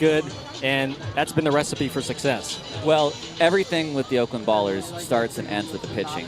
good, and that's been the recipe for success. Well, everything with the Oakland Ballers starts and ends with the pitching.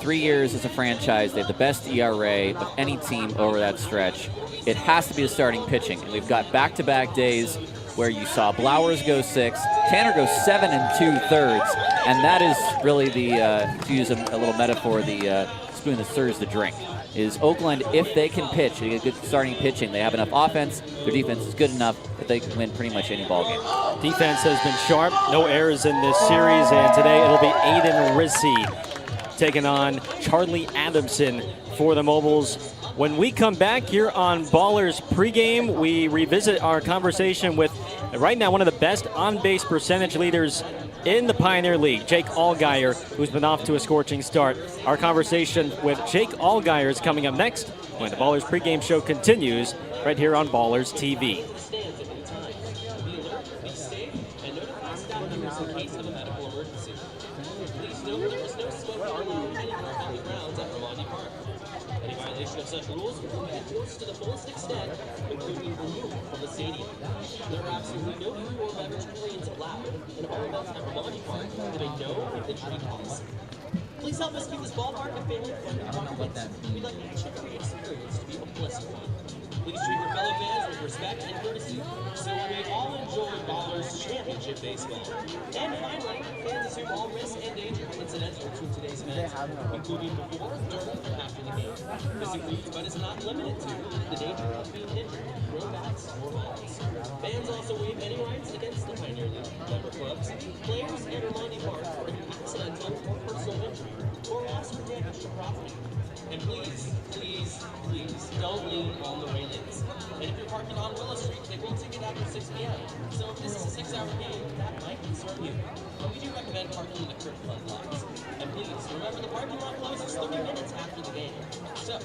3 years as a franchise, they have the best ERA of any team over that stretch. It has to be the starting pitching, and we've got back-to-back days where you saw Blowers go 6, Tanner go 7 2/3, and that is really the, to use a little metaphor, the spoon that stirs the drink. Is Oakland, if they can pitch, they get good starting pitching, they have enough offense, their defense is good enough that they can win pretty much any ball game. Defense has been sharp, no errors in this series, and today it'll be Aiden Rissy taking on Charlie Adamson for the Mobiles. When we come back here on Ballers pregame, we revisit our conversation with, right now, one of the best on-base percentage leaders in the Pioneer League, Jake Allgaier, who's been off to a scorching start. Our conversation with Jake Allgaier is coming up next when the Ballers pregame show continues right here on Ballers TV. Of such rules will be enforced to the fullest extent, including removal from the stadium. There are absolutely no food or beverage cleans allowed, and all events at Romani Park have a no entry policy. Please help us keep this ballpark a family-friendly environment. We'd like each and every experience to be a pleasant one. Please treat your fellow fans with respect and courtesy, so we may all enjoy Ballers Championship Baseball. And finally, fans assume all risk and danger incidental to today's event, including before, during, and after the game. This includes, but is not limited to, the danger of being injured, throw bats, or balls. Fans also waive any rights against the Pioneer League, member clubs, players, and Romani Park for any accidental or personal injury, or loss or damage to property. And please, don't lean on the railings. And if you're parking on Willow Street, they will ticket after 6 p.m. So if this is a 6-hour game, that might concern you. But we do recommend parking in the curb flood lots. And please, remember the parking lot closes 30 minutes after the game. So,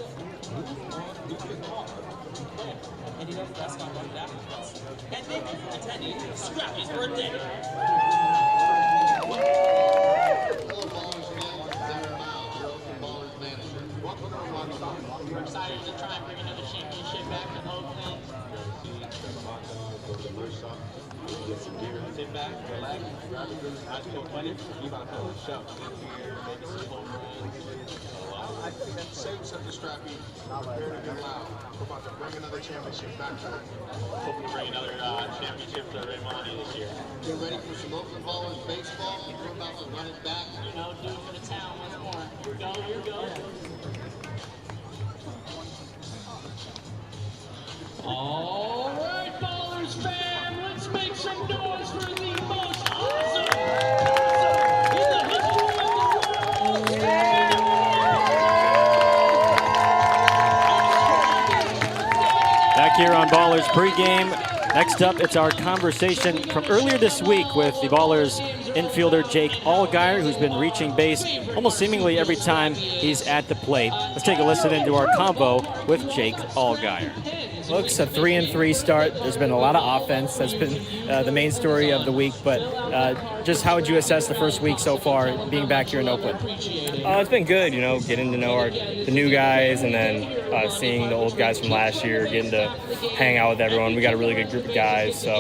move your car. And you know, that's not right after us. And thank you for attending Scrappy's birthday. We're excited to try and bring another championship back to Oakland. Sit back, relax, grab a good ice cold 20. You about to put a show. I think that same such a Strappy, very good loud. We're about to bring another championship back to Hoping to bring another championship to Raymond this year. Get ready for some Oakland Ballers baseball. We're about to run it back. You know, do it for the town once more. Here we go, here we go. All right, Ballers fam, let's make some noise for the most awesome in the history of the world. Back here on Ballers pregame. Next up, it's our conversation from earlier this week with the Ballers infielder Jake Allgaier, who's been reaching base almost seemingly every time he's at the plate. Let's take a listen into our convo with Jake Allgaier. Looks a 3-3 start. There's been a lot of offense. That's been the main story of the week. But just how would you assess the first week so far, being back here in Oakland? It's been good, you know, getting to know the new guys, and then seeing the old guys from last year, getting to hang out with everyone. We got a really good group of guys. So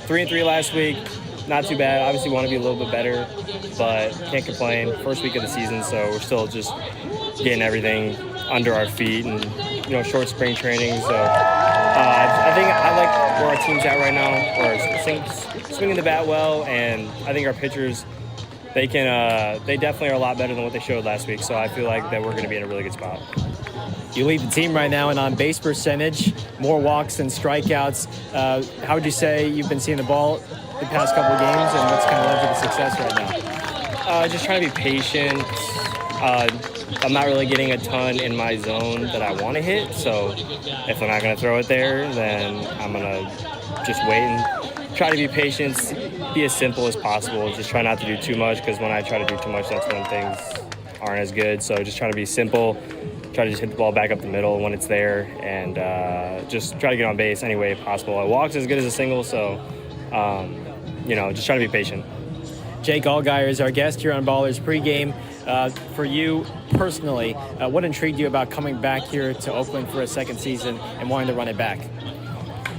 3-3 last week, not too bad. Obviously want to be a little bit better, but can't complain. First week of the season, so we're still just getting everything under our feet, and short spring training. So I think I like where our team's at right now. We're swinging the bat well, and I think our pitchers, they definitely are a lot better than what they showed last week. So I feel like that we're going to be in a really good spot. You lead the team right now in on-base percentage, more walks than strikeouts. How would you say you've been seeing the ball the past couple of games, and what's kind of led to the success right now? Just trying to be patient. I'm not really getting a ton in my zone that I want to hit, so if I'm not going to throw it there, then I'm going to just wait and try to be patient, be as simple as possible. Just try not to do too much, because when I try to do too much, that's when things aren't as good. So just try to be simple, try to just hit the ball back up the middle when it's there, and just try to get on base any way possible. A walk's as good as a single, so just try to be patient. Jake Allgaier is our guest here on Ballers pregame. For you personally, what intrigued you about coming back here to Oakland for a second season and wanting to run it back?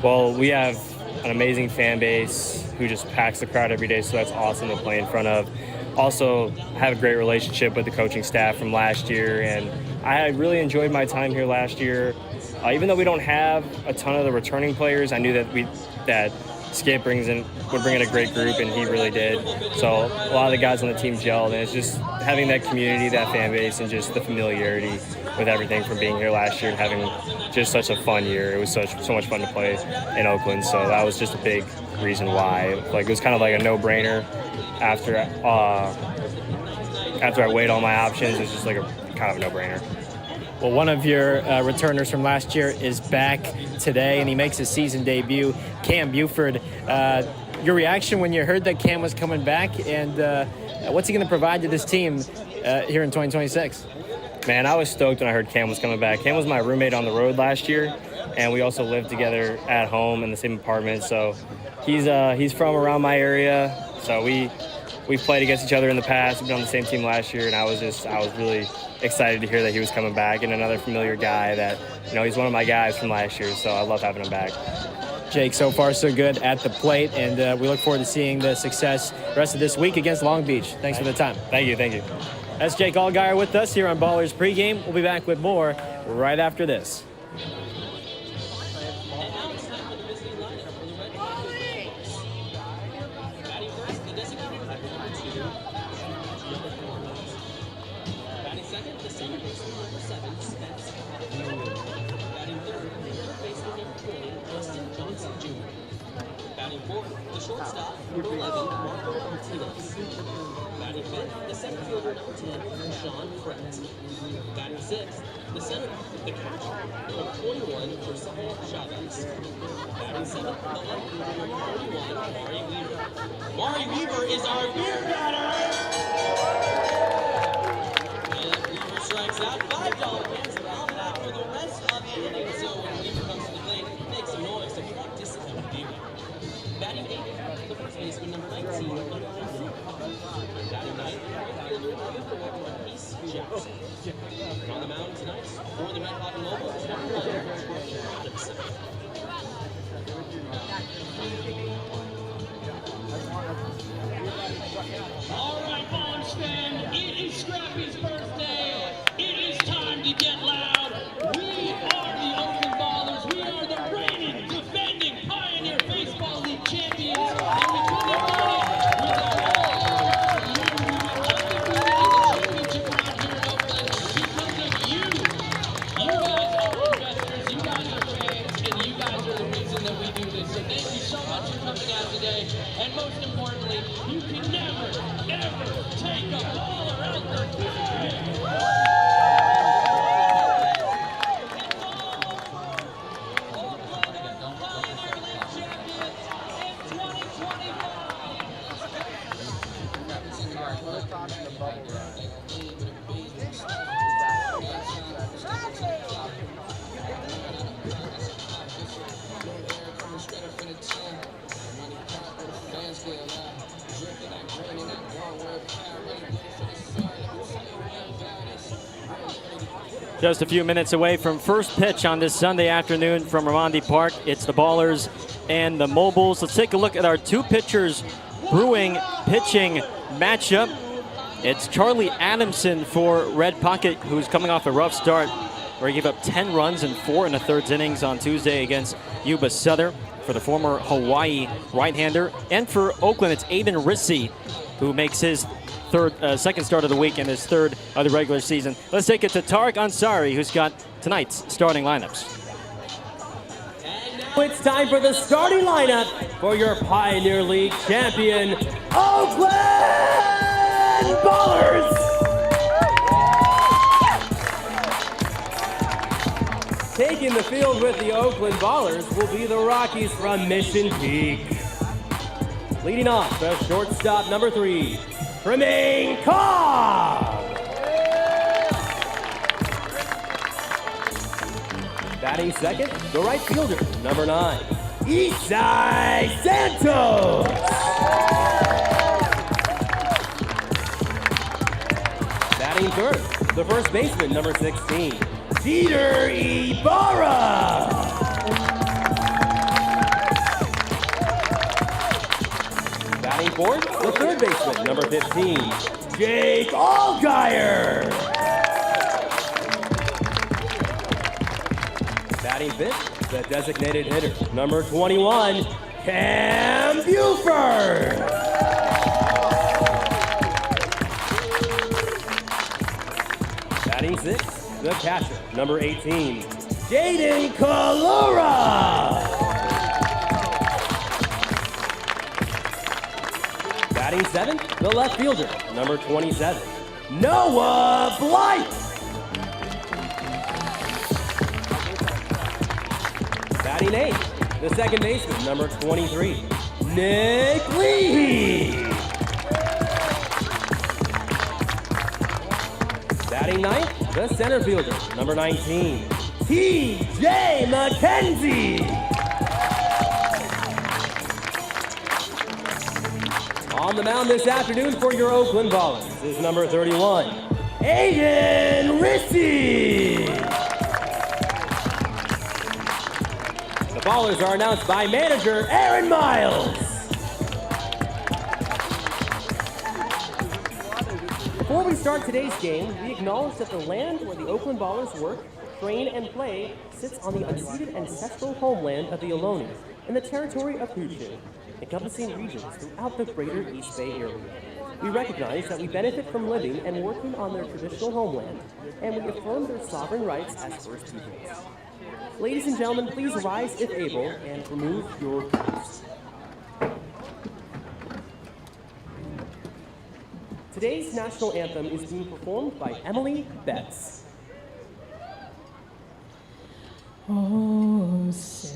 Well, we have an amazing fan base who just packs the crowd every day, so that's awesome to play in front of. Also, have a great relationship with the coaching staff from last year, and I really enjoyed my time here last year. Even though we don't have a ton of the returning players, I knew that Skip would bring in a great group, and he really did. So a lot of the guys on the team gelled, and it's just having that community, that fan base, and just the familiarity with everything from being here last year and having just such a fun year. It was so much fun to play in Oakland, so that was just a big reason why. Like, it was kind of like a no-brainer after I weighed all my options. It was just like a kind of a no-brainer. Well, one of your returners from last year is back today, and he makes his season debut, Cam Buford. Your reaction when you heard that Cam was coming back, and what's he going to provide to this team here in 2026? Man, I was stoked when I heard Cam was coming back. Cam was my roommate on the road last year, and we also lived together at home in the same apartment. So he's from around my area. So we've played against each other in the past. We've been on the same team last year, and I was really excited to hear that he was coming back, and another familiar guy that, he's one of my guys from last year. So I love having him back. Jake, so far so good at the plate, and we look forward to seeing the success the rest of this week against Long Beach. Thanks for the time. Thank you. That's Jake Allgaier with us here on Ballers Pregame. We'll be back with more right after this. The shortstop, number 11, Marco Martinez. Batting fifth, the center fielder, number 10, Sean Brett. Batting sixth, the center, the catcher, number 21, Josiah Chavez. Batting seventh, the left fielder, number 31, Mari Weaver. Mari Weaver is our beer batter! And Weaver strikes out, $5 cans are out that for the rest of the inning. So when Weaver comes to the plate, make some noise to practice and beer. Batting eighth, the first baseman, number 19, Batting ninth, right fielder, number 4, Marquise Jackson. And on the mound tonight, for the Red Hot Mobiles, number 1, Adamson. All right, Ballers fan, it is Scrappy's birthday. It is time to get loud. We are the Oakland Ballers. We are the reigning, defending Pioneer Baseball League champions, and we couldn't have done it without all of you. Undefeated in the championship around here in Oakland because of you. You guys are investors, you guys are fans, and you guys are the reason that we do this. So thank you so much for coming out today. And most importantly, you can never, ever take a baller out the bag. Just a few minutes away from first pitch on this Sunday afternoon from Ramondi Park. It's the Ballers and the Mobiles. Let's take a look at our two pitchers brewing pitching matchup. It's Charlie Adamson for Red Pocket, who's coming off a rough start where he gave up 10 runs in 4 1/3 innings on Tuesday against Yuba Sutter. For the former Hawaii right-hander. And for Oakland, it's Aiden Rissy, who makes his second start of the week and his third of the regular season. Let's take it to Tariq Ansari, who's got tonight's starting lineups. And now it's time for the starting lineup for your Pioneer League champion, Oakland Ballers! Taking the field with the Oakland Ballers will be the Rockies from Mission Peak. Leading off, the shortstop, number 3, Tremaine Cobb. Batting second, the right fielder, number 9, Isai Santos. Batting third, the first baseman, number 16, Peter Ibarra. Batting fourth, the third baseman, number 15, Jake Allgaier. Batting fifth, the designated hitter, number 21, Cam Buford. Batting sixth, the catcher, number 18, Jaden Kalura. Batting seventh, the left fielder, number 27, Noah Blight. Batting eighth, the second baseman, number 23, Nick Leahy. Batting ninth, the center fielder, number 19, T.J. McKenzie. On the mound this afternoon for your Oakland Ballers is number 31, Aiden Rissy. The Ballers are announced by manager Aaron Miles. Before we start today's game, we acknowledge that the land where the Oakland Ballers work, train, and play sits on the unceded ancestral homeland of the Ohlone in the territory of Huchu, encompassing regions throughout the greater East Bay area. We recognize that we benefit from living and working on their traditional homeland, and we affirm their sovereign rights as First Peoples. Ladies and gentlemen, please rise if able and remove your caps. Today's national anthem is being performed by Emily Betts. Oh, say,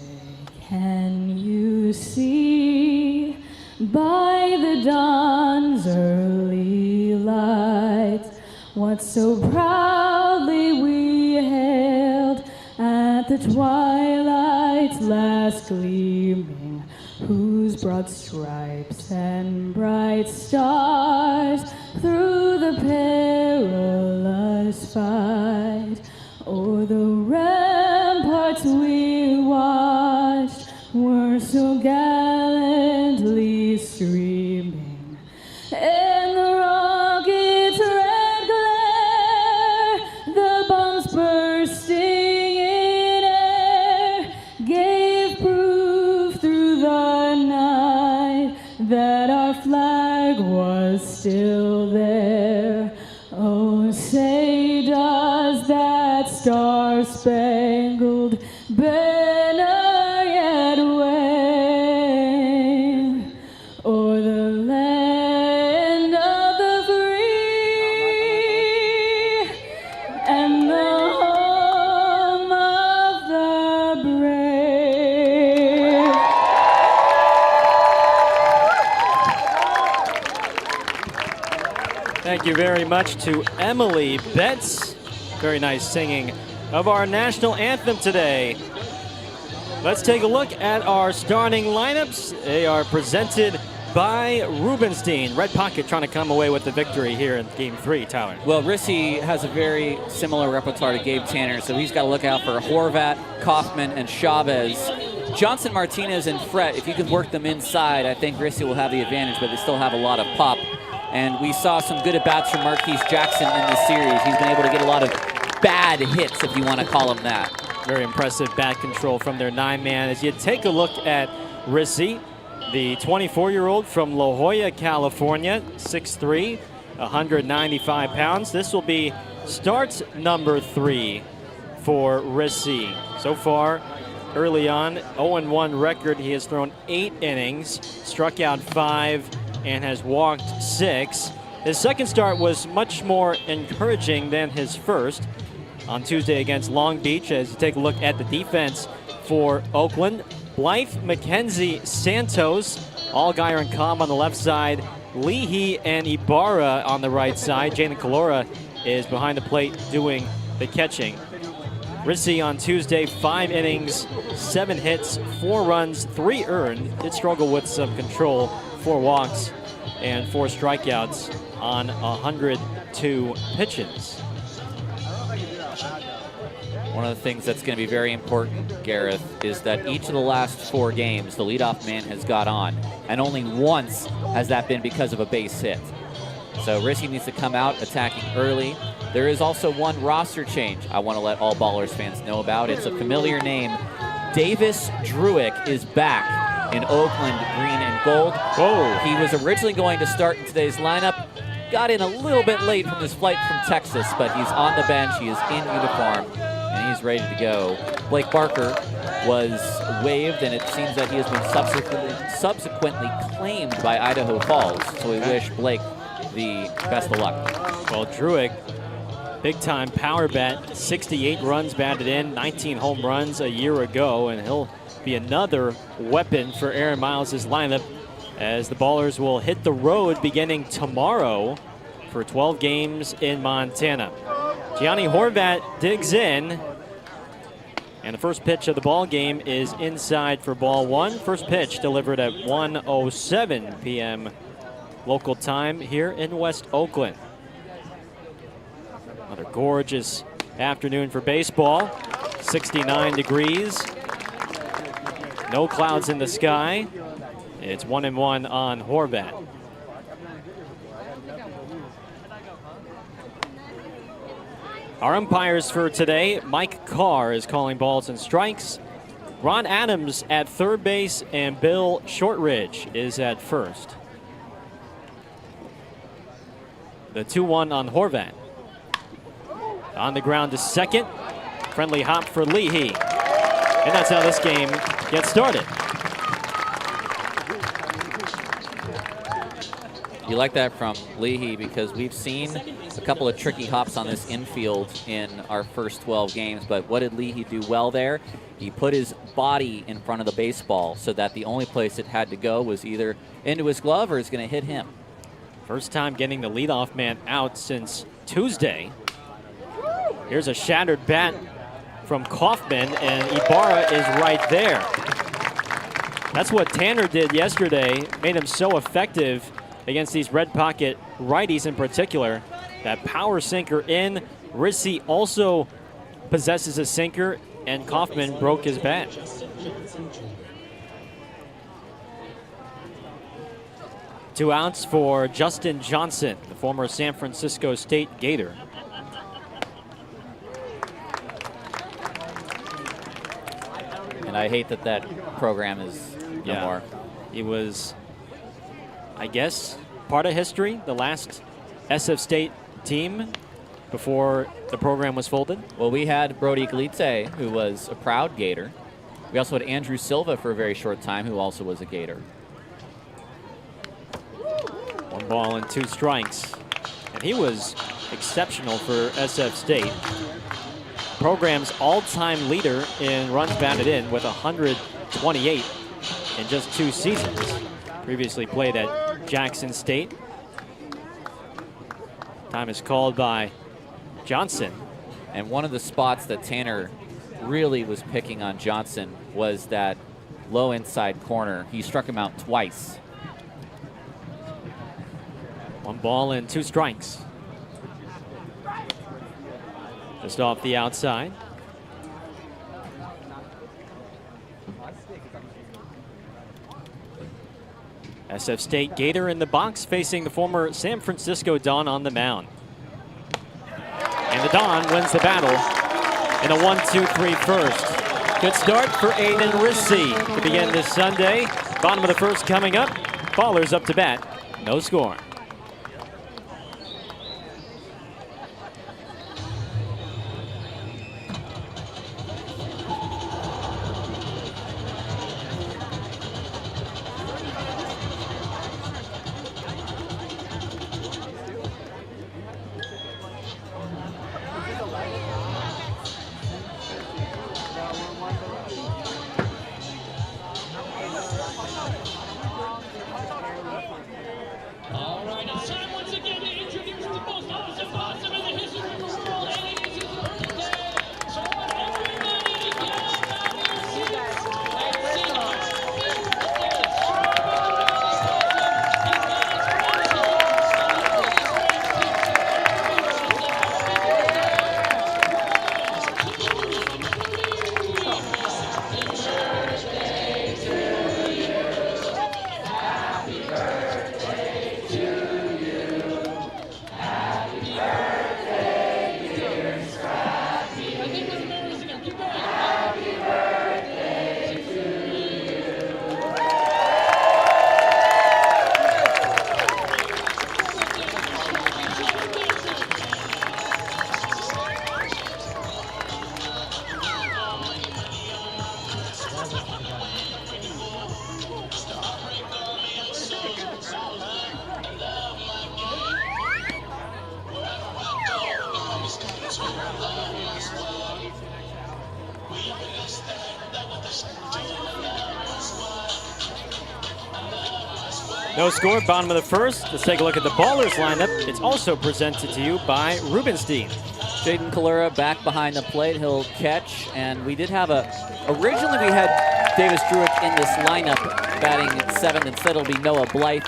can you see by the dawn's early light what so proudly we hailed at the twilight's last gleaming, whose broad stripes and bright stars through the perilous fight o'er the ramparts we watched were so gallantly streaming, and the rocket's red glare, the bombs bursting in air, gave proof through the night that our flag was still there. Oh, say does that star-spangled banner yet wave o'er the land of the free and the home of the brave? Thank you very much to Emily Betts. Very nice singing of our national anthem today. Let's take a look at our starting lineups. They are presented by Rubenstein. Red Pocket trying to come away with the victory here in Game 3, Tyler. Well, Rissy has a very similar repertoire to Gabe Tanner, so he's got to look out for Horvat, Kaufman, and Chavez. Johnson, Martinez, and Fret, if you can work them inside, I think Rissy will have the advantage, but they still have a lot of pop. And we saw some good at-bats from Marquise Jackson in this series. He's been able to get a lot of bad hits, if you want to call them that. Very impressive bat control from their 9-man. As you take a look at Rissy, the 24-year-old from La Jolla, California, 6'3", 195 pounds. This will be starts number 3 for Rissy. So far, early on, 0-1 record. He has thrown 8 innings, struck out 5, and has walked 6. His second start was much more encouraging than his first on Tuesday against Long Beach. As you take a look at the defense for Oakland, Blythe, McKenzie, Santos, Allgaier and Cobb on the left side, Leahy and Ibarra on the right side. Jaden Kalura is behind the plate doing the catching. Rissy on Tuesday, 5 innings, 7 hits, 4 runs, 3 earned. Did struggle with some control, 4 walks and 4 strikeouts on 102 pitches. One of the things that's going to be very important, Gareth, is that each of the last 4 games, the leadoff man has got on, and only once has that been because of a base hit. So Rissy needs to come out attacking early. There is also one roster change I want to let all Ballers fans know about. It's a familiar name. Davis Druick is back in Oakland green and gold. Whoa. He was originally going to start in today's lineup. Got in a little bit late from his flight from Texas, but he's on the bench. He is in uniform, and he's ready to go. Blake Barker was waived, and it seems that he has been subsequently claimed by Idaho Falls. So we wish Blake the best of luck. Well, Druick, big-time power bat, 68 runs batted in, 19 home runs a year ago, and he'll be another weapon for Aaron Miles' lineup as the Ballers will hit the road beginning tomorrow for 12 games in Montana. Gianni Horvat digs in, and the first pitch of the ball game is inside for ball 1. First pitch delivered at 1:07 p.m. local time here in West Oakland. Another gorgeous afternoon for baseball. 69 degrees. No clouds in the sky. It's 1-1 on Horvat. Our umpires for today, Mike Carr is calling balls and strikes. Ron Adams at third base, and Bill Shortridge is at first. The 2-1 on Horvat. On the ground to second. Friendly hop for Leahy. And that's how this game gets started. You like that from Leahy because we've seen a couple of tricky hops on this infield in our first 12 games, but what did Leahy do well there? He put his body in front of the baseball so that the only place it had to go was either into his glove or it's going to hit him. First time getting the leadoff man out since Tuesday. Here's a shattered bat from Kaufman, and Ibarra is right there. That's what Tanner did yesterday, made him so effective against these red pocket righties in particular. That power sinker in. Rissy also possesses a sinker, and Kaufman broke his bat. Two outs for Justin Johnson, the former San Francisco State Gator. And I hate that that program is no more. He was, I guess, part of history, the last SF State team before the program was folded. Well, we had Brody Galite, who was a proud Gator. We also had Andrew Silva for a very short time, who also was a Gator. 1 ball and 2 strikes. And he was exceptional for SF State. Program's all-time leader in runs batted in with 128 in just 2 seasons. Previously played at Jackson State. Time is called by Johnson. And one of the spots that Tanner really was picking on Johnson was that low inside corner. He struck him out twice. 1 ball and 2 strikes. Just off the outside. SF State Gator in the box facing the former San Francisco Don on the mound. And the Don wins the battle in a 1-2-3 first. Good start for Aiden Rissy to begin this Sunday. Bottom of the first coming up. Ballers up to bat. No score. All No score, bottom of the first. Let's take a look at the Ballers lineup. It's also presented to you by Rubenstein. Jaden Kalura back behind the plate. He'll catch. And we did have originally we had Davis Druick in this lineup batting at 7th. Instead it'll be Noah Blythe.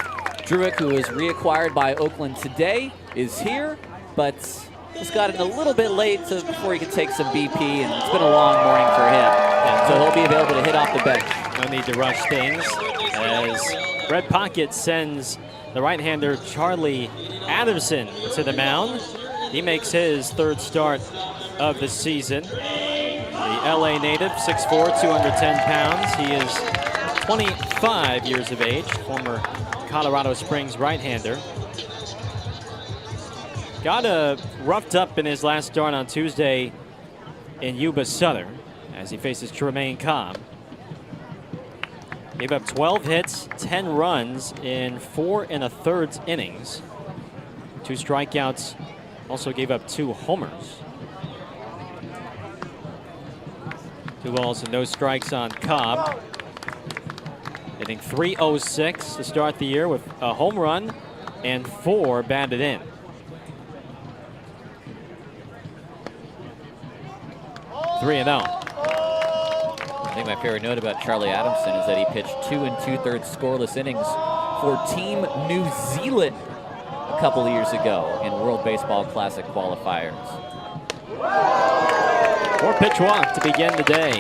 Druick, who was reacquired by Oakland today, is here, but just got in a little bit late before he could take some BP, and it's been a long morning for him. And so he'll be available to hit off the bench. No need to rush things as Red Pocket sends the right-hander Charlie Adamson to the mound. He makes his 3rd start of the season. The LA native, 6'4", 210 pounds. He is 25 years of age, former Colorado Springs right-hander. Got roughed up in his last start on Tuesday in Yuba Southern as he faces Tremaine Cobb. Gave up 12 hits, 10 runs in 4 1/3 innings. 2 strikeouts, also gave up 2 homers. 2 balls and no strikes on Cobb. Hitting .306 to start the year with a home run and 4 batted in. Three and out. I think my favorite note about Charlie Adamson is that he pitched 2 2/3 scoreless innings for Team New Zealand a couple of years ago in World Baseball Classic qualifiers. 4-pitch walk to begin the day.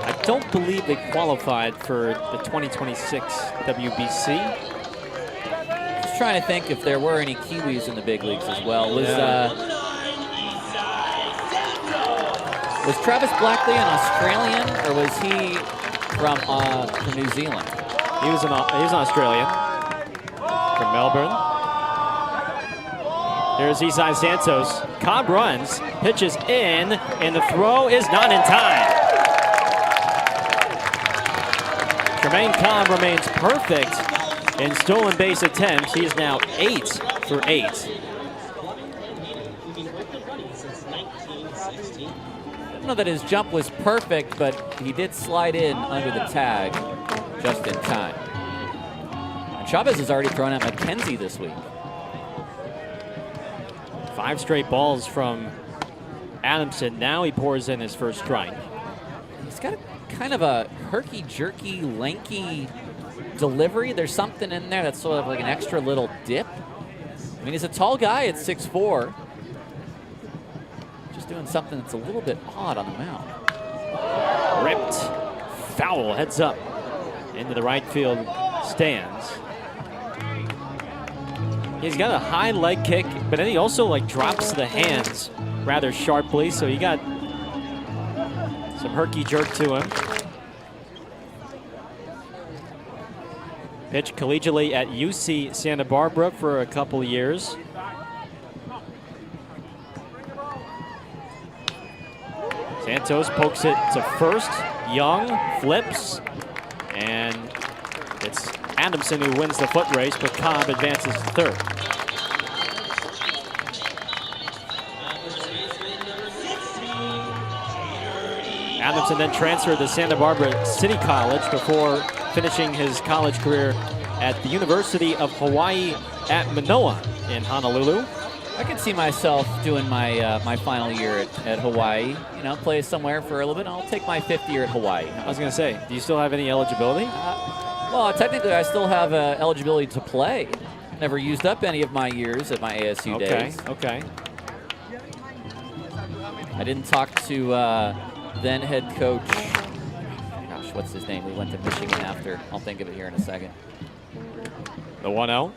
I don't believe they qualified for the 2026 WBC. Just trying to think if there were any Kiwis in the big leagues as well. Was Travis Blackley an Australian, or was he from New Zealand? He was an Australian from Melbourne. Here's Isai Santos. Cobb runs, pitches in, and the throw is not in time. Tremaine Cobb remains perfect in stolen base attempts. He is now 8 for 8. I don't know that his jump was perfect, but he did slide in under the tag just in time. And Chavez has already thrown at McKenzie this week. 5 straight balls from Adamson. Now he pours in his first strike. He's got kind of a herky-jerky, lanky delivery. There's something in there that's sort of like an extra little dip. I mean, he's a tall guy at 6'4". Just doing something that's a little bit odd on the mound. Ripped. Foul. Heads up into the right field stands. He's got a high leg kick, but then he also drops the hands rather sharply, so you got some herky jerk to him. Pitched collegiately at UC Santa Barbara for a couple years. Santos pokes it to first. Young flips, and it's Adamson who wins the foot race, but Cobb advances to third. Adamson then transferred to Santa Barbara City College before finishing his college career at the University of Hawaii at Manoa in Honolulu. I can see myself doing my my final year at Hawaii. You know, play somewhere for a little bit. I'll take my 5th year at Hawaii. I was going to say, do you still have any eligibility? Well, technically, I still have eligibility to play. Never used up any of my years at my ASU days. Okay. I didn't talk to then head coach. Gosh, what's his name? We went to Michigan after. I'll think of it here in a second. The 1-0.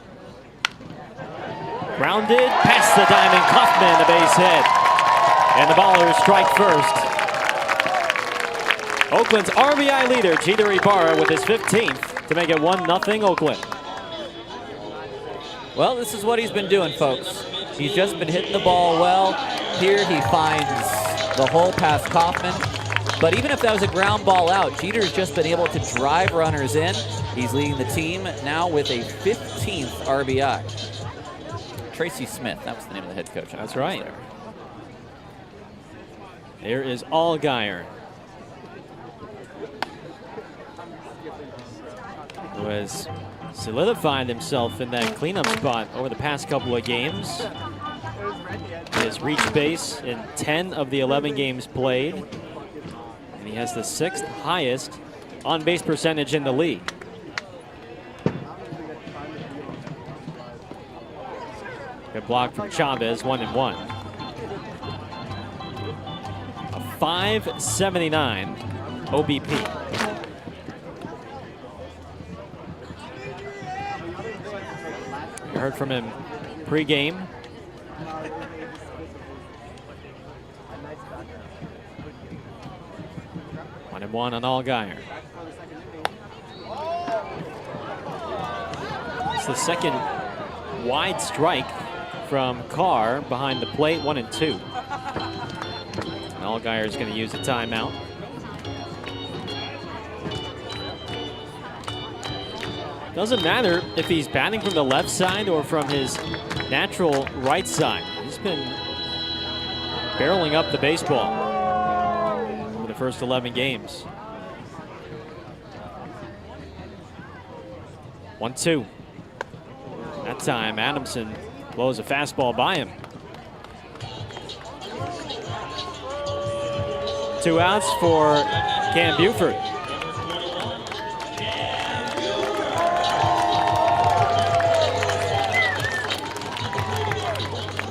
Grounded past the diamond. Kaufman, the base hit. And the Ballers strike first. Oakland's RBI leader, Jeter Ibarra, with his 15th to make it 1-0 Oakland. Well, this is what he's been doing, folks. He's just been hitting the ball well. Here he finds the hole past Kaufman. But even if that was a ground ball out, Jeter's just been able to drive runners in. He's leading the team now with a 15th RBI. Tracy Smith, that was the name of the head coach. That's right. There is Allgaier. has solidified himself in that cleanup spot over the past couple of games. He has reached base in 10 of the 11 games played, and he has the 6th highest on-base percentage in the league. Good block from Chavez, 1-1. A .579 OBP. You heard from him pre-game. One on Allgaier. It's the second wide strike from Carr behind the plate, 1-2. And Allgaier is going to use a timeout. Doesn't matter if he's batting from the left side or from his natural right side. He's been barreling up the baseball over the first 11 games. 1-2. That time, Adamson blows a fastball by him. 2 outs for Cam Buford.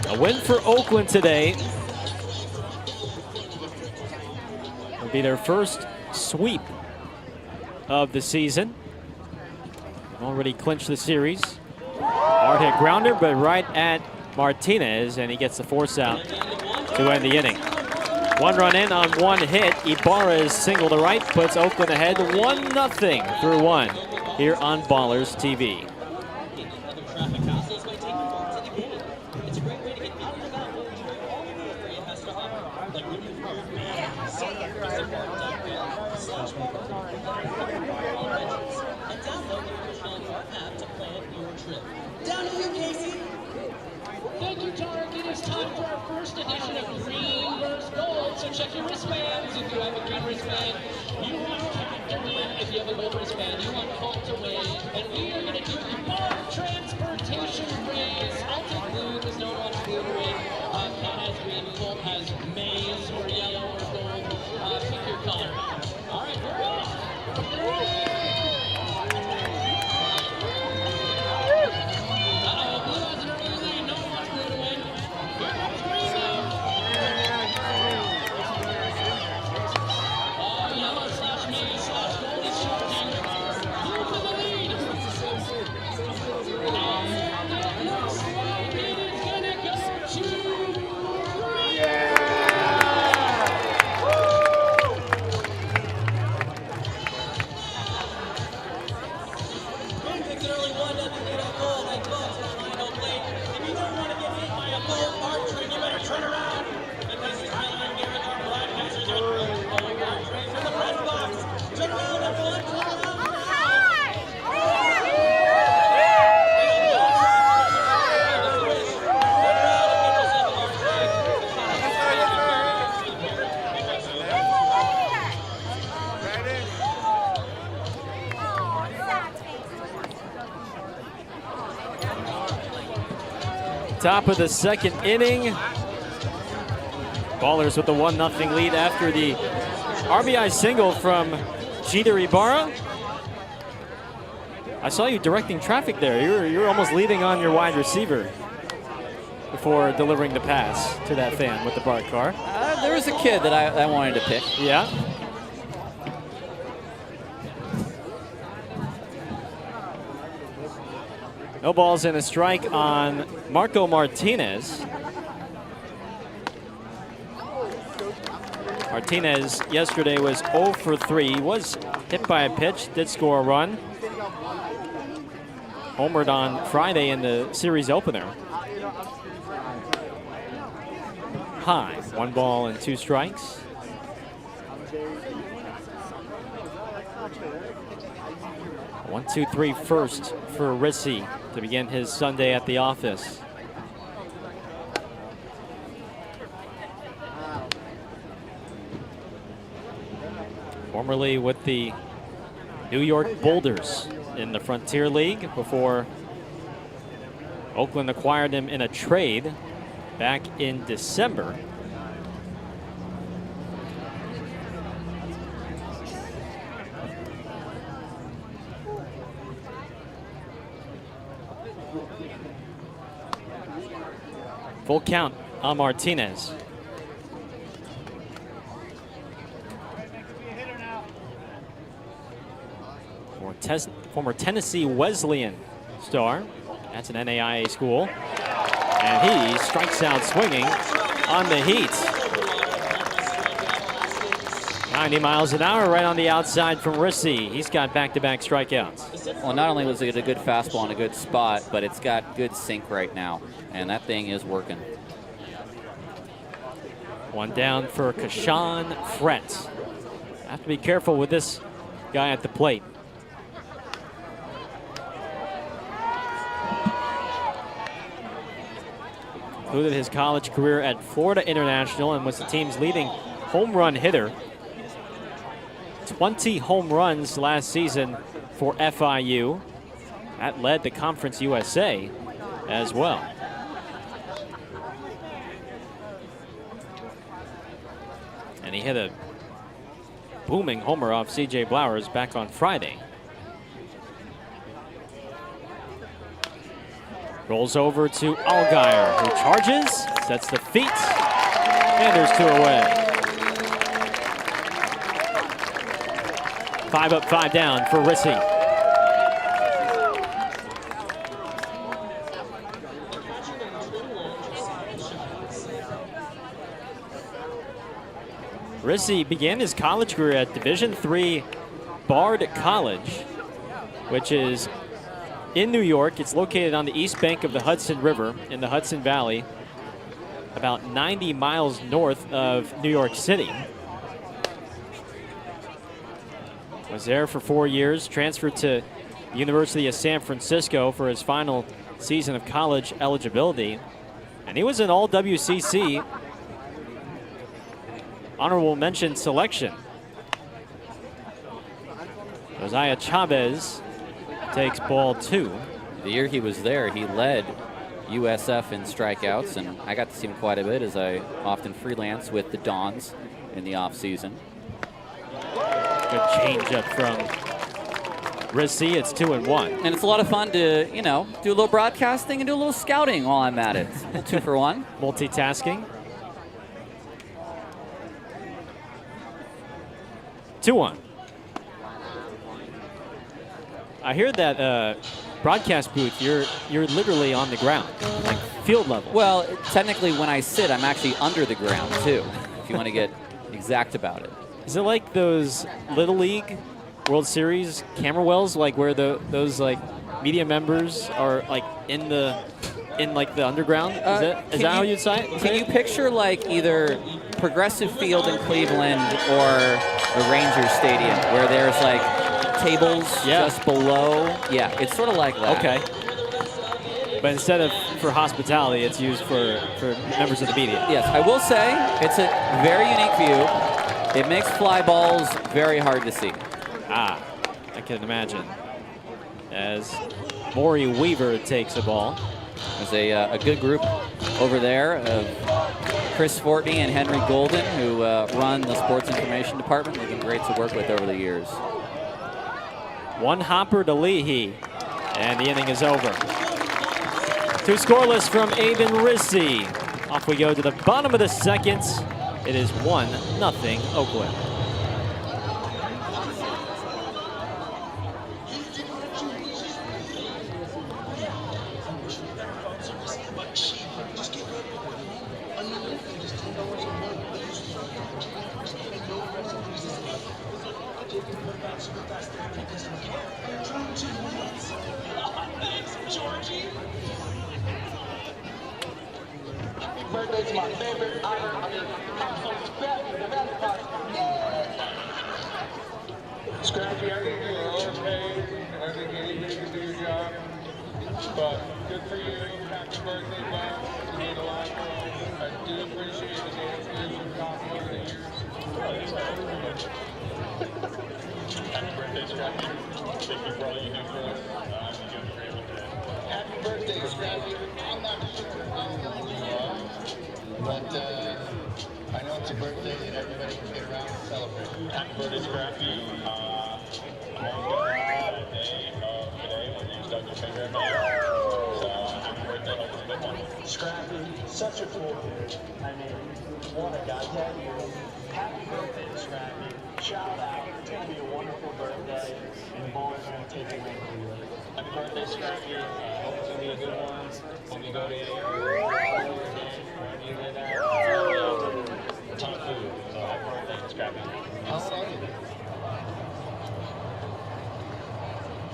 A win for Oakland today. It'll be their first sweep of the season. Already clinched the series. Hard hit grounder, but right at Martinez, and he gets the force out to end the inning. 1 run in on 1 hit. Ibarra's single to right puts Oakland ahead 1-0 through 1 here on Ballers TV. Down to you, Casey. Thank you, Tarek. It is time for our first edition of Green vs. Gold. So check your wristbands. If you have a green wristband, you want Cat to win. If you have a gold wristband, you want Colt to win. And we are going to do the bar transportation race. I'll take blue because no one wants blue to win. Cat has green, Colt has maize or yellow or gold. Pick your color. All right, we're off. Top of the 2nd inning. Ballers with the 1-0 lead after the RBI single from Jeter Ibarra. I saw you directing traffic there. You're almost leading on your wide receiver before delivering the pass to that fan with the parked car. There was a kid that I wanted to pick. Yeah. No balls and a strike on Marco Martinez. Martinez yesterday was 0 for 3. He was hit by a pitch, did score a run. Homered on Friday in the series opener. High, 1 ball and 2 strikes. One, two, three first for Rissy to begin his Sunday at the office. Formerly with the New York Boulders in the Frontier League before Oakland acquired him in a trade back in December. Full count on Martinez. Former Tennessee Wesleyan star. That's an NAIA school. And he strikes out swinging on the heat. 90 miles an hour right on the outside from Rissy. He's got back-to-back strikeouts. Well, not only was it a good fastball in a good spot, but it's got good sink right now. And that thing is working. One down for Kashawn Fretz. Have to be careful with this guy at the plate. Concluded his college career at Florida International and was the team's leading home run hitter. 20 home runs last season for FIU. That led the Conference USA as well. And he hit a booming homer off C.J. Blowers back on Friday. Rolls over to Allgaier, who charges, sets the feet, and there's 2 away. 5 up, 5 down for Rissy. Rissy began his college career at Division III Bard College, which is in New York. It's located on the east bank of the Hudson River in the Hudson Valley, about 90 miles north of New York City. Was there for 4 years, transferred to the University of San Francisco for his final season of college eligibility. And he was an all-WCC honorable mention selection. Josiah Chavez takes ball 2. The year he was there, he led USF in strikeouts, and I got to see him quite a bit as I often freelance with the Dons in the offseason. Good changeup from Rissy. It's 2-1. And it's a lot of fun to, you know, do a little broadcasting and do a little scouting while I'm at it. 2 for 1. Multitasking. 2-1. I hear that broadcast booth, you're literally on the ground, like field level. Well, technically when I sit, I'm actually under the ground too, if you want to get exact about it. Is it like those Little League World Series camera wells, like where those like media members are like in like the underground? Is that how you'd say it? Can you picture like either Progressive Field in Cleveland or the Rangers Stadium, where there's like tables just below? Yeah, it's sort of like that. Okay. But instead of for hospitality, it's used for members of the media. Yes, I will say it's a very unique view. It makes fly balls very hard to see. Ah, I can imagine. As Maury Weaver takes a ball. There's a good group over there of Chris Fortney and Henry Golden, who run the sports information department. They've been great to work with over the years. 1 hopper to Leahy, and the inning is over. 2 scoreless from Aiden Rissy. Off we go to the bottom of the second. It is 1-0 Oakland. Birthday's my favorite. I'm so scrappy. The best part. Scrappy, I think you're overpaid. I think anybody can do your job. But good for you. Happy birthday, Bob. You mean a lot. I do appreciate the dance moves you've gotten over the years. Happy birthday, Scrappy. Thank you for all you do for us. You're doing great with it. Happy birthday, Scrappy. I'm not sure how old you are, but I know it's a birthday and everybody can get around and celebrate. Happy birthday, Scrappy. I'm on the day of today when you stuck your finger in my ear. So happy birthday, hope it's a good one. Scrappy, such a cool dude. I mean, what a guy. Happy birthday, Scrappy. Shout out. It's going to be a wonderful birthday, and the Ballers are going to take it away from you. Happy birthday, Scrappy. Hope it's going to be a good one. When you go to your wherever you live at, ton of food. So happy birthday, Scrappy. How old are you?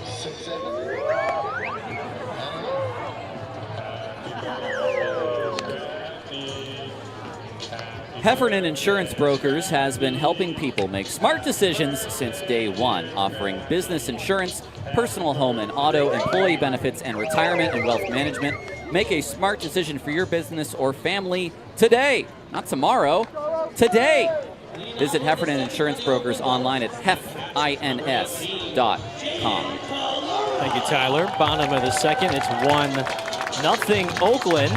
6, 7? Heffernan Insurance Brokers has been helping people make smart decisions since day one, offering business insurance, personal home and auto, employee benefits, and retirement and wealth management. Make a smart decision for your business or family today, not tomorrow, today. Visit Heffernan Insurance Brokers online at hefins.com. Thank you, Tyler. Bottom of the second, it's 1-0 Oakland.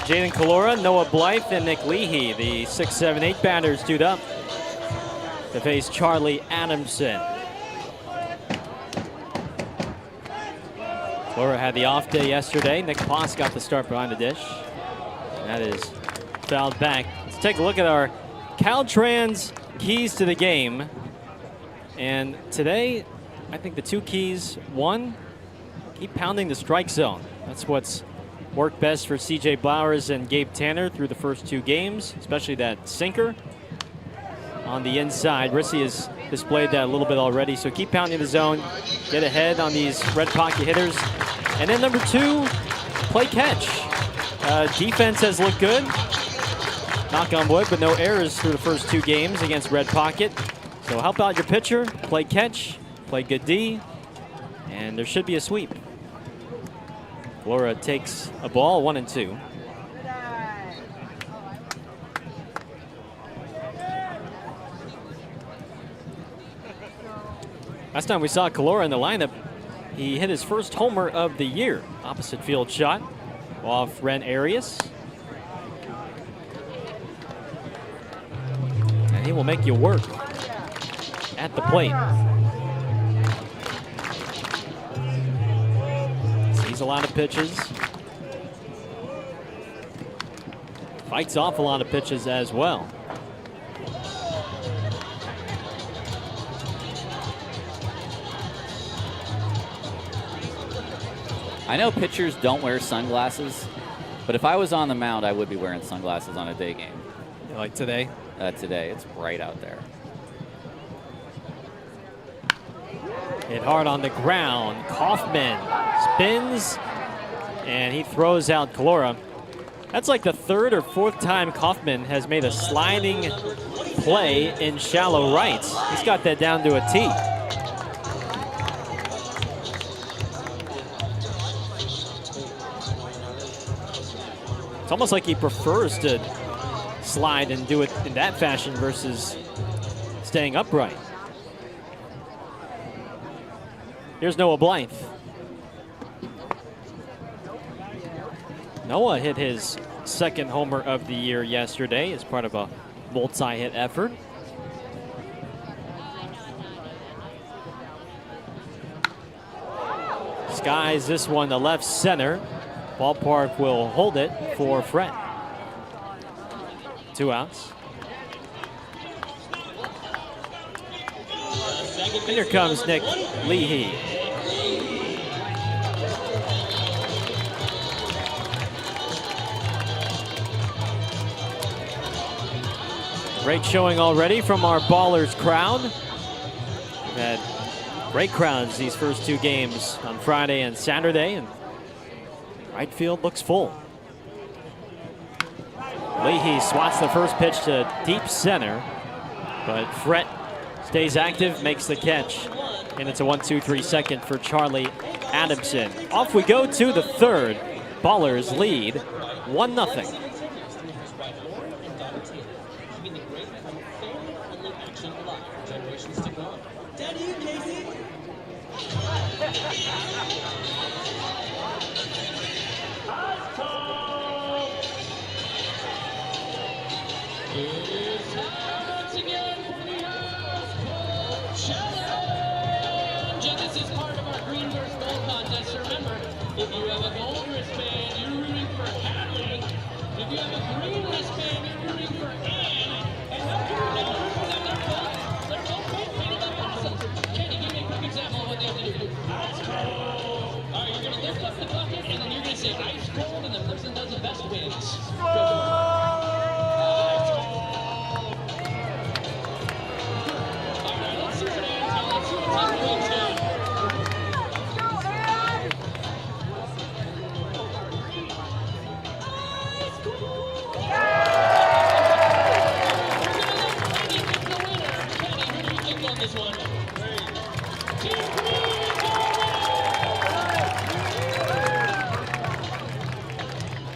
Jaden Kalora, Noah Blythe, and Nick Leahy, the 6, 7, 8 batters, queued up to face Charlie Adamson. Kalora had the off day yesterday. Nick Poss got the start behind the dish. That is fouled back. Let's take a look at our Caltrans keys to the game. And today, I think the two keys, one, keep pounding the strike zone. That's what's worked best for C.J. Blowers and Gabe Tanner through the first 2 games, especially that sinker on the inside. Rissy has displayed that a little bit already, so keep pounding the zone, get ahead on these red pocket hitters. And then number 2, play catch. Defense has looked good, knock on wood, but no errors through the first 2 games against red pocket. So help out your pitcher, play catch, play good D, and there should be a sweep. Laura takes a ball, 1-2. Last time we saw Kalora in the lineup, he hit his first homer of the year. Opposite field shot off Ren Arias. And he will make you work at the plate. A lot of pitches. Fights off a lot of pitches as well. I know pitchers don't wear sunglasses, but if I was on the mound, I would be wearing sunglasses on a day game. Like today? Today, it's bright out there. Hit hard on the ground. Kaufman spins, and he throws out Kalora. That's like the 3rd or 4th time Kaufman has made a sliding play in shallow right. He's got that down to a T. It's almost like he prefers to slide and do it in that fashion versus staying upright. Here's Noah Blythe. Noah hit his 2nd homer of the year yesterday as part of a multi-hit effort. Skies this one to left center. Ballpark will hold it for Fred. 2 outs. And here comes Nick Leahy. Great showing already from our Ballers crowd. We've had great crowds these first 2 games on Friday and Saturday, and right field looks full. Leahy swats the first pitch to deep center, but Fret stays active, makes the catch, and it's a 1-2-3 second for Charlie Adamson. Off we go to the 3rd. Ballers lead 1-0. If you have a gold wristband, you're rooting for Hadley. If you have a green wristband, you're rooting for Ann. And how can you know who's in their both? They're both painted up awesome. Kenny, give me a quick example of what they have to do. Ice cold. All right, you're going to lift up the bucket, and then you're going to say ice cold, and the person that does the best wins. Ice cold. All right, let's see what Ann's got. Let's see what Ann's going to. This one. Team Green,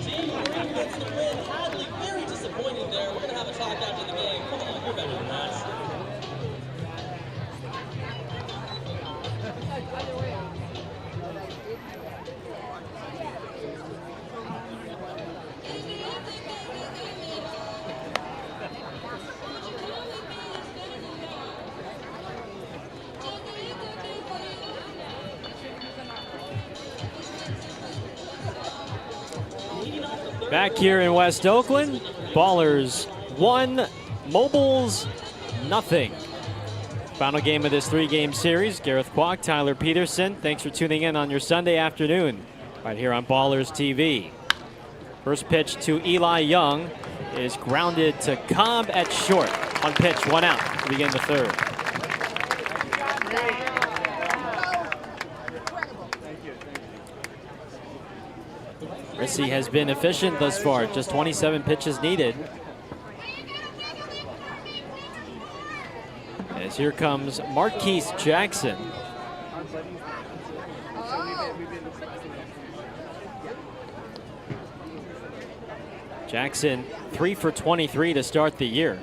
Team Green gets the win. Hadley very disappointed there. We're going to have a talk after the game. Come on, you're better than that. Back here in West Oakland, Ballers 1, Mobiles nothing. Final game of this 3-game series. Gareth Kwok, Tyler Peterson. Thanks for tuning in on your Sunday afternoon right here on Ballers TV. First pitch to Eli Young is grounded to Cobb at short. On pitch, 1 out to begin the third. Rissy has been efficient thus far, just 27 pitches needed. As here comes Marquise Jackson. Jackson 3 for 23 to start the year.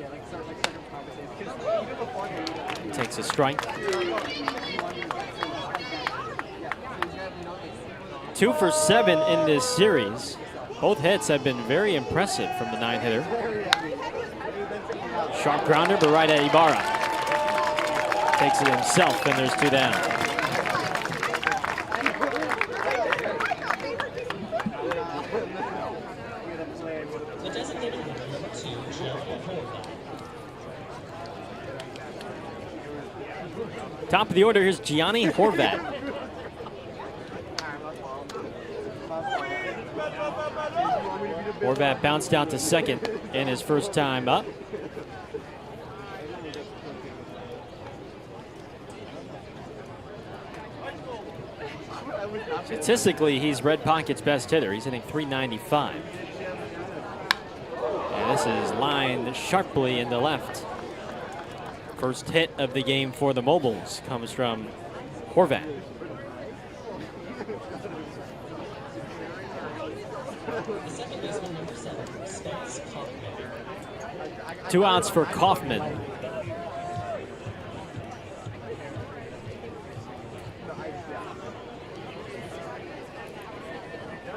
Takes a strike. 2 for 7 in this series. Both hits have been very impressive from the 9-hitter. Sharp grounder, but right at Ibarra. Takes it himself, and there's 2 down. Top of the order, here's Gianni Horvat. Horvat bounced out to second in his first time up. Statistically, he's Red Pocket's best hitter. He's hitting .395. And this is lined sharply in the left. First hit of the game for the Mobiles comes from Horvat. Two outs for Kaufman.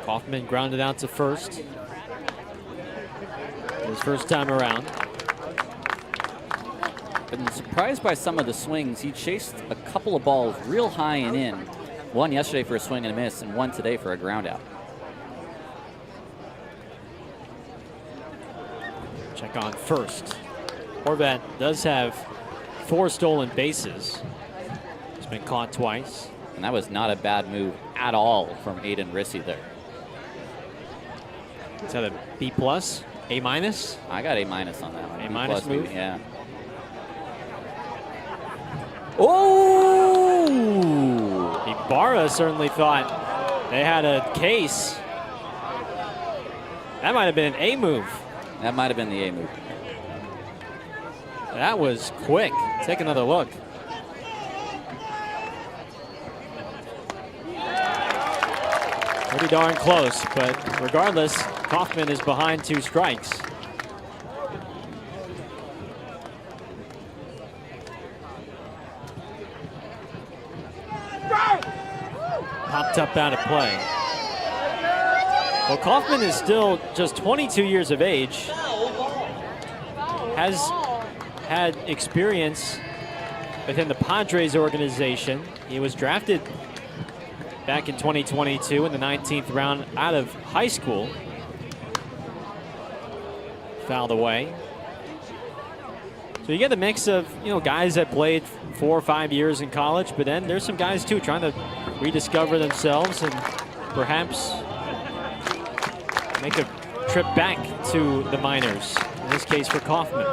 Kaufman grounded out to first. His first time around. Been surprised by some of the swings. He chased a couple of balls real high and in. One yesterday for a swing and a miss, and one today for a ground out. Check on first. Horvat does have 4 stolen bases. He's been caught twice. And that was not a bad move at all from Aiden Rissy there. Is that a B+, A-? I got A- on that one. A- move? Yeah. Oh! Ibarra certainly thought they had a case. That might have been an A move. That might have been the A move. That was quick. Take another look. Pretty darn close, but regardless, Kaufman is behind 2 strikes. Popped up out of play. Well, Kaufman is still just 22 years of age. Has had experience within the Padres organization. He was drafted back in 2022 in the 19th round out of high school. Fouled away. So you get the mix of, guys that played 4 or 5 years in college, but then there's some guys too trying to rediscover themselves and perhaps make a trip back to the minors, in this case for Kaufman.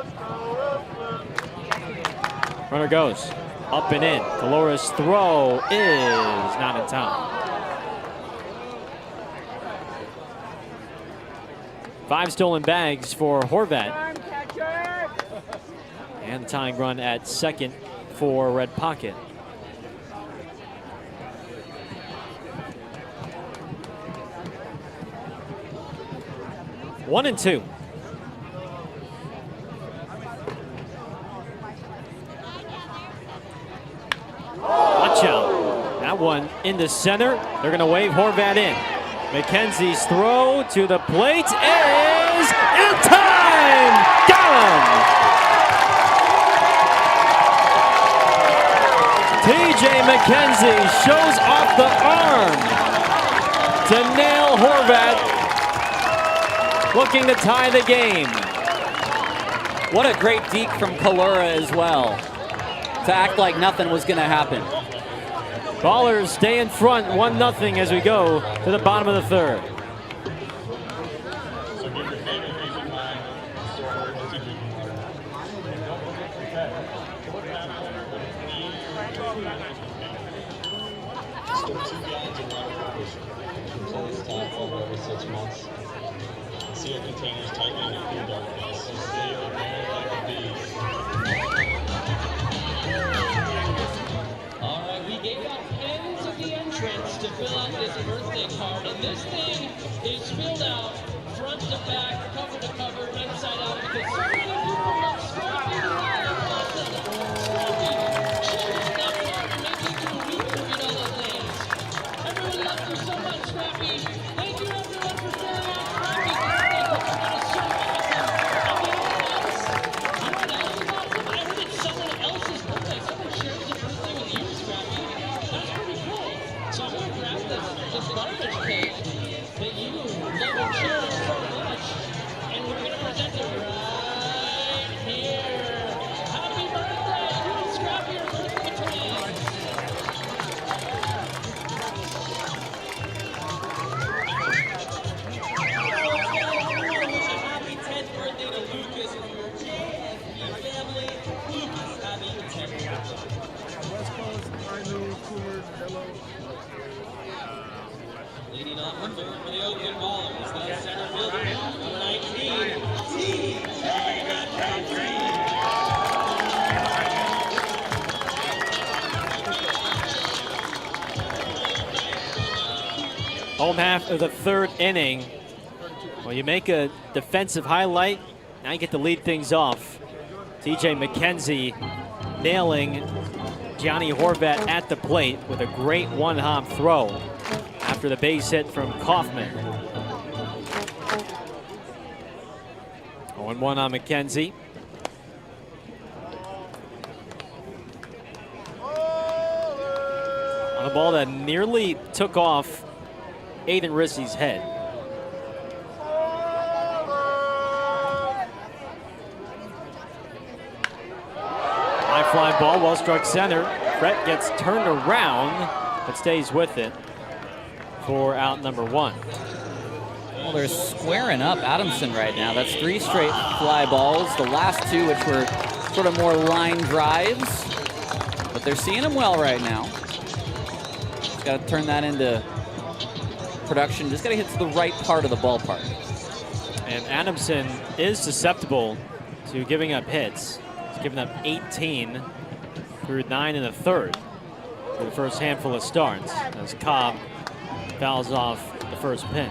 Runner goes up and in. Kalora's throw is not in time. 5 stolen bags for Horvat. And the tying run at second for Red Pocket. One and two. Watch out. That one in the center. They're going to wave Horvat in. McKenzie's throw to the plate is in time. Got him. TJ McKenzie shows off the arm to nail Horvat, looking to tie the game. What a great deke from Kalura as well, to act like nothing was going to happen. Ballers stay in front, 1-0 as we go to the bottom of the third. Still 2 gallons of water per person. So it's time over every 6 months. CO containers tightening and food darkness. They are there like a bee. All right, we gave out pens at the entrance to fill out this birthday card, and this thing is filled out front to back, cover to cover, inside out, because so many people love Scrappy live. Scrappy chose that part to make it to a week to read all the things. Everyone loves you so much, Scrappy. Thank you, everyone, for filling out Scrappy's birthday card. That is so awesome. And you know what else is awesome? I heard it's someone else's birthday. Someone shares a birthday with you, Scrappy. That's pretty cool. So I'm going to grab this garbage cake that you love and cherish so much, and we're going to present it right here. Happy birthday! You and Scrappy are birthday twins. Happy 10th birthday to Lucas from your JFP family. Lucas, happy 10th birthday. Leading off the third for the Oakland Ballers, the center fielder, number 19, Home half of the third inning. Well, you make a defensive highlight. Now you get to lead things off. TJ McKenzie nailing Gianni Horvat at the plate with a great one-hop throw after the base hit from Kaufman. 0-1 on McKenzie. On a ball that nearly took off Aiden Rissy's head. High fly ball, well struck center. Brett gets turned around, but stays with it for out number 1. Well, they're squaring up Adamson right now. That's 3 straight fly balls. The last 2, which were sort of more line drives, but they're seeing him well right now. Just got to turn that into production. Just got to hit to the right part of the ballpark. And Adamson is susceptible to giving up hits. He's given up 18 through 9 in the third for the first handful of starts as Cobb fouls off the first pitch.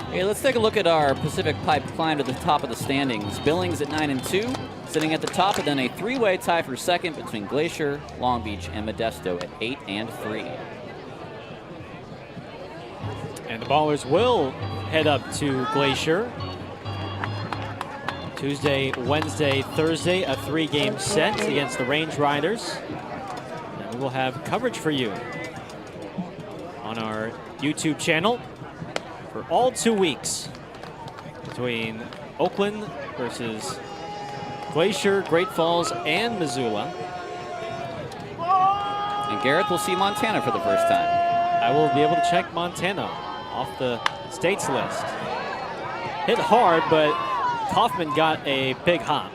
Okay, let's take a look at our Pacific Pipe climb to the top of the standings. Billings at 9-2, sitting at the top, and then a 3-way tie for second between Glacier, Long Beach, and Modesto at 8-3. And the Ballers will head up to Glacier Tuesday, Wednesday, Thursday, a 3-game set against the Range Riders. And we will have coverage for you on our YouTube channel for all 2 weeks between Oakland versus Glacier, Great Falls, and Missoula. And Gareth will see Montana for the first time. I will be able to check Montana off the states list. Hit hard, but Kaufman got a big hop.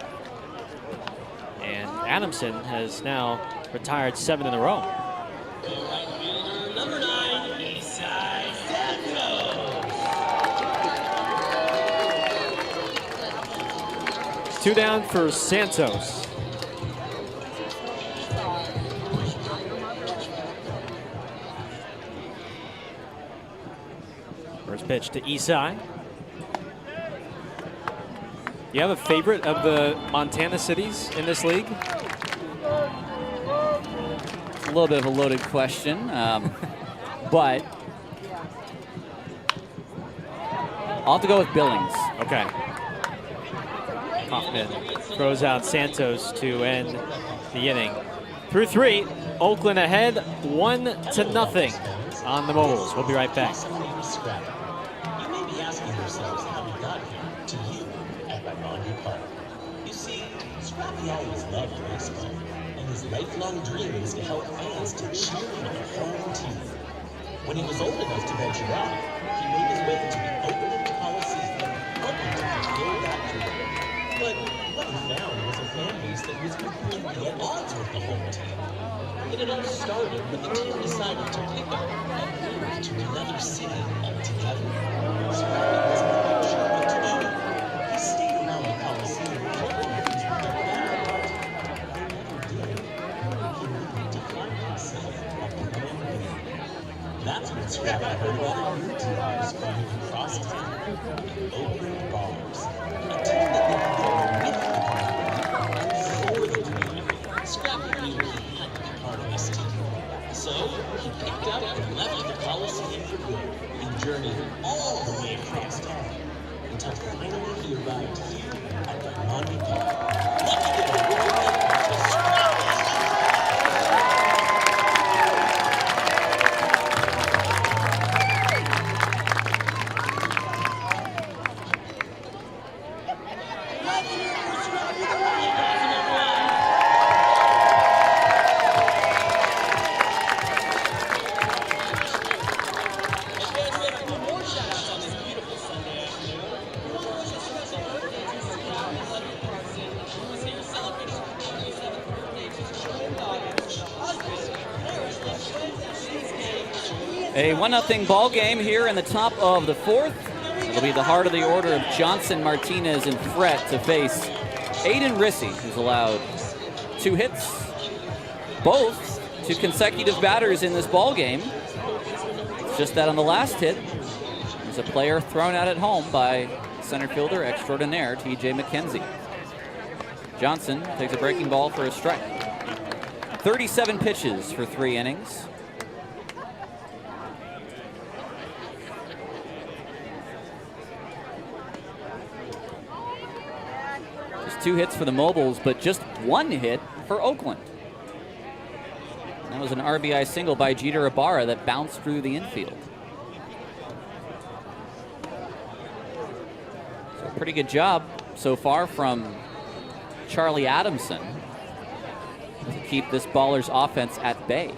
And Adamson has now retired 7 in a row. Number 9, Eastside Santos. 2 down for Santos. First pitch to Eastside. You have a favorite of the Montana cities in this league? It's a little bit of a loaded question, but I'll have to go with Billings. Okay. Kaufman throws out Santos to end the inning. Through 3, Oakland ahead 1-0 on the Mobiles. We'll be right back. You may be asking yourselves how we got here to you at Monty Park. You see, Scrappy always loved baseball, and his lifelong dream was to help fans to cheer for their home team. When he was old enough to venture out, he made his way to the Oakland Coliseum, hoping to fulfill that dream. But what he found was a fan base that was completely at odds with the home team. It had all started when the team decided to pick up and move to another city altogether. Scrappy wasn't quite sure what to do. He stayed around the Coliseum hoping that things would get better, but they never did. He needed to find himself a brand new. That's when Scrappy heard about a new team was coming across town, the Oakland Ballers. A team that they could go with the community and for the community. Scrappy knew he had to be part of this team. So he picked up and left the Coliseum for good and journeyed all the way across town until finally he arrived here at the Monty Park. Let's give a warm welcome to Scrappy. A 1-0 ball game here in the top of the 4th. It'll be the heart of the order of Johnson, Martinez, and Frett to face Aiden Rissy, who's allowed 2 hits, both to consecutive batters in this ball game. It's just that on the last hit, there's a player thrown out at home by center fielder extraordinaire T.J. McKenzie. Johnson takes a breaking ball for a strike. 37 pitches for 3 innings. Just 2 hits for the Mobiles, but just 1 hit for Oakland. That was an RBI single by Jeter Ibarra that bounced through the infield. So a pretty good job so far from Charlie Adamson to keep this Ballers offense at bay.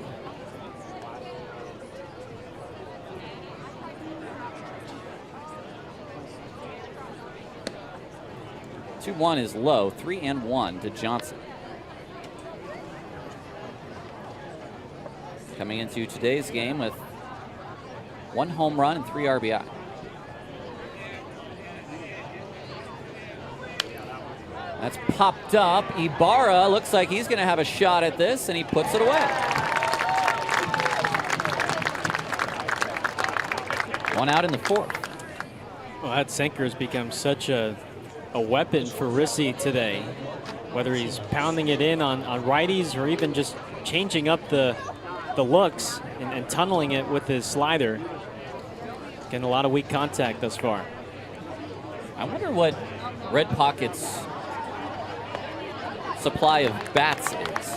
Two 2-1 is low, 3-1 to Johnson. Coming into today's game with 1 home run and 3 RBI. That's popped up. Ibarra looks like he's going to have a shot at this, and he puts it away. 1 out in the 4th. Well, that sinker has become such a weapon for Rissy today. Whether he's pounding it in on righties or even just changing up the looks and tunneling it with his slider. Getting a lot of weak contact thus far. I wonder what Red Pocket's supply of bats is,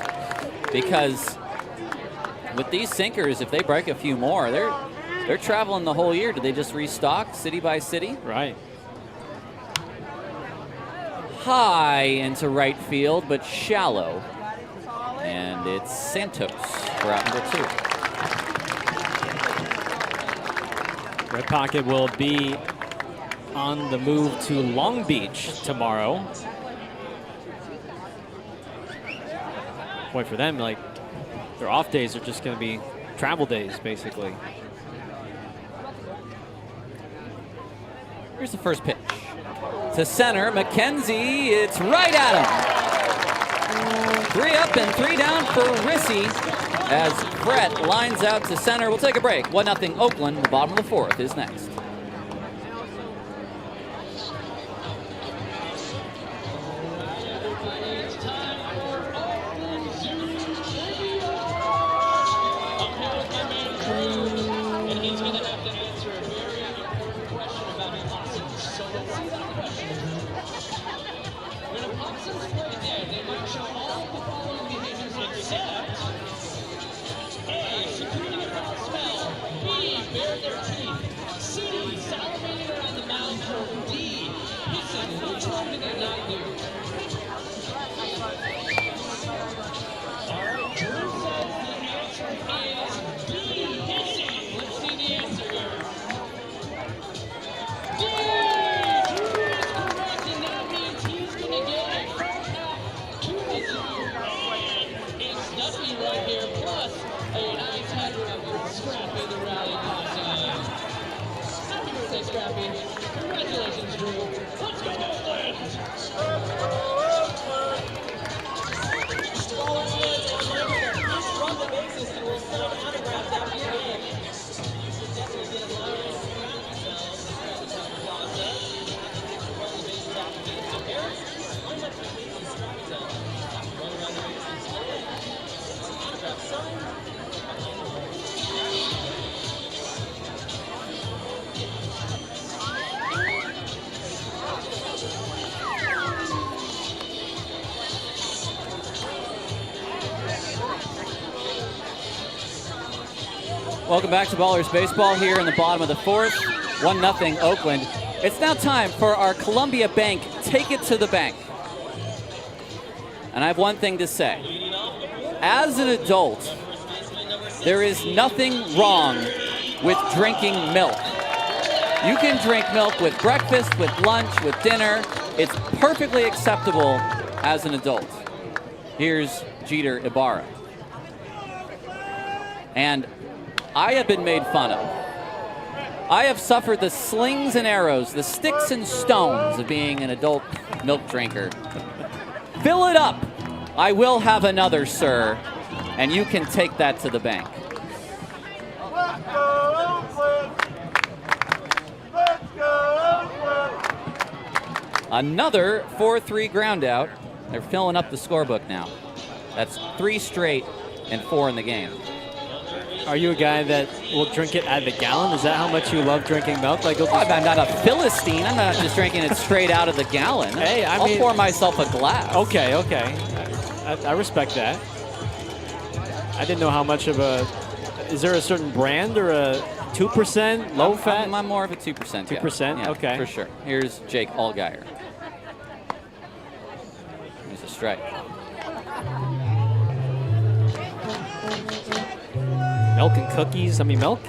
because with these sinkers, if they break a few more, they're traveling the whole year. Do they just restock city by city? Right. High into right field, but shallow. And it's Santos for out number 2. Red Pocket will be on the move to Long Beach tomorrow. Boy, for them, like, their off days are just going to be travel days, basically. Here's the first pitch. To center, McKenzie, it's right at him. 3 up and 3 down for Rissy as Brett lines out to center. We'll take a break. 1-0 Oakland. The bottom of the 4th is next. Congratulations, Drew. Let's go, Oakland! Run the bases and we'll sign autographs after the game. Definitely get a line and surround yourselves. It's a tough process. Run the bases after the game. So, Eric, how much do you describe yourself? Run around the bases, autograph signed. Welcome back to Ballers Baseball here in the bottom of the 4th. 1-0 Oakland. It's now time for our Columbia Bank Take It to the Bank. And I have one thing to say. As an adult, there is nothing wrong with drinking milk. You can drink milk with breakfast, with lunch, with dinner. It's perfectly acceptable as an adult. Here's Jeter Ibarra. And I have been made fun of. I have suffered the slings and arrows, the sticks and stones of being an adult milk drinker. Fill it up. I will have another, sir, and you can take that to the bank. Let's go, Oakland! Let's go, Oakland! Another 4-3 ground out. They're filling up the scorebook now. That's 3 straight and 4 in the game. Are you a guy that will drink it out of the gallon? Is that how much you love drinking milk? Like, I'm not a Philistine. I'm not just drinking it straight out of the gallon. Hey, I'll pour myself a glass. Okay. I respect that. I didn't know how much of a... Is there a certain brand or a 2%, low fat? I'm more of a 2%. 2%? Yeah, okay. For sure. Here's Jake Allgaier. Here's a strike. Milk and cookies. I mean, milk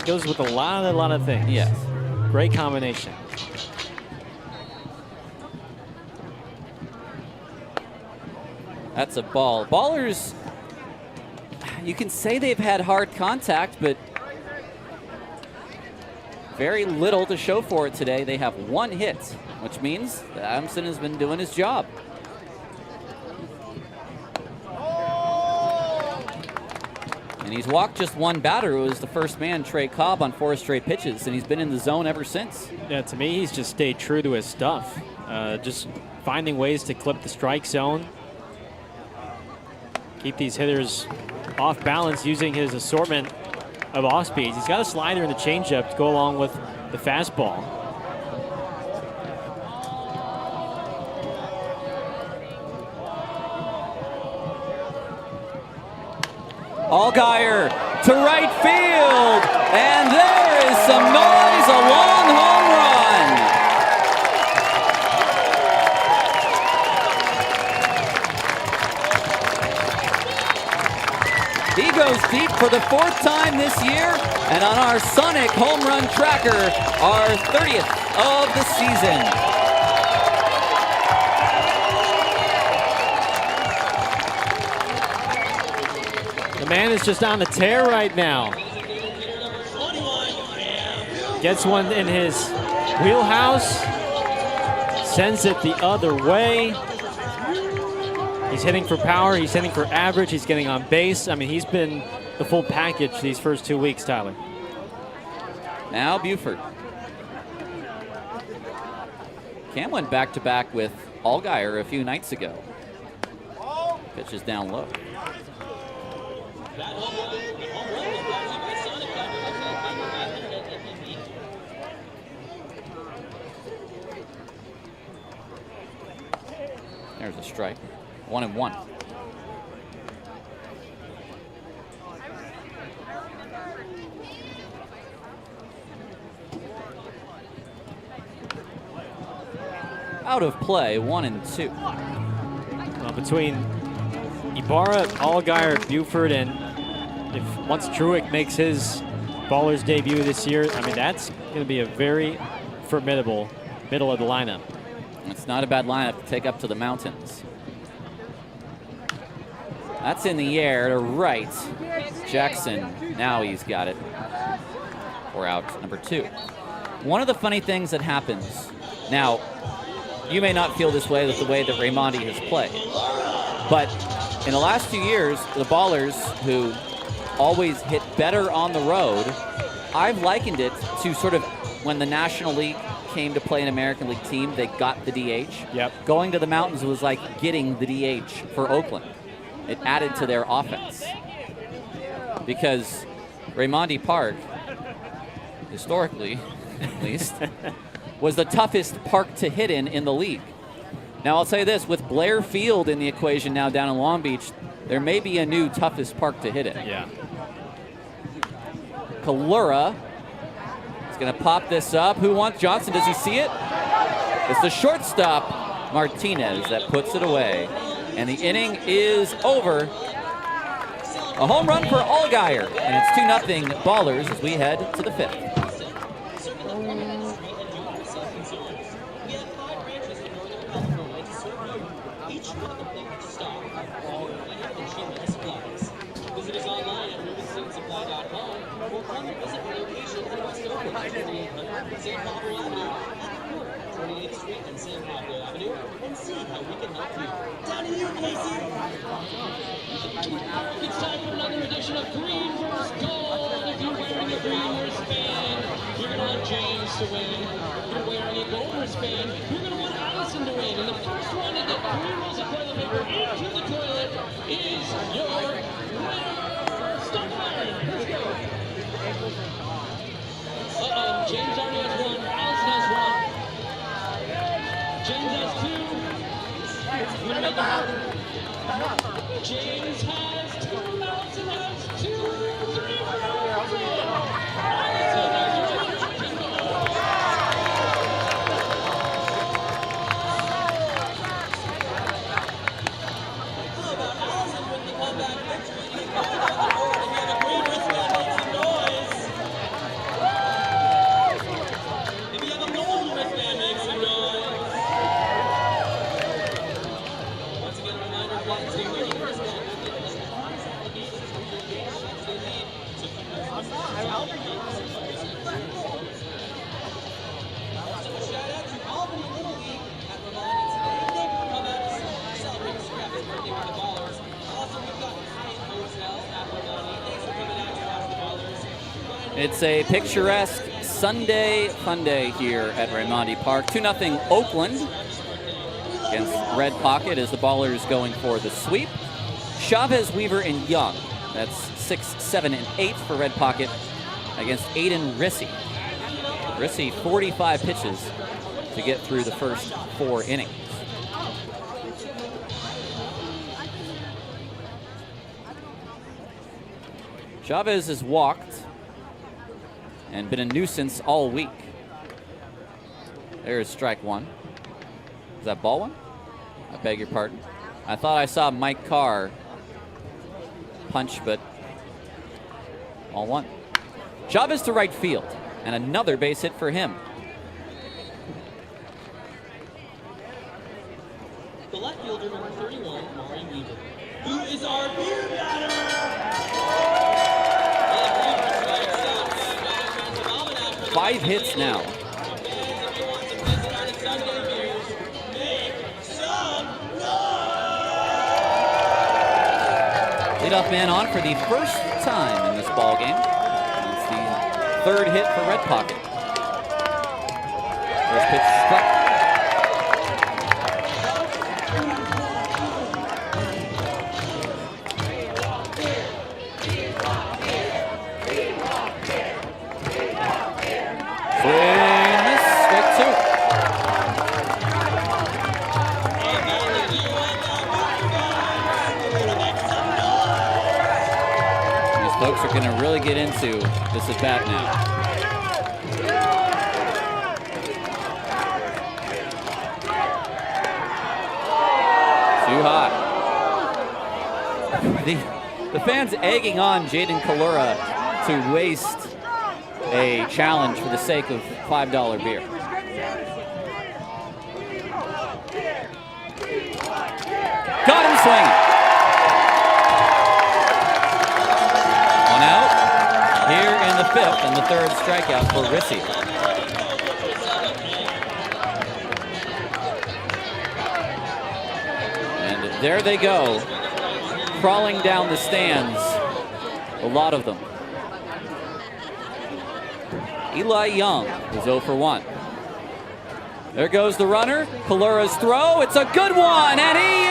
goes with a lot of things. Yes. Great combination. That's a ball. Ballers, you can say they've had hard contact, but very little to show for it today. They have 1 hit, which means that Adamson has been doing his job. And he's walked just 1 batter, who was the first man, Trey Cobb, on 4 straight pitches, and he's been in the zone ever since. Yeah, to me, he's just stayed true to his stuff. Just finding ways to clip the strike zone. Keep these hitters off balance using his assortment of off speeds. He's got a slider and a changeup to go along with the fastball. Allgaier to right field, and there is some noise, a long home run. He goes deep for the 4th time this year, and on our Sonic home run tracker, our 30th of the season. The man is just on the tear right now. Gets one in his wheelhouse, sends it the other way. He's hitting for power, he's hitting for average, he's getting on base. I mean, he's been the full package these first 2 weeks, Tyler. Now Buford. Cam went back-to-back with Allgaier a few nights ago. Pitches down low. There's a strike. 1-1. Out of play, 1-2. Well, between Ibarra, Allgaier, Buford, and once Truick makes his Ballers debut this year, I mean, that's going to be a very formidable middle of the lineup. It's not a bad lineup to take up to the mountains. That's in the air to right. Jackson, now he's got it. We're out, number 2. One of the funny things that happens, now, you may not feel this way with the way that Raimondi has played, but in the last few years, the Ballers, who always hit better on the road, I've likened it to sort of when the National League came to play an American League team, they got the DH. Yep. Going to the mountains was like getting the DH for Oakland. It added to their offense. Because Raimondi Park, historically at least, was the toughest park to hit in the league. Now I'll say this, with Blair Field in the equation now down in Long Beach, there may be a new toughest park to hit in. Yeah. Kalura is going to pop this up. Who wants Johnson? Does he see it? It's the shortstop, Martinez, that puts it away. And the inning is over. A home run for Allgaier. And it's 2-0 Ballers as we head to the 5th. Visit us online at ribbonseedsupply.com or come visit our location in West Oakland, 2800 San Pablo Avenue, at the corner, 28th Street and San Pablo Avenue, and see how we can help you. Down to you, Casey. It's time for another edition of Green vs. Gold. If you're wearing a green wristband, you're going to want James to win. If you're wearing a gold wristband, you're going to want Allison to win. And the first one to get 3 rolls of toilet paper into the toilet is your winner. Start firing. Let's go. Uh-oh, James already has 1. Allison has 1. James has 2. You want to make it happen? James has 2. Allison has 2. 3 for Allison. Allison has your winner. How about Allison with the comeback victory? You can come on board if you have a green wristband, make some noise. If you have a gold wristband, make some noise. Once again, a reminder, fans, the green wristband will give us honest allegations from your game shots they lead. So keep those Also, a shout out to Albany Little League at Ramon today. They come out to celebrate Scrappy's birthday with the Ballers. Also, we've got Hyatt Hotels at Ramon. Thanks for coming out to watch the Ballers. It's a picturesque Sunday fun day here at Raimondi Park. 2-0 Oakland against Red Pocket as the Ballers going for the sweep. Chavez, Weaver, and Young. That's 6, 7, and 8 for Red Pocket against Aiden Rissy. Rissy, 45 pitches to get through the first 4 innings. Chavez has walked and been a nuisance all week. There's strike one. Is that ball one? I beg your pardon. I thought I saw Mike Carr punch, but all one. Chavez to right field, and another base hit for him. The left fielder, number 31, Mari Weaver, who is our beer batter. 5 hits now. Leadoff man on for the first time in this ball game. It's the 3rd hit for Red Pocket. First pitch struck. Swing, miss, strike 2. Folks are going to really get into this at bat now. Too hot. The fans egging on Jaden Kalura to waste a challenge for the sake of $5 beer. Got him swinging. Out here in the 5th and the 3rd strikeout for Rissy. And there they go, crawling down the stands, a lot of them. Eli Young is 0 for 1. There goes the runner, Kalura's throw, it's a good one, and he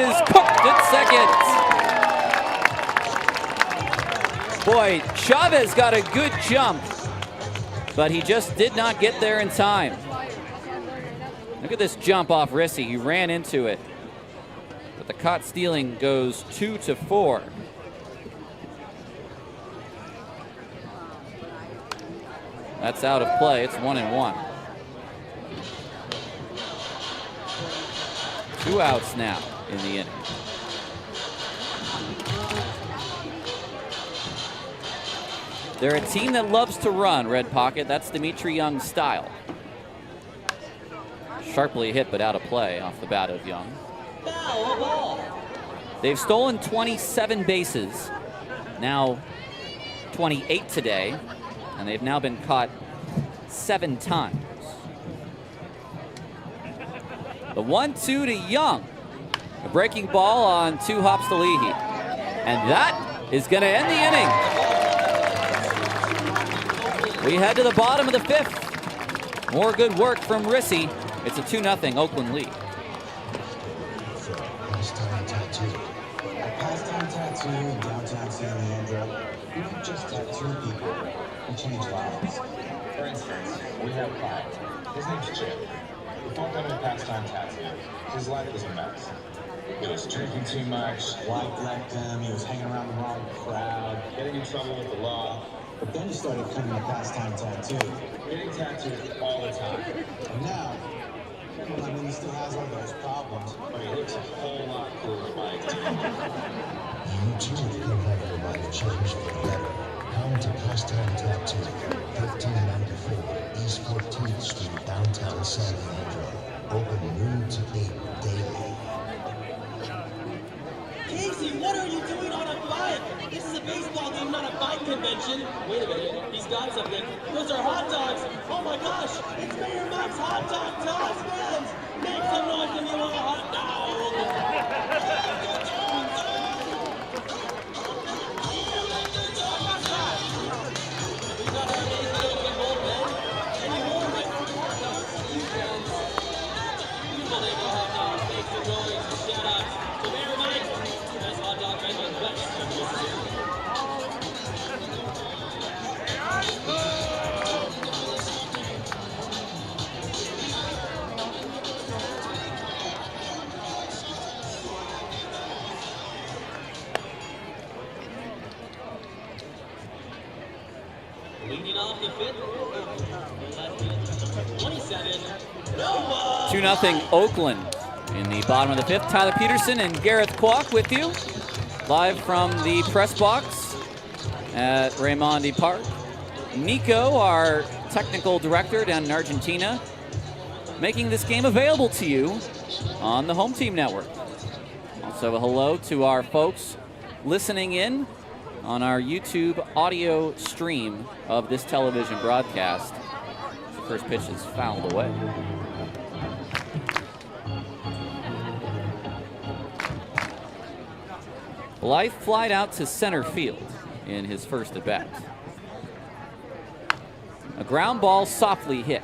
is cooked at second. Boy, Chavez got a good jump, but he just did not get there in time. Look at this jump off Rissy. He ran into it. But the caught stealing goes 2-4. That's out of play. It's 1-1. 2 outs now in the inning. They're a team that loves to run, Red Pocket. That's Dimitri Young's style. Sharply hit, but out of play off the bat of Young. They've stolen 27 bases, now 28 today, and they've now been caught 7 times. The 1-2 to Young. A breaking ball on 2 hops to Leahy. And that is going to end the inning. We head to the bottom of the 5th. More good work from Rissy. It's a 2-0 Oakland lead. Pastime Tattoo. At Pastime Tattoo in downtown San Leandro, we don't just tattoo people, we change lives. For instance, we have a client. His name's Chip. Before coming to Pastime Tattoo, his life was a mess. He was drinking too much, Life left him, he was hanging around the wrong crowd. getting in trouble with the law, But then he started coming to Pastime Tattoo. getting tattoos all the time. And now, well, I mean, he still has all those problems. But he looks a whole lot cooler by his team. You too can have your life changed for the better. Come to Pastime Tattoo, 1594 East 14th Street, downtown San Leandro. Open noon to 8 daily. Casey, what are you doing on a bike? This is a baseball game, not a bike convention. Wait a minute, he's got something. Those are hot dogs. Oh my gosh, it's Mayor Mike's Hot Dog Toss fans. Make some noise if you want a hot dog. We got our amazing open gold men. Any more Mike hot dogs? Beautiful neighborhood hot dogs. Make some noise. Shout out to Mayor Mike. Best hot dog vendor in West Mississippi. Leading off the fifth, 27, Noah. 2-0 Oakland. In the bottom of the fifth, Tyler Peterson and Gareth Kwok with you. Live from the press box at Raimondi Park. Nico, our technical director down in Argentina, making this game available to you on the Home Team Network. Also a hello to our folks listening in on our YouTube audio stream of this television broadcast. The first pitch is fouled away. Blythe flied out to center field in his first at bat. A ground ball softly hit.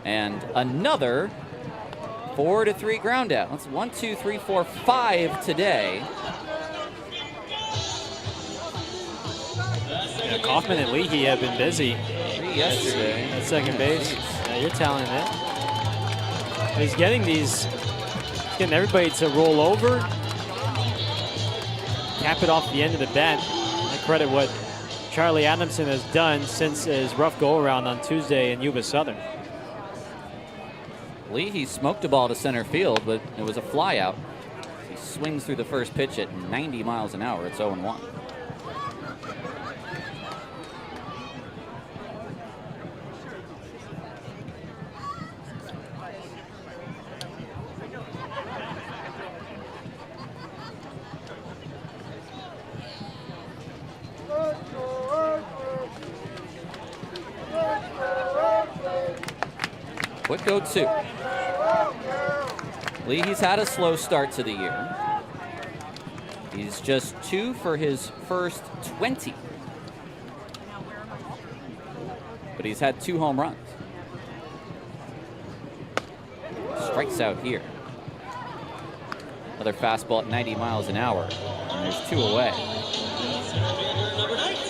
And another 4-3 ground out. That's 1, 2, 3, 4, 5 today. Yeah, Kaufman and Leahy have been busy. 3 yesterday. At second base. Yeah, you're telling it. He's getting everybody to roll over, cap it off the end of the bat. I credit what Charlie Adamson has done since his rough go-around on Tuesday in Yuba Southern. Leahy smoked a ball to center field, but it was a fly out. He swings through the first pitch at 90 miles an hour. It's 0-1. Quick 0-2. Leahy's had a slow start to the year. He's just 2 for his first 20. But he's had 2 home runs. Strikes out here. Another fastball at 90 miles an hour. And there's 2 away. Number 19,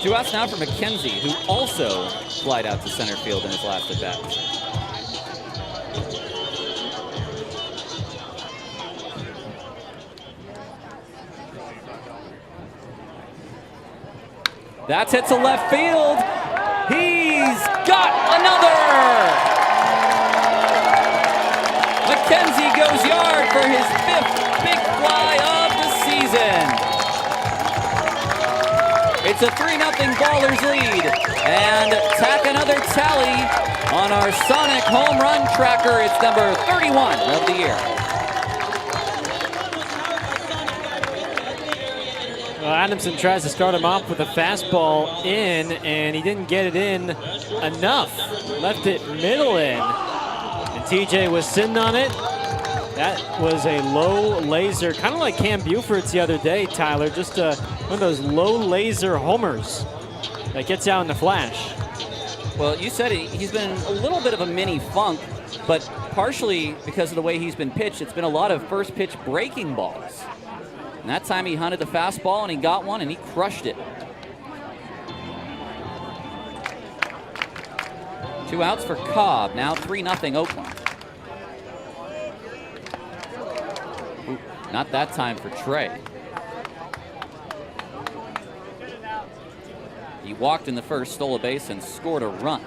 Two outs now for McKenzie, who also flied out to center field in his last at bat. That's hit to left field. He's got another. McKenzie goes yard for his 5th big fly of the season. It's a 3-0 Ballers lead, and tack another tally on our Sonic home run tracker. It's number 31 of the year. Well, Adamson tries to start him off with a fastball in, and he didn't get it in enough. Left it middle in, and TJ was sitting on it. That was a low laser, kind of like Cam Buford's the other day, Tyler. Just one of those low laser homers that gets out in the flash. Well, you said he's been a little bit of a mini funk, but partially because of the way he's been pitched, it's been a lot of first pitch breaking balls. And that time he hunted the fastball and he got one and he crushed it. 2 outs for Cobb, now 3-0 Oakland. Ooh, not that time for Trey. He walked in the first, stole a base, and scored a run.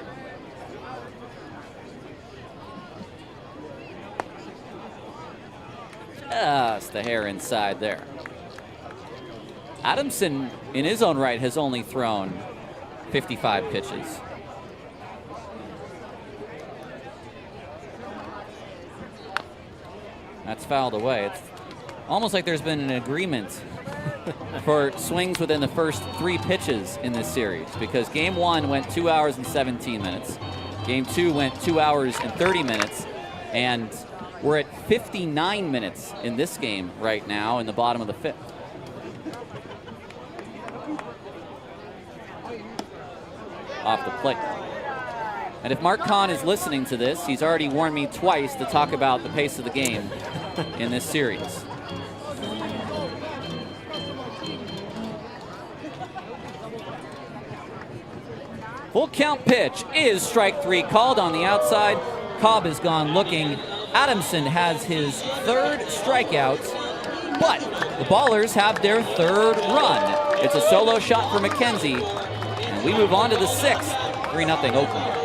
Just the hair inside there. Adamson, in his own right, has only thrown 55 pitches. That's fouled away. It's almost like there's been an agreement for swings within the first 3 pitches in this series, because game 1 went 2 hours and 17 minutes. Game 2 went 2 hours and 30 minutes. And we're at 59 minutes in this game right now in the bottom of the 5th. Off the plate. And if Mark Kahn is listening to this, he's already warned me twice to talk about the pace of the game in this series. Full count pitch is strike 3 called on the outside. Cobb has gone looking Adamson has his 3rd strikeout, but the Ballers have their 3rd run. It's a solo shot for McKenzie, and we move on to the 6th. 3-0 Oakland.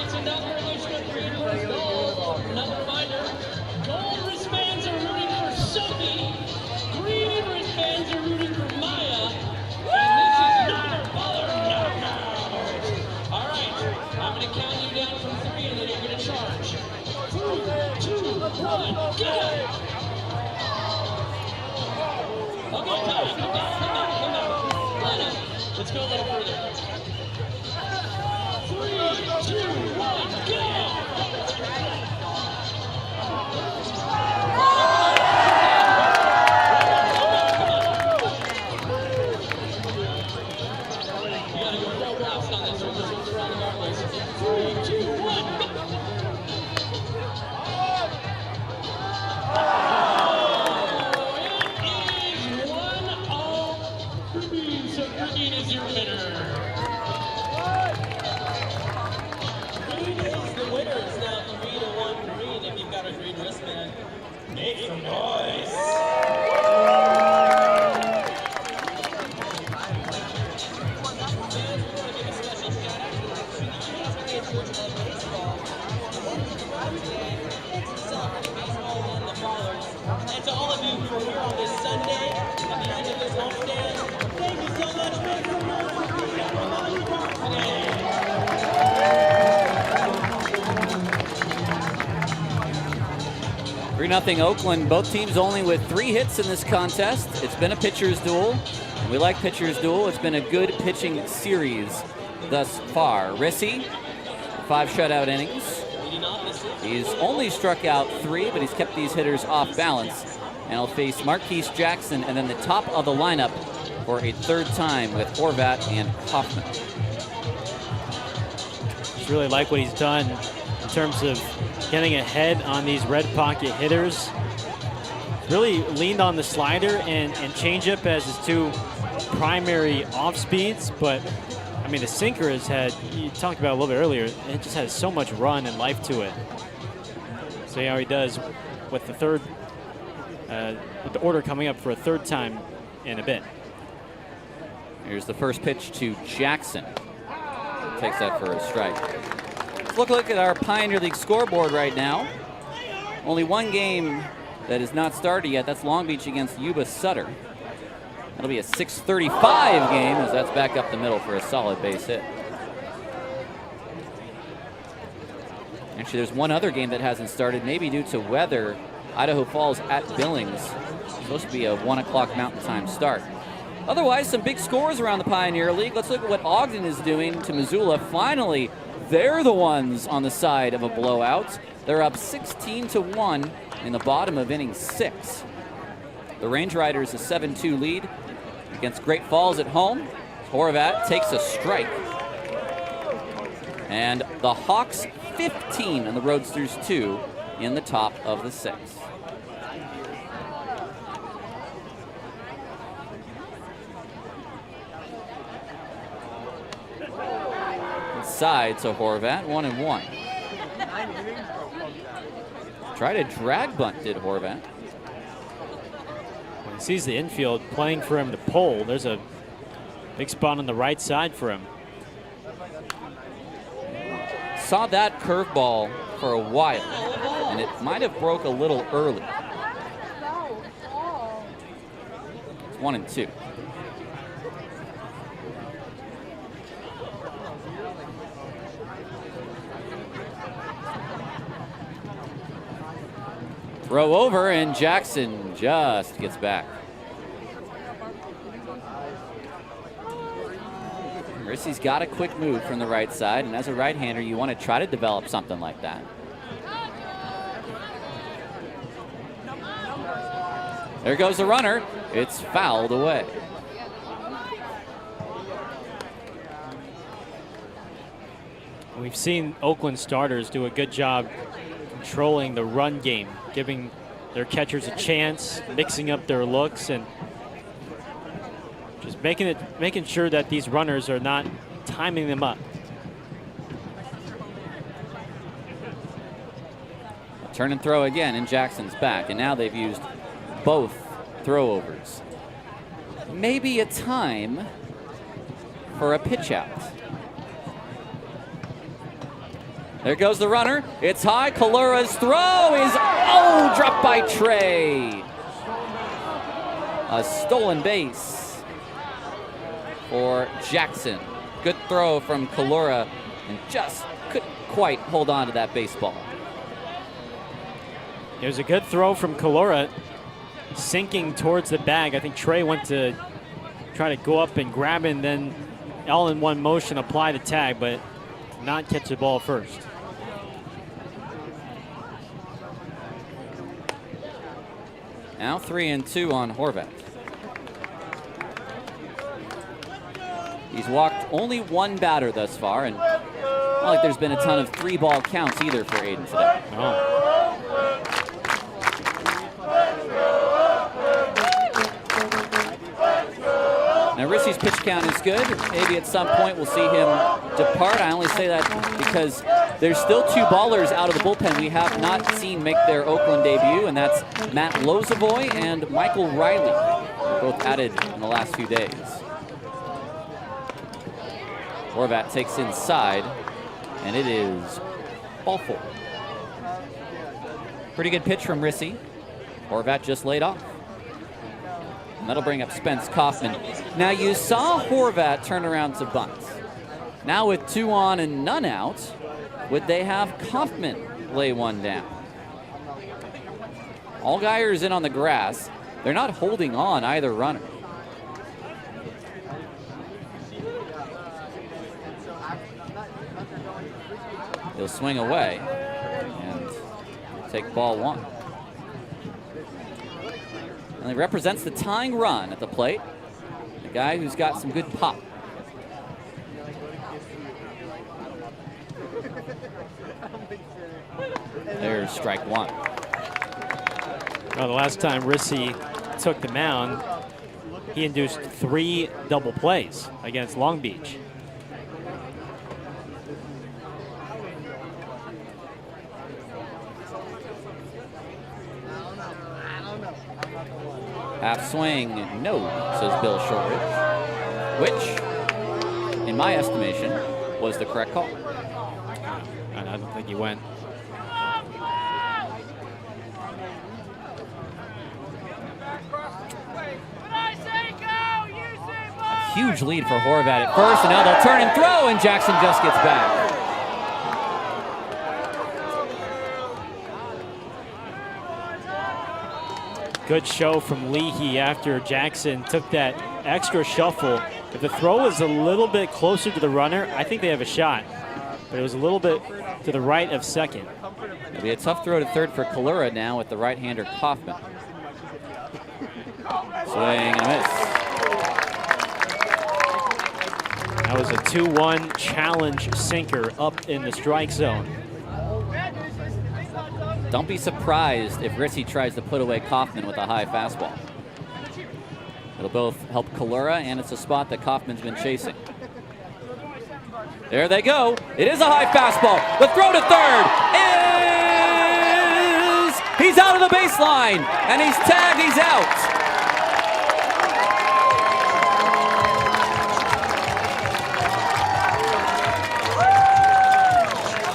It's another Richmond Greenwood goal. Another reminder, gold wristbands are rooting for Sophie, green wristbands are rooting for Maya, and this is another Baller knockout. All right, I'm going to count you down from 3, and then you're going to charge. 3, 2, 1, go! Okay, come back. Line up. Let's go a little further. 3, 2, 1, go! You gotta go full blast on this one. This one's around the markers. 3, 2, 1, go! It is 1-0 green, so green is your winner. Green is the winner. It's now 3-1 green if you've got a green wristband. Make some noise. And to all of you who are here on this Sunday, at the end of this homestand, thank you so much. Make some noise for being at Ramadi Park today. 3-0 Oakland. Both teams only with 3 hits in this contest. It's been a pitcher's duel. And we like pitcher's duel. It's been a good pitching series thus far. Rissy, 5 shutout innings. He's only struck out 3, but he's kept these hitters off balance. And he'll face Marquise Jackson and then the top of the lineup for a 3rd time with Horvat and Hoffman. Just really like what he's done in terms of getting ahead on these red pocket hitters. Really leaned on the slider and changeup as his 2 primary off speeds, but I mean the sinker has had, you talked about it a little bit earlier, it just has so much run and life to it. See how he does with the 3rd, with the order coming up for a 3rd time in a bit. Here's the first pitch to Jackson. Takes that for a strike. Let's look at our Pioneer League scoreboard right now. Only 1 game that is not started yet. That's Long Beach against Yuba Sutter. That'll be a 6:35 game as that's back up the middle for a solid base hit. Actually, there's one other game that hasn't started, maybe due to weather. Idaho Falls at Billings. It's supposed to be a 1 o'clock Mountain Time start. Otherwise, some big scores around the Pioneer League. Let's look at what Ogden is doing to Missoula. Finally, they're the ones on the side of a blowout. They're up 16-1 in the bottom of inning 6. The Range Riders a 7-2 lead against Great Falls at home. Horvat takes a strike. And the Hawks 15 and the Roadsters 2 in the top of the 6th. Inside to Horvat, 1-1. Try to drag bunt, did Horvat. When he sees the infield playing for him to pull, there's a big spot on the right side for him. Saw that curveball for a while, and it might have broke a little early. It's 1-2. Throw over, and Jackson just gets back. Rissy's got a quick move from the right side, and as a right-hander, you want to try to develop something like that. There goes the runner. It's fouled away. We've seen Oakland starters do a good job controlling the run game, giving their catchers a chance, mixing up their looks, and making sure that these runners are not timing them up. Turn and throw again in Jackson's back, and now they've used both throwovers. Maybe a time for a pitch out. There goes the runner. It's high. Kalura's throw is, dropped by Trey. A stolen base for Jackson. Good throw from Kalura, and just couldn't quite hold on to that baseball. It was a good throw from Kalura, sinking towards the bag. I think Trey went to try to go up and grab it, and then all in one motion apply the tag, but not catch the ball first. Now 3-2 on Horvat. He's walked only one batter thus far, and not like there's been a ton of 3-ball counts either for Aiden today. Oh. Now Rissy's pitch count is good. Maybe at some point we'll see him depart. I only say that because there's still 2 ballers out of the bullpen we have not seen make their Oakland debut, and that's Matt Lozavoy and Michael Riley, both added in the last few days. Horvat takes inside, and it is ball 4. Pretty good pitch from Rissy. Horvat just laid off. And that'll bring up Spence Kaufman. Now you saw Horvat turn around to bunt. Now with 2 on and none out, would they have Kaufman lay one down? Allgaier's in on the grass. They're not holding on either runner. He'll swing away and take ball 1. And he represents the tying run at the plate. The guy who's got some good pop. There's strike 1. Well, the last time Rissy took the mound, he induced 3 double plays against Long Beach. Half swing, no, says Bill Shortridge, which, in my estimation, was the correct call. I don't think he went. A huge lead for Horvat at first, and now they'll turn and throw, and Jackson just gets back. Good show from Leahy after Jackson took that extra shuffle. If the throw is a little bit closer to the runner, I think they have a shot. But it was a little bit to the right of second. It'll be a tough throw to third for Kalura now with the right-hander Kaufman. Swing and a miss. That was a 2-1 challenge sinker up in the strike zone. Don't be surprised if Rissy tries to put away Kaufman with a high fastball. It'll both help Kalura, and it's a spot that Kaufman's been chasing. There they go. It is a high fastball. The throw to third is... He's out of the baseline, and he's tagged. He's out.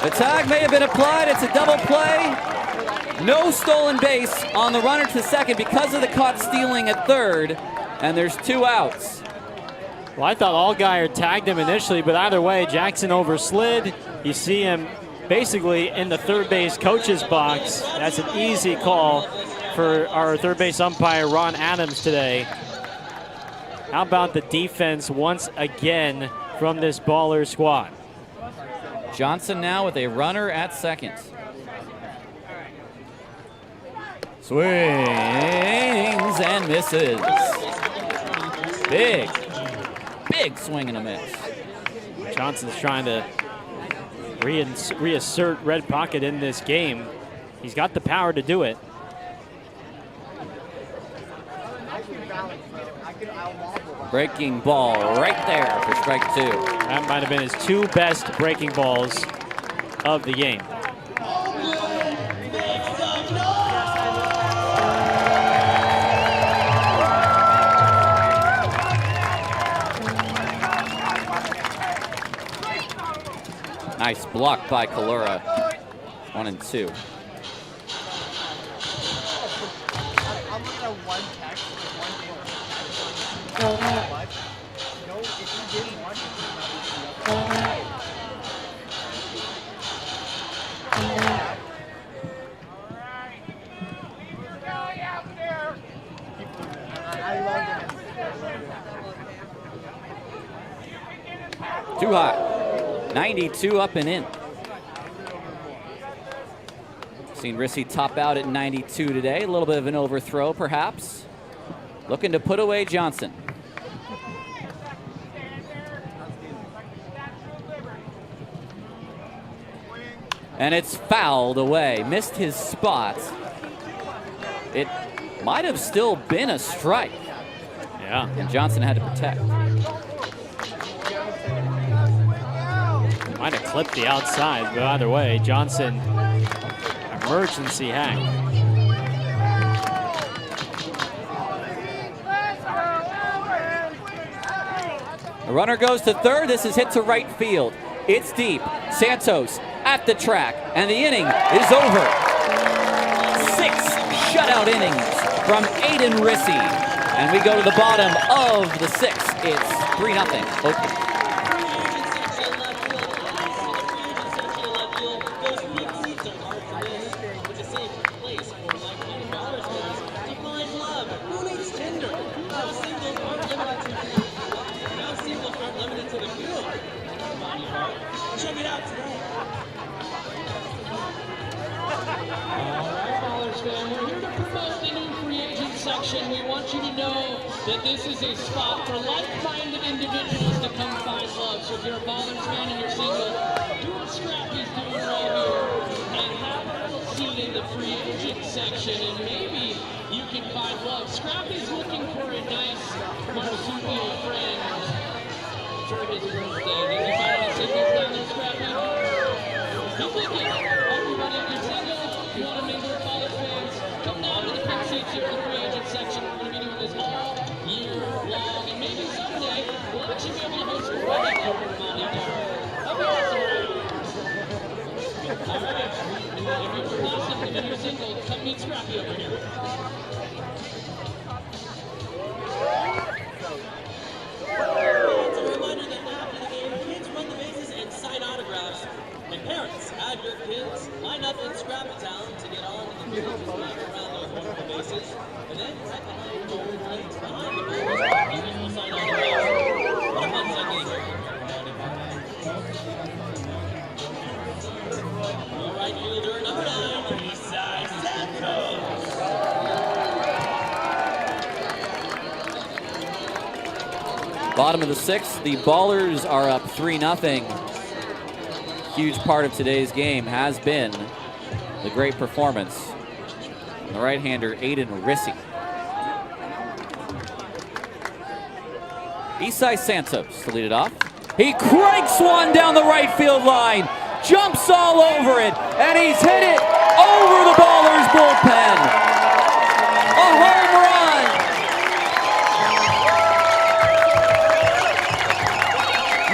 The tag may have been applied. It's a double play. No stolen base on the runner to second because of the caught stealing at third, and there's 2 outs. Well, I thought Allgaier tagged him initially, but either way, Jackson overslid. You see him basically in the third base coach's box. That's an easy call for our third base umpire, Ron Adams, today. How about the defense once again from this baller squad? Johnson now with a runner at second. Swings and misses. Big swing and a miss. Johnson's trying to reassert Red Pocket in this game. He's got the power to do it. Breaking ball right there for strike 2. That might have been his 2 best breaking balls of the game. Nice block by Kalura. 1 and 2. Too high. 92 up and in. Seen Rissy top out at 92 today. A little bit of an overthrow, perhaps. Looking to put away Johnson. And it's fouled away. Missed his spot. It might have still been a strike. Yeah. And Johnson had to protect. Might have clipped the outside, but either way, Johnson, emergency hang. The runner goes to third. This is hit to right field. It's deep. Santos at the track, and the inning is over. 6 shutout innings from Aiden Rissy. And we go to the bottom of the 6th. It's 3-0 Oakland. Check it out today. We're here to promote the new free agent section. We want you to know that this is a spot for like-minded individuals to come find love. So if you're a Ballers fan and you're single, do what Scrappy's doing right here and have a little seat in the free agent section, and maybe you can find love. Scrappy's looking for a nice marsupial friend for his birthday. Did you find any singles down there, Scrappy? He's looking. Everybody, if you're single, you want to mingle with Ballers fans, come down to the pink seats here in the free agent section. We're going to be doing this all year long, and maybe someday we'll actually be able to host a wedding over in Monty Bar. That'd be awesome, right? All right. If you're possible and you're single, come meet Scrappy over here. It's a reminder that after the game, kids run the bases and sign autographs. And parents, add your kids, line up in Scrappy Town to get on to the field and walk around those wonderful bases. And then right behind the gold lights, behind the ballers, others will sign autographs. What a fun Sunday here. All right, fielder number 9, Eastside Santos. Bottom of the 6th, the Ballers are up 3-0. Huge part of today's game has been the great performance from the right-hander Aiden Rissy. Eastside Santos to lead it off. He cranks one down the right field line, jumps all over it, and he's hit it over the Ballers bullpen. A home run.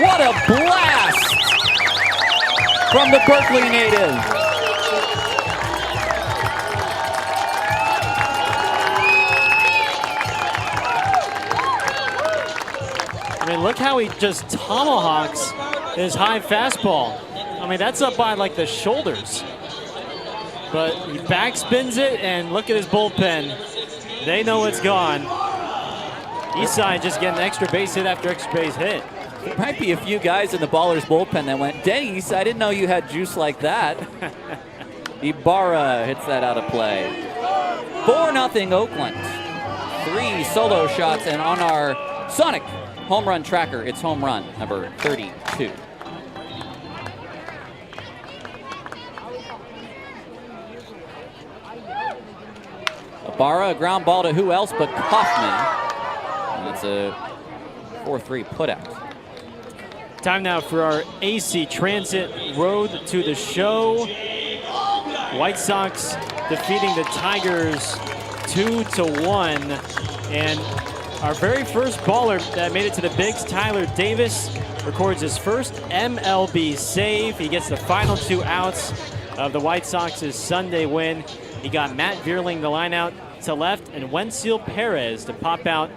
What a blast from the Berkeley native. I mean, look how he just tomahawks his high fastball. I mean, that's up by like the shoulders. But he backspins it, and look at his bullpen. They know it's gone. Eastside just getting extra base hit after extra base hit. There might be a few guys in the Ballers bullpen that went, dang, East, I didn't know you had juice like that. Ibarra hits that out of play. 4-0 Oakland. 3 solo shots, and on our Sonic home run tracker, it's home run number 32. Ibarra, a ground ball to who else but Kaufman. And it's a 4-3 put out. Time now for our AC Transit Road to the Show. White Sox defeating the Tigers 2-1. And our very first baller that made it to the bigs, Tyler Davis, records his first MLB save. He gets the final 2 outs of the White Sox's Sunday win. He got Matt Vierling the line out to left and Wenzel Perez to pop out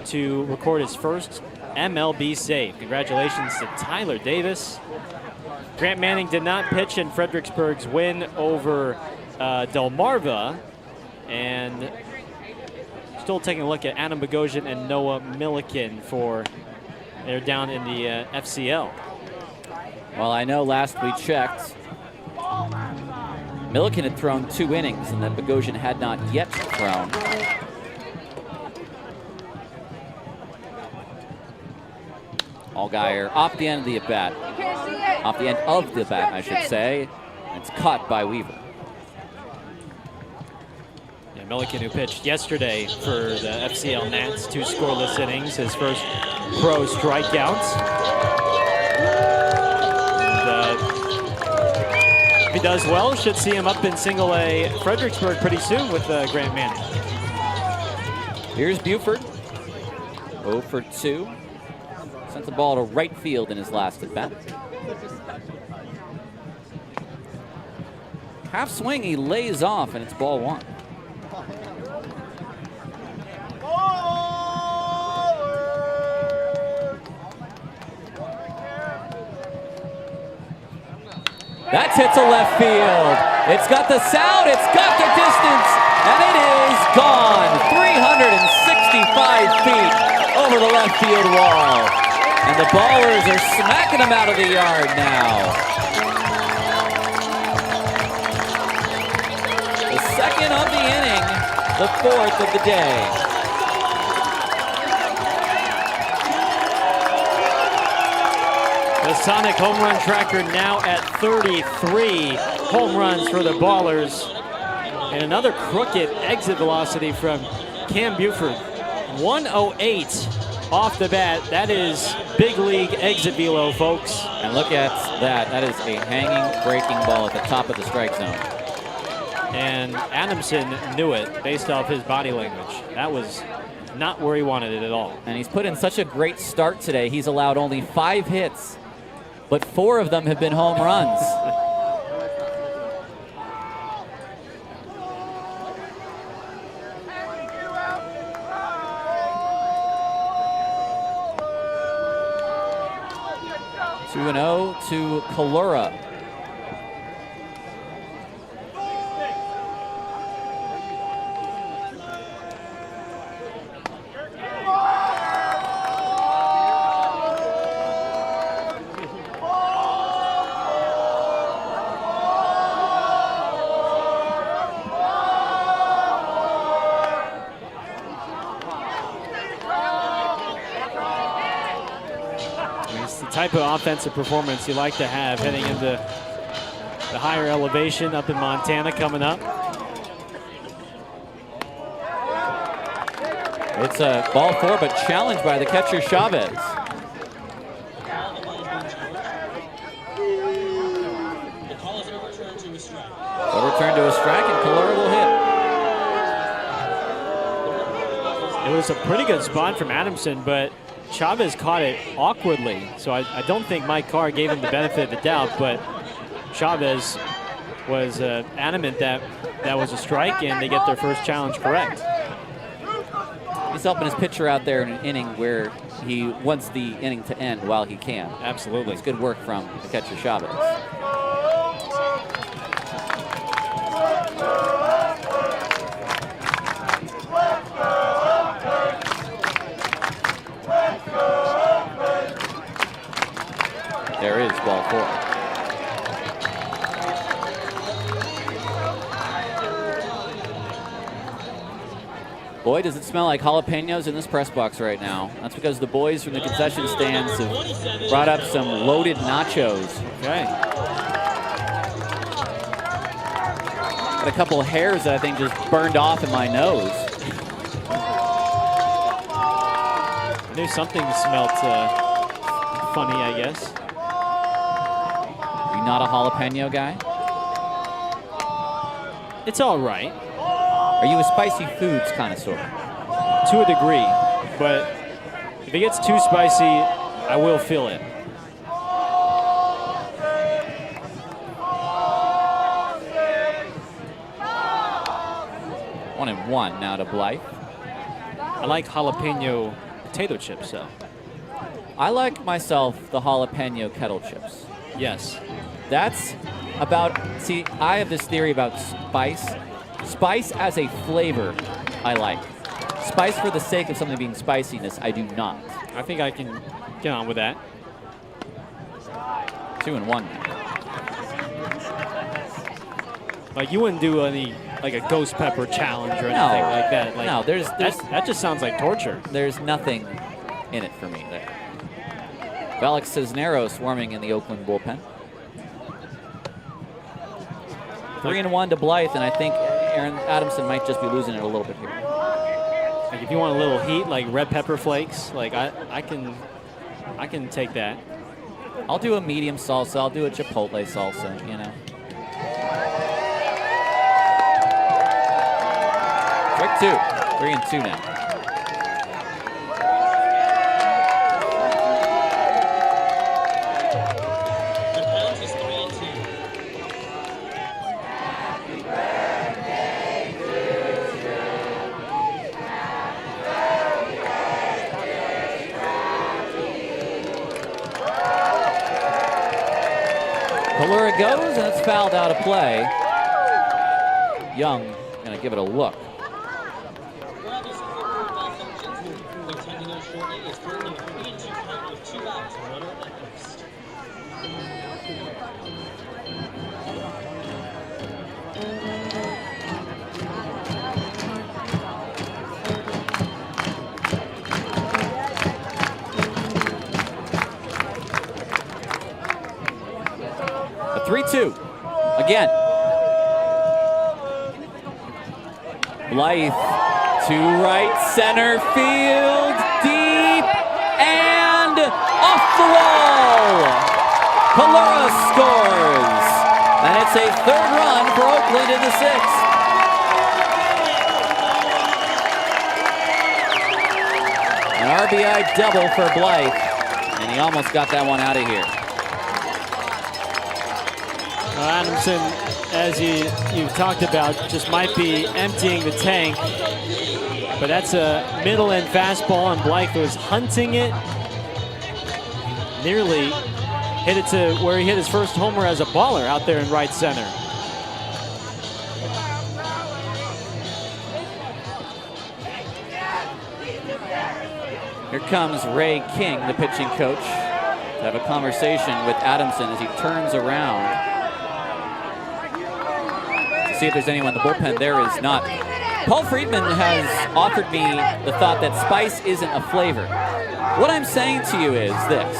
to record his first MLB save. Congratulations to Tyler Davis. Grant Manning did not pitch in Fredericksburg's win over Delmarva. And still taking a look at Adam Bogosian and Noah Milliken for they're down in the FCL. Well, I know last we checked, Milliken had thrown 2 innings and that Bogosian had not yet thrown. Allgaier off the end of the at-bat. Off the end of the bat, I should say. And it's caught by Weaver. Yeah, Milliken, who pitched yesterday for the FCL Nats, 2 scoreless innings, his first pro strikeouts. And, if he does well, should see him up in single A Fredericksburg pretty soon with Grant Manning. Here's Buford. 0 for 2. Sent the ball to right field in his last at bat. Half swing, he lays off, and it's ball 1. That's hit to left field. It's got the sound, it's got the distance, and it is gone. 365 feet over the left field wall. And the Ballers are smacking him out of the yard now. The second of the inning, the 4th of the day. The Sonic home run tracker now at 33 home runs for the Ballers. And another crooked exit velocity from Cam Buford. 108 off the bat. That is big league exit velo, folks. And look at that. That is a hanging, breaking ball at the top of the strike zone. And Adamson knew it based off his body language. That was not where he wanted it at all. And he's put in such a great start today. He's allowed only 5 hits, but 4 of them have been home runs. 2-0 to Kalura. Type of offensive performance you like to have heading into the higher elevation up in Montana coming up. It's a ball 4, but challenged by the catcher Chavez. So return to a strike, and Kalura will hit. It was a pretty good spot from Adamson, but Chavez caught it awkwardly, so I don't think Mike Carr gave him the benefit of the doubt, but Chavez was adamant that that was a strike, and they get their first challenge correct. He's helping his pitcher out there in an inning where he wants the inning to end while he can. Absolutely. It's good work from the catcher Chavez. There is ball 4. Boy, does it smell like jalapenos in this press box right now. That's because the boys from the concession stands have brought up some loaded nachos. Okay. Got a couple of hairs that I think just burned off in my nose. knew something smelled funny, I guess. You're not a jalapeno guy? It's all right. Are you a spicy foods connoisseur? To a degree, but if it gets too spicy, I will feel it. 1-1 now to Blythe. I like jalapeno potato chips, though. I like myself the jalapeno kettle chips. Yes. That's about, see, I have this theory about spice. Spice as a flavor, I like. Spice for the sake of something being spiciness, I do not. I think I can get on with that. 2-1. Like, you wouldn't do any, like a ghost pepper challenge or anything like that. Like, no, that just sounds like torture. There's nothing in it for me there. Alex Cisneros swarming in the Oakland bullpen. 3-1 to Blythe, and I think Aaron Adamson might just be losing it a little bit here. Like, if you want a little heat, like red pepper flakes, like I can take that. I'll do a medium salsa. I'll do a chipotle salsa, you know. Strike 2. 3-2 now. The count is 3-2. Kalura goes, and it's fouled out of play. Young going to give it a look. We're having some footwork malfunctions. We'll attend to those shortly. It's currently 3-2 count with 2 outs and runner at first. A 3-2. Again. Blythe to right center field, deep, and off the wall. Kalura scores. And it's a third run for Oakland in the 6th. An RBI double for Blythe, and he almost got that one out of here. Adamson, as you've talked about, just might be emptying the tank. But that's a middle-end fastball, and Blythe was hunting it. Nearly hit it to where he hit his first homer as a baller out there in right center. Here comes Ray King, the pitching coach, to have a conversation with Adamson as he turns around. See if there's anyone in the bullpen. There is not. Paul Friedman has offered me the thought that spice isn't a flavor. What I'm saying to you is this,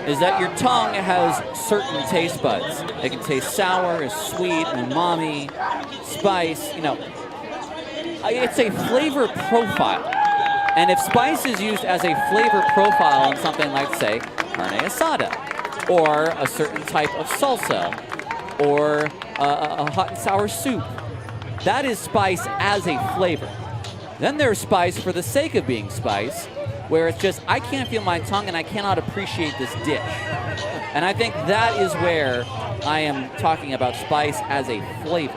is that your tongue has certain taste buds. It can taste sour, sweet, umami, spice, you know. It's a flavor profile. And if spice is used as a flavor profile in something like, say, carne asada, or a certain type of salsa, or a hot and sour soup. That is spice as a flavor. Then there's spice for the sake of being spice, where it's just, I can't feel my tongue and I cannot appreciate this dish. And I think that is where I am talking about spice as a flavor.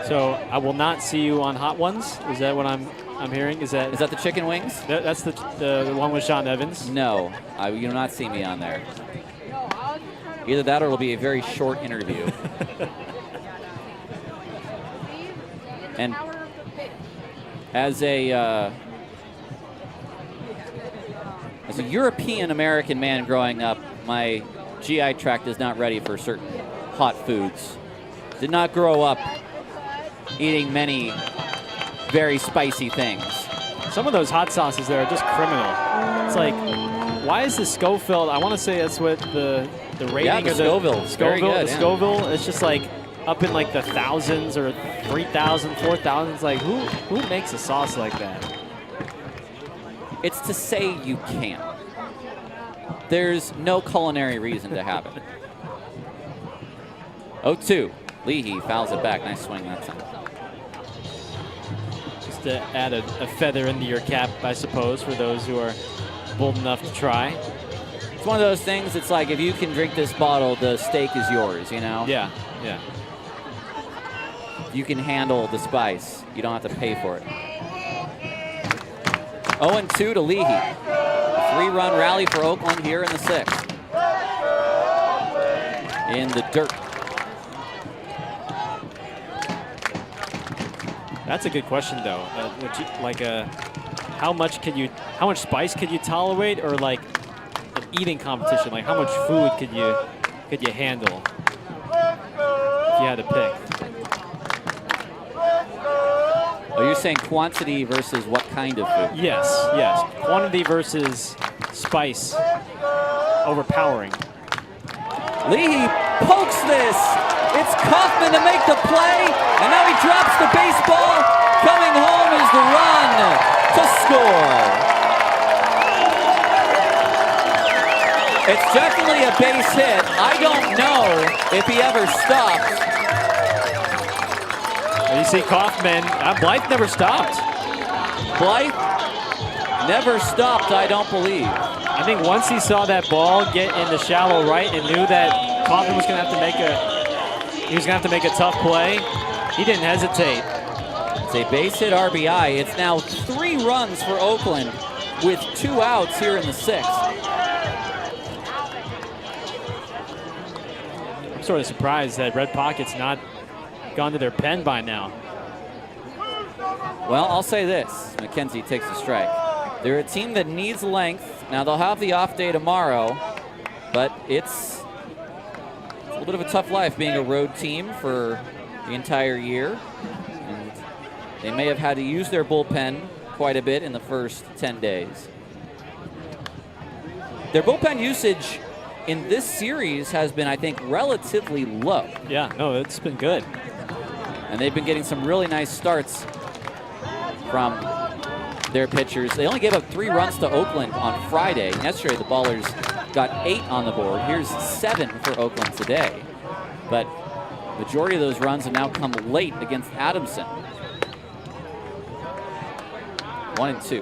So I will not see you on Hot Ones? Is that what I'm hearing? Is that the chicken wings? That's the one with Sean Evans? No, you will not see me on there. Either that or it'll be a very short interview. And as a European American man growing up, my GI tract is not ready for certain hot foods. Did not grow up eating many very spicy things. Some of those hot sauces there are just criminal. It's like, why is the Scoville? I want to say that's what the rating yeah, the of Scoville. Very good, the yeah. Scoville. It's just like up in like the thousands or 3,000, 4,000. It's like, who makes a sauce like that? It's to say you can't. There's no culinary reason to have it. 0-2. Leahy fouls it back. Nice swing that time. Just to add a feather into your cap, I suppose, for those who are bold enough to try. It's one of those things, it's like if you can drink this bottle, the steak is yours, you know? Yeah, yeah. You can handle the spice. You don't have to pay for it. 0-2 to Leahy. 3-run rally for Oakland here in the 6th. In the dirt. That's a good question, though. How much spice could you tolerate, or like an eating competition? Like, how much food could you handle if you had to pick? Oh, you're saying quantity versus what kind of food? Yes, yes. Quantity versus spice. Overpowering. Leahy pokes this. It's Kaufman to make the play, and now he drops the baseball. Coming home is the run to score. It's definitely a base hit. I don't know if he ever stopped. You see Kaufman, Blythe never stopped. Blythe never stopped, I don't believe. I think once he saw that ball get in the shallow right and knew that Kaufman was going to have to make a tough play, he didn't hesitate. It's a base hit RBI. It's now 3 runs for Oakland with 2 outs here in the 6th. I'm sort of surprised that Red Pocket's not gone to their pen by now. Well, I'll say this. McKenzie takes a strike. They're a team that needs length. Now, they'll have the off day tomorrow, but it's a little bit of a tough life being a road team for the entire year. And they may have had to use their bullpen quite a bit in the first 10 days. Their bullpen usage in this series has been, I think, relatively low. Yeah, no, it's been good. And they've been getting some really nice starts from their pitchers. They only gave up 3 runs to Oakland on Friday. Yesterday, the Ballers got 8 on the board. Here's 7 for Oakland today. But majority of those runs have now come late against Adamson. 1-2.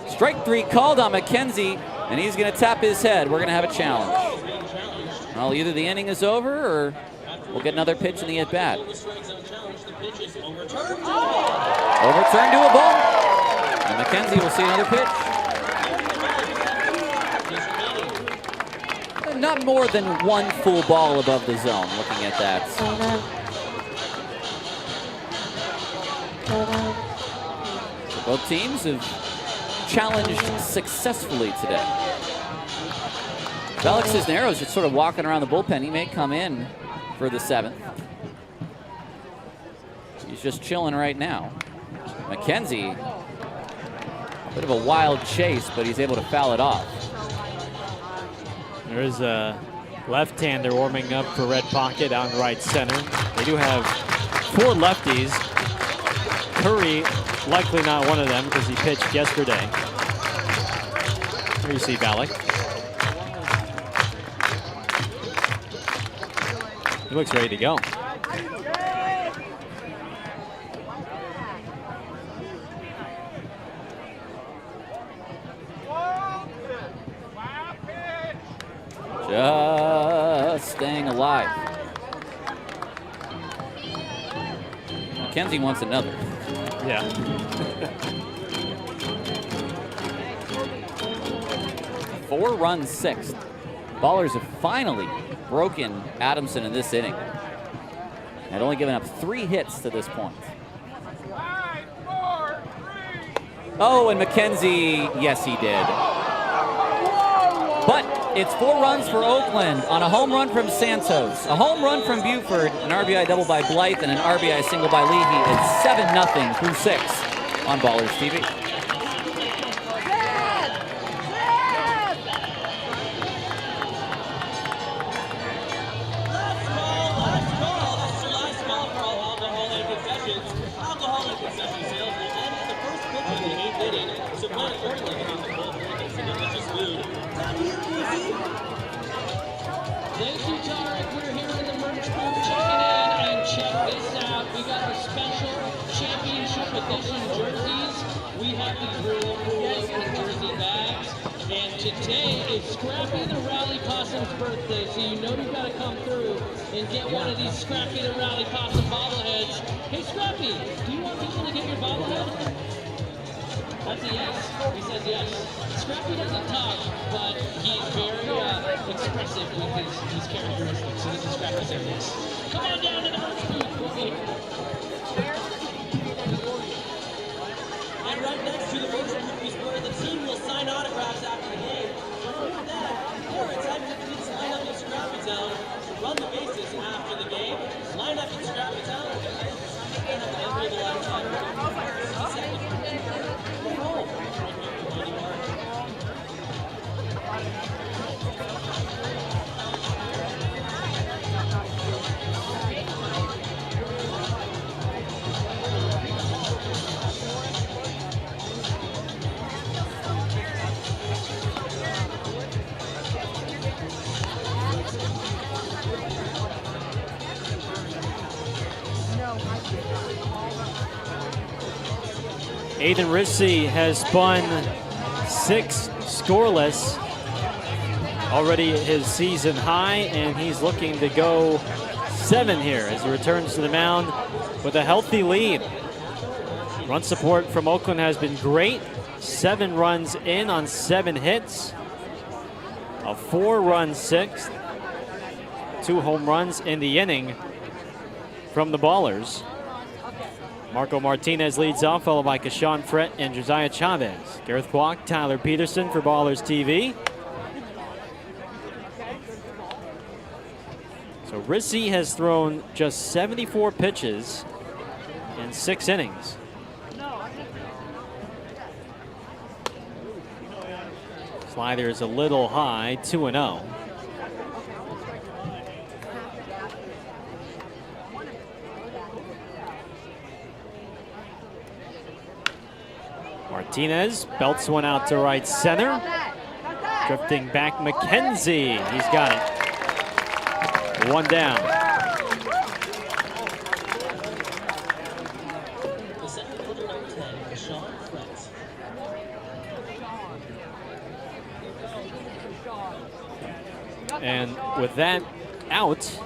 Strike 3 called on McKenzie, and he's going to tap his head. We're going to have a challenge. Well, either the inning is over, or we'll get another pitch in the at-bat. Overturned to a ball, and McKenzie will see another pitch. Not more than 1 full ball above the zone, looking at that. So both teams have challenged successfully today. Alex Cisneros just sort of walking around the bullpen. He may come in for the 7th. He's just chilling right now. McKenzie, a bit of a wild chase, but he's able to foul it off. There's a left-hander warming up for Red Pocket out in right center. They do have 4 lefties. Curry, likely not one of them because he pitched yesterday. Here you see Ballack. He looks ready to go. Just staying alive. McKenzie wants another. Yeah. 4-run 6th. Ballers have finally broken Adamson in this inning. Had only given up 3 hits to this point. Oh, and McKenzie, yes, he did. But It's 4 runs for Oakland on a home run from Santos, a home run from Buford, an RBI double by Blythe, and an RBI single by Leahy. It's 7-0 through 6 on Ballers TV. Thank you, Tarek. We're here in the merch booth checking in, and check this out. We got our special championship edition jerseys. We have these real cool jersey bags. And today is Scrappy the Rally Possum's birthday, so you know you've got to come through and get one of these Scrappy the Rally Possum bobbleheads. Hey, Scrappy, do you want people to get your bobblehead? That's a yes. He says yes. Scrappy doesn't talk, but he's very expressive with his characteristics. So this is Scrappy saying yes. Come on down to the merch booth. We'll be here. And right next to the merch booth is where the team will sign autographs after the game. But for that, there are times that you can line up in Scrappy Town to run the bases after the game. Line up in Scrappy Town. And have an unbelievable lifetime. Aiden Rissy has spun 6 scoreless, already his season high, and he's looking to go 7 here as he returns to the mound with a healthy lead. Run support from Oakland has been great. 7 runs in on 7 hits, a 4-run 6th, 2 home runs in the inning from the Ballers. Marco Martinez leads off, followed by Kashawn Frett and Josiah Chavez. Gareth Kwok, Tyler Peterson for Ballers TV. So Rissy has thrown just 74 pitches in 6 innings. Slider is a little high, 2-0. Martinez belts one out to right center. Drifting back, McKenzie. He's got it. 1 down. The second fielder, number 10, Kashawn Frett. And with that out,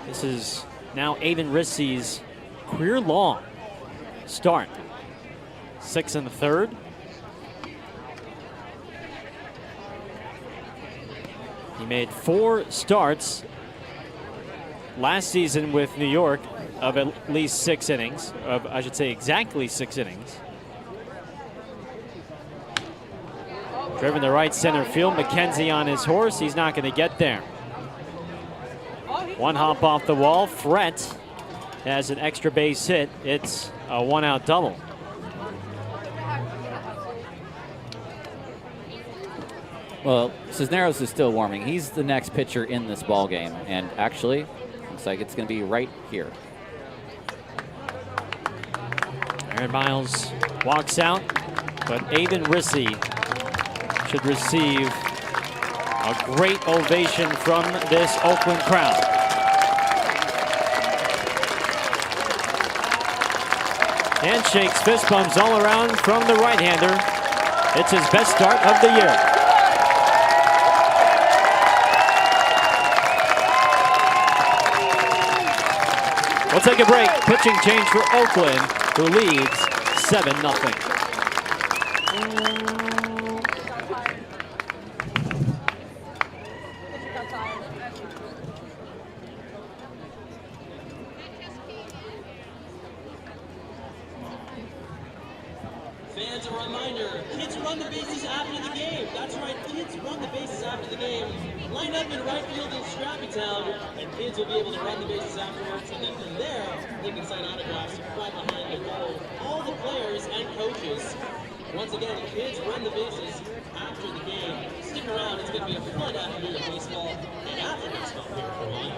this is now Aiden Rissy's career-long start. 6 in the 3rd. He made 4 starts last season with New York of at least 6 innings, of I should say exactly 6 innings. Driven to right center field, McKenzie on his horse. He's not going to get there. 1 hop off the wall. Frett has an extra base hit. It's a 1-out double. Well, Cisneros is still warming. He's the next pitcher in this ball game, and actually, looks like it's going to be right here. Aaron Miles walks out, but Aiden Rissy should receive a great ovation from this Oakland crowd. Handshakes, fist bumps all around from the right-hander. It's his best start of the year. We'll take a break. Pitching change for Oakland, who leads 7-0. Fans, a reminder, kids run the bases after the game. That's right, kids run the bases after the game. Line up in right field in Scrappytown, and kids will be able to run the bases afterwards. And then from there, they can sign autographs right behind the goal. All the players and coaches. Once again, kids run the bases after the game. Stick around, it's going to be a fun afternoon of baseball and after baseball here for you.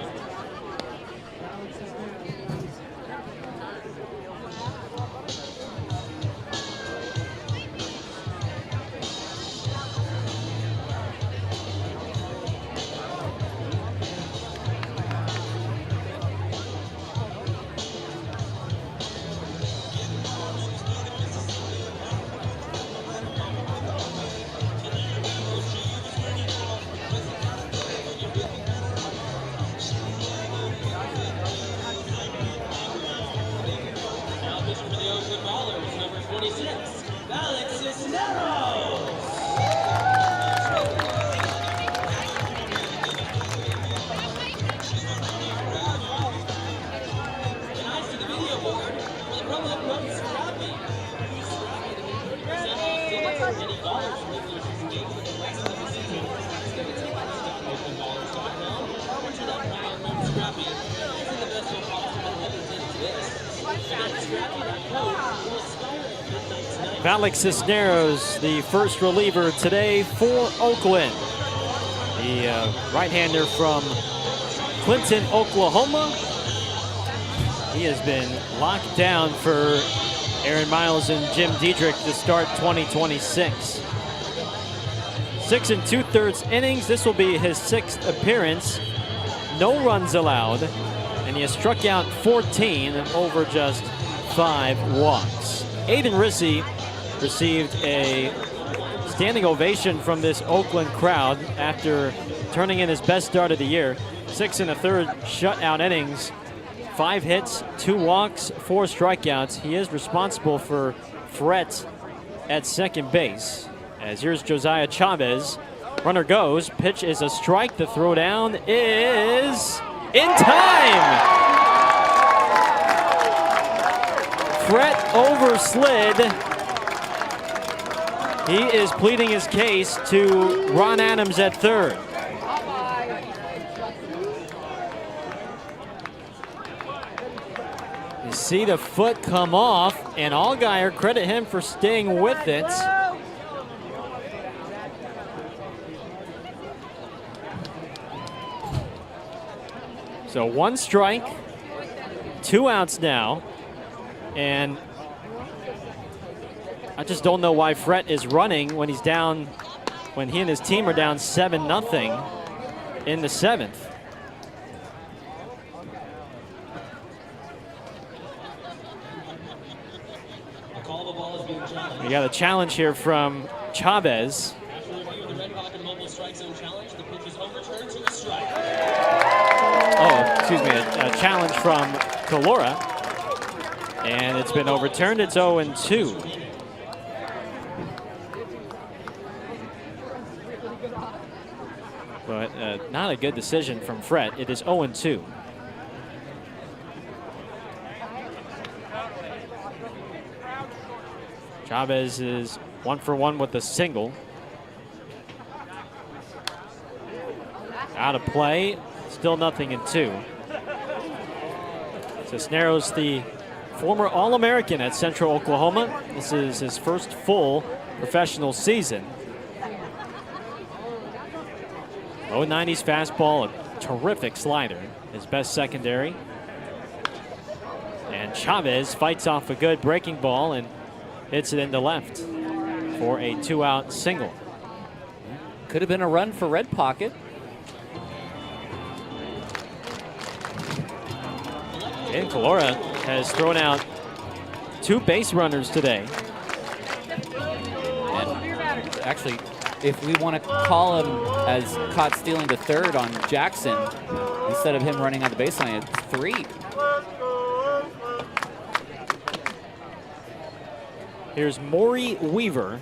Alex Cisneros, the first reliever today for Oakland. The right-hander from Clinton, Oklahoma. He has been locked down for Aaron Miles and Jim Diedrich to start 2026. 6 2/3 innings. This will be his 6th appearance. No runs allowed, and he has struck out 14 over just 5 walks. Aiden Rissy received a standing ovation from this Oakland crowd after turning in his best start of the year. 6 1/3 shutout innings, 5 hits, 2 walks, 4 strikeouts. He is responsible for Fret at second base. As here's Josiah Chavez. Runner goes, pitch is a strike. The throw down is in time. Fret overslid. He is pleading his case to Ron Adams at third. You see the foot come off, and Allgaier, credit him for staying with it. So 1 strike, 2 outs now, and I just don't know why Fret is running when he's down, when he and his team are down 7-0 in the 7th. We got a challenge here from Chavez. After review of the Red Rock and Mobile Strike Zone Challenge, the pitch is overturned to a strike. Oh, excuse me, a challenge from Calora. And it's been overturned. It's 0-2. But not a good decision from Fret. It is 0-2. Chavez is 1 for 1 with a single. Out of play. Still 0-2. Cisneros, the former All-American at Central Oklahoma. This is his first full professional season. Low 90s fastball, a terrific slider, his best secondary. And Chavez fights off a good breaking ball and hits it into left for a 2-out single. Could have been a run for Red Pocket. And Calora has thrown out 2 base runners today. And actually, if we want to call him as caught stealing to third on Jackson, instead of him running on the baseline, it's 3. Here's Maury Weaver.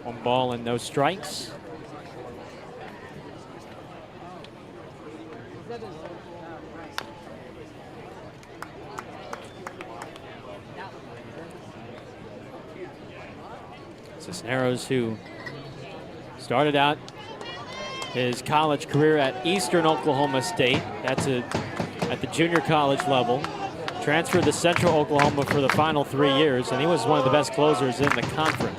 1 ball and no strikes. Cisneros, who started out his college career at Eastern Oklahoma State. That's at the junior college level. Transferred to Central Oklahoma for the final 3 years, and he was one of the best closers in the conference.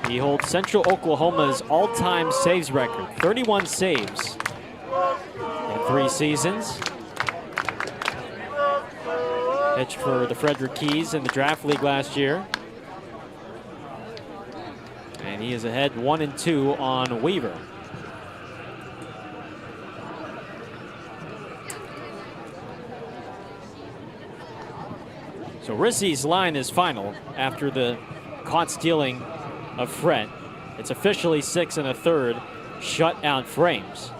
He holds Central Oklahoma's all-time saves record, 31 saves in 3 seasons. Pitched for the Frederick Keys in the draft league last year. And he is ahead 1-2 on Weaver. So Rissy's line is final after the caught stealing of Fred. It's officially 6 1/3 shutout frames.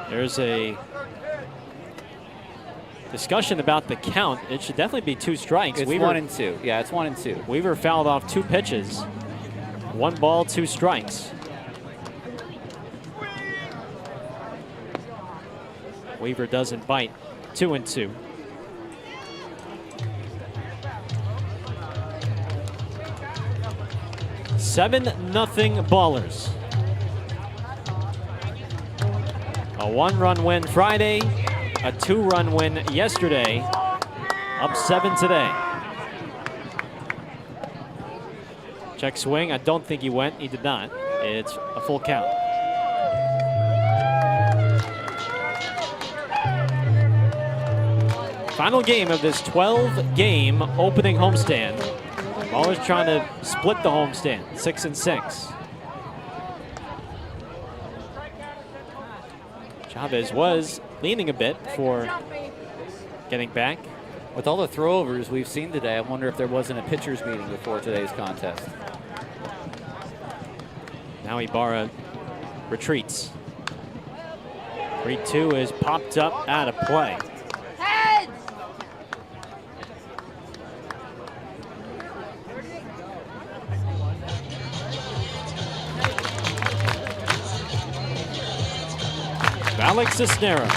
There's a discussion about the count. It should definitely be 2 strikes. It's Weaver, 1-2. Yeah, it's 1-2. Weaver fouled off 2 pitches. 1 ball, 2 strikes. Weaver doesn't bite. 2-2. Seven nothing Ballers. A 1-run win Friday, a 2-run win yesterday, up 7 today. Check swing, I don't think he went, he did not. It's a full count. Final game of this 12-game opening homestand. Ballers trying to split the homestand, 6-6. Chavez was leaning a bit for getting back. With all the throwovers we've seen today, I wonder if there wasn't a pitcher's meeting before today's contest. Now Ibarra retreats. 3-2 is popped up out of play. Alex Cisneros.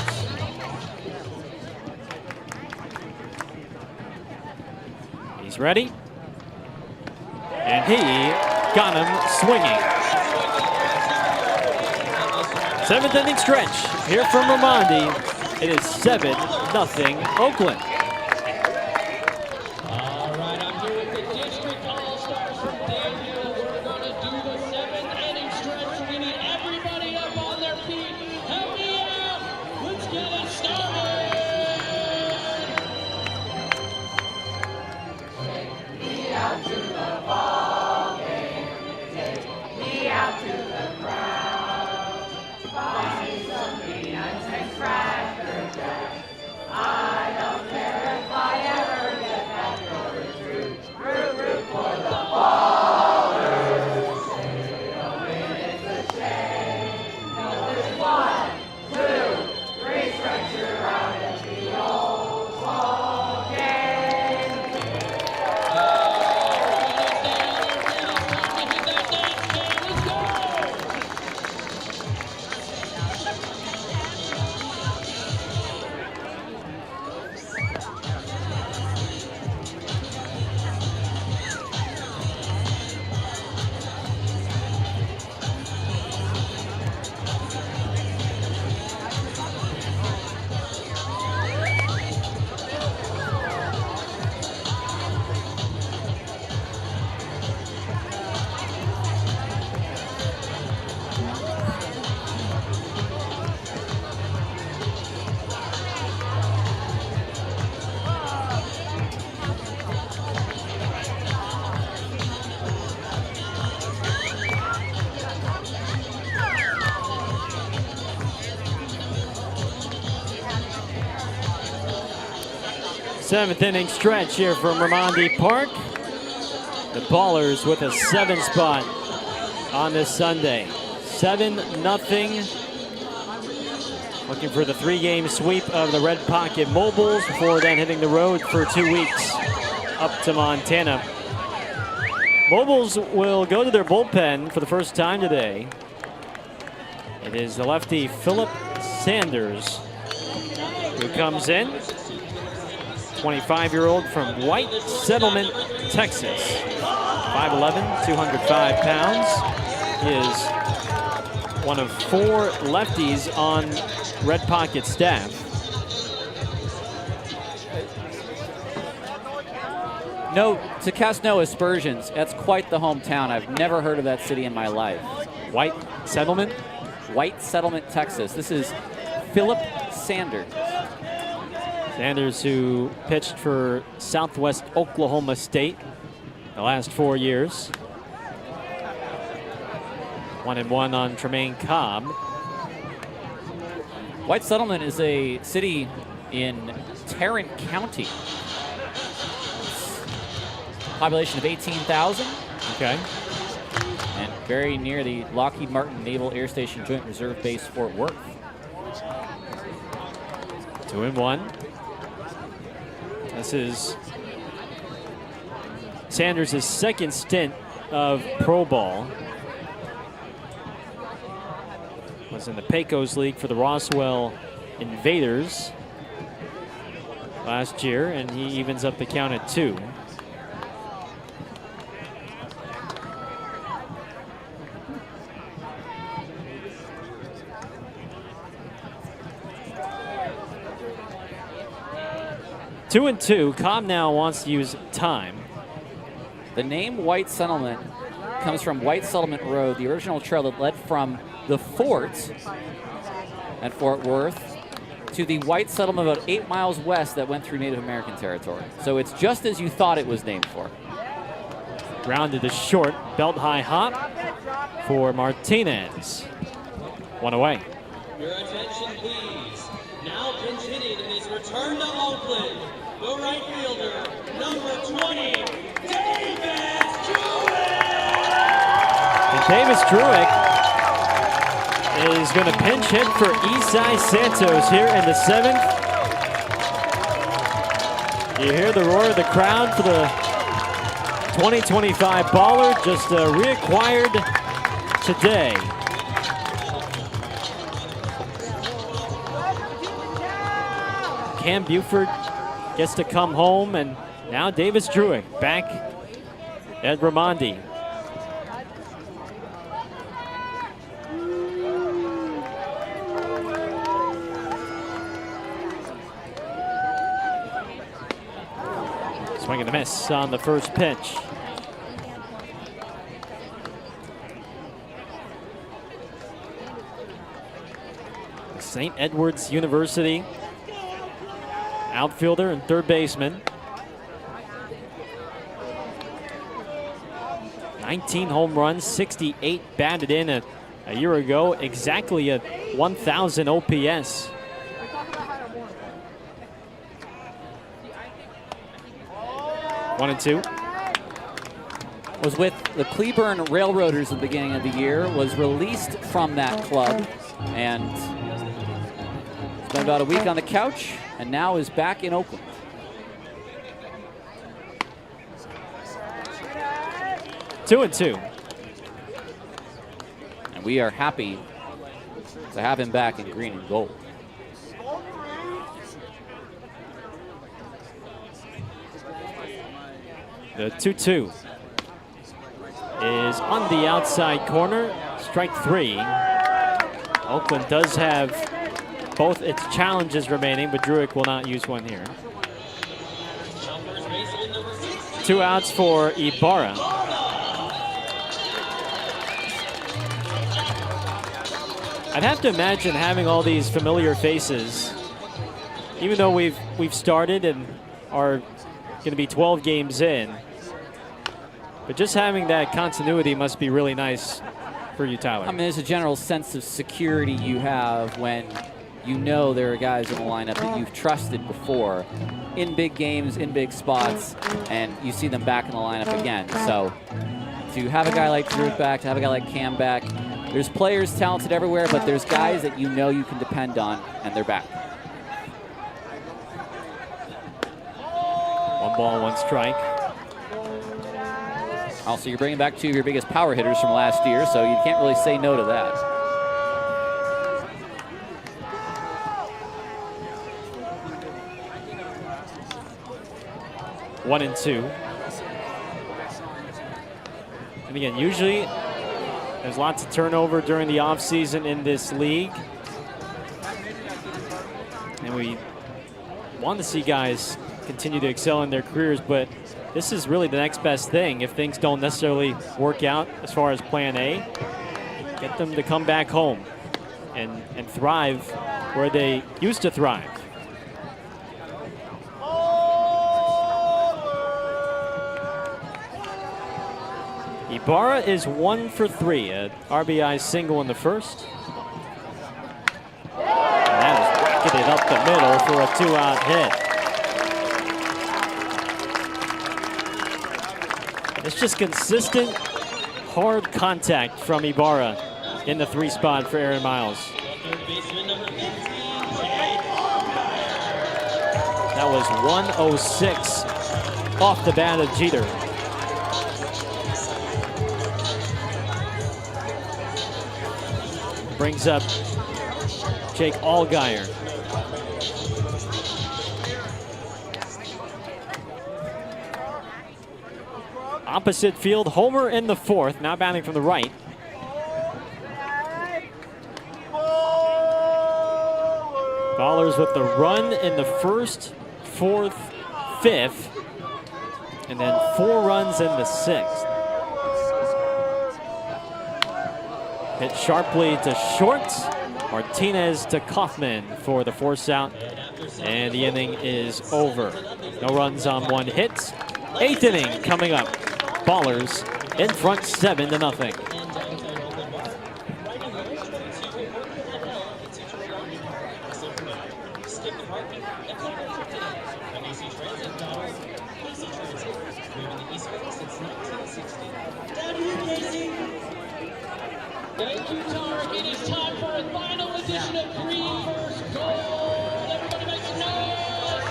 He's ready. And he got him swinging. 7th inning stretch here from Raimondi. It is 7-0 Oakland. All right, I'm here with the district all-stars from Danville. We're going to do the 7th inning stretch. We need everybody up on their feet. Help me out. Let's get it started. Take me out to the ball game. Take me out to the crowd. Buy me some peanuts and Cracker Jacks. I don't care if I ever get back or retreat. Root for the Ballers. Say don't win, it's a shame. No, there's 1, 2, 3 strikes, you're out at the old ball game. Let's go! Seventh inning stretch here from Raimondi Park. The Ballers with a 7 spot on this Sunday. 7-0. Looking for the 3-game sweep of the Red Pocket Mobiles before then hitting the road for 2 weeks up to Montana. Mobiles will go to their bullpen for the first time today. It is the lefty Philip Sanders who comes in. 25-year-old from White Settlement, Texas. 5'11", 205 pounds. He is one of 4 lefties on Red Pocket staff. No, to cast no aspersions, that's quite the hometown. I've never heard of that city in my life. White Settlement? White Settlement, Texas. This is Philip Sanders. Sanders, who pitched for Southwest Oklahoma State the last 4 years. 1-1 on Tremaine Cobb. White Settlement is a city in Tarrant County. Population of 18,000. Okay. And very near the Lockheed Martin Naval Air Station Joint Reserve Base, Fort Worth. 2-1. This is Sanders' second stint of pro ball. Was in the Pecos League for the Roswell Invaders last year, and he evens up the count at 2. Two and 2. Cobb now wants to use time. The name White Settlement comes from White Settlement Road, the original trail that led from the fort at Fort Worth to the White Settlement about 8 miles west that went through Native American territory. So it's just as you thought it was named for. Grounded to short, belt high hop for Martinez. 1 away. Your attention, please. Now pinch hitting in his return to Oakland, the right fielder, number 20, Davis Druick! And Davis Druick is going to pinch hit for Isai Santos here in the 7th. You hear the roar of the crowd for the 2025 baller, just reacquired today. Cam Buford gets to come home, and now Davis Druick back at Ramondi. Swing and a miss on the first pitch. St. Edward's University outfielder and third baseman. 19 home runs, 68 batted in a year ago, exactly a 1,000 OPS. One and two. Was with the Cleburne Railroaders at the beginning of the year, was released from that club, and spent about a week on the couch, and now is back in Oakland. Two and two. And we are happy to have him back in green and gold. The 2-2 is on the outside corner, strike 3. Oakland does have both its challenges remaining, but Druick will not use one here. 2 outs for Ibarra. I'd have to imagine having all these familiar faces, even though we've started and are going to be 12 games in. But just having that continuity must be really nice for you, Tyler. I mean, there's a general sense of security you have when you know there are guys in the lineup that you've trusted before in big games, in big spots, and you see them back in the lineup again. So to have a guy like Druick back, to have a guy like Cam back, there's players talented everywhere, but there's guys that you know you can depend on, and they're back. 1 ball, 1 strike. Also, you're bringing back 2 of your biggest power hitters from last year, so you can't really say no to that. 1-2. And again, usually there's lots of turnover during the offseason in this league. And we want to see guys continue to excel in their careers, but this is really the next best thing. If things don't necessarily work out as far as plan A, get them to come back home and thrive where they used to thrive. Ibarra is 1 for 3, a RBI single in the first. And that is rocketed up the middle for a 2-out hit. It's just consistent, hard contact from Ibarra in the 3 spot for Aaron Miles. That was 106 off the bat of Jeter. Brings up Jake Allgaier. Opposite field, Homer in the 4th, now batting from the right. Ballers with the run in the 1st, 4th, 5th, and then 4 runs in the 6th. Hit sharply to short. Martinez to Kaufman for the force out. And the inning is over. No runs on 1 hit. 8th inning coming up. Ballers in front 7-0. Thank you, Tarek. It is time for a final edition of Green vs. Gold. Everybody make some noise.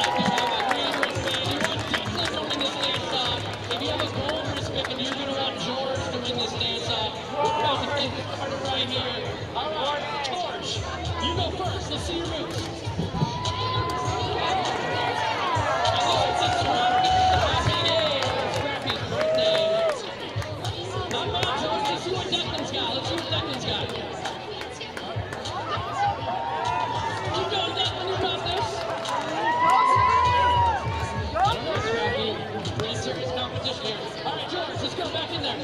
If you have a green wristband, you want Declan to win this dance-off. If you have a gold wristband, you're going to want George to win this dance-off. We're about to get started right here. All right, George, you go first. Let's see your moves. And this is the Scrappy. Happy day. Scrappy's birthday. Not bad, George. Let's see what Declan's got. Let's see what Declan's got. Keep going, Declan. You got this. I don't know, Scrappy. Pretty serious competition here. All right, George, let's go back in there.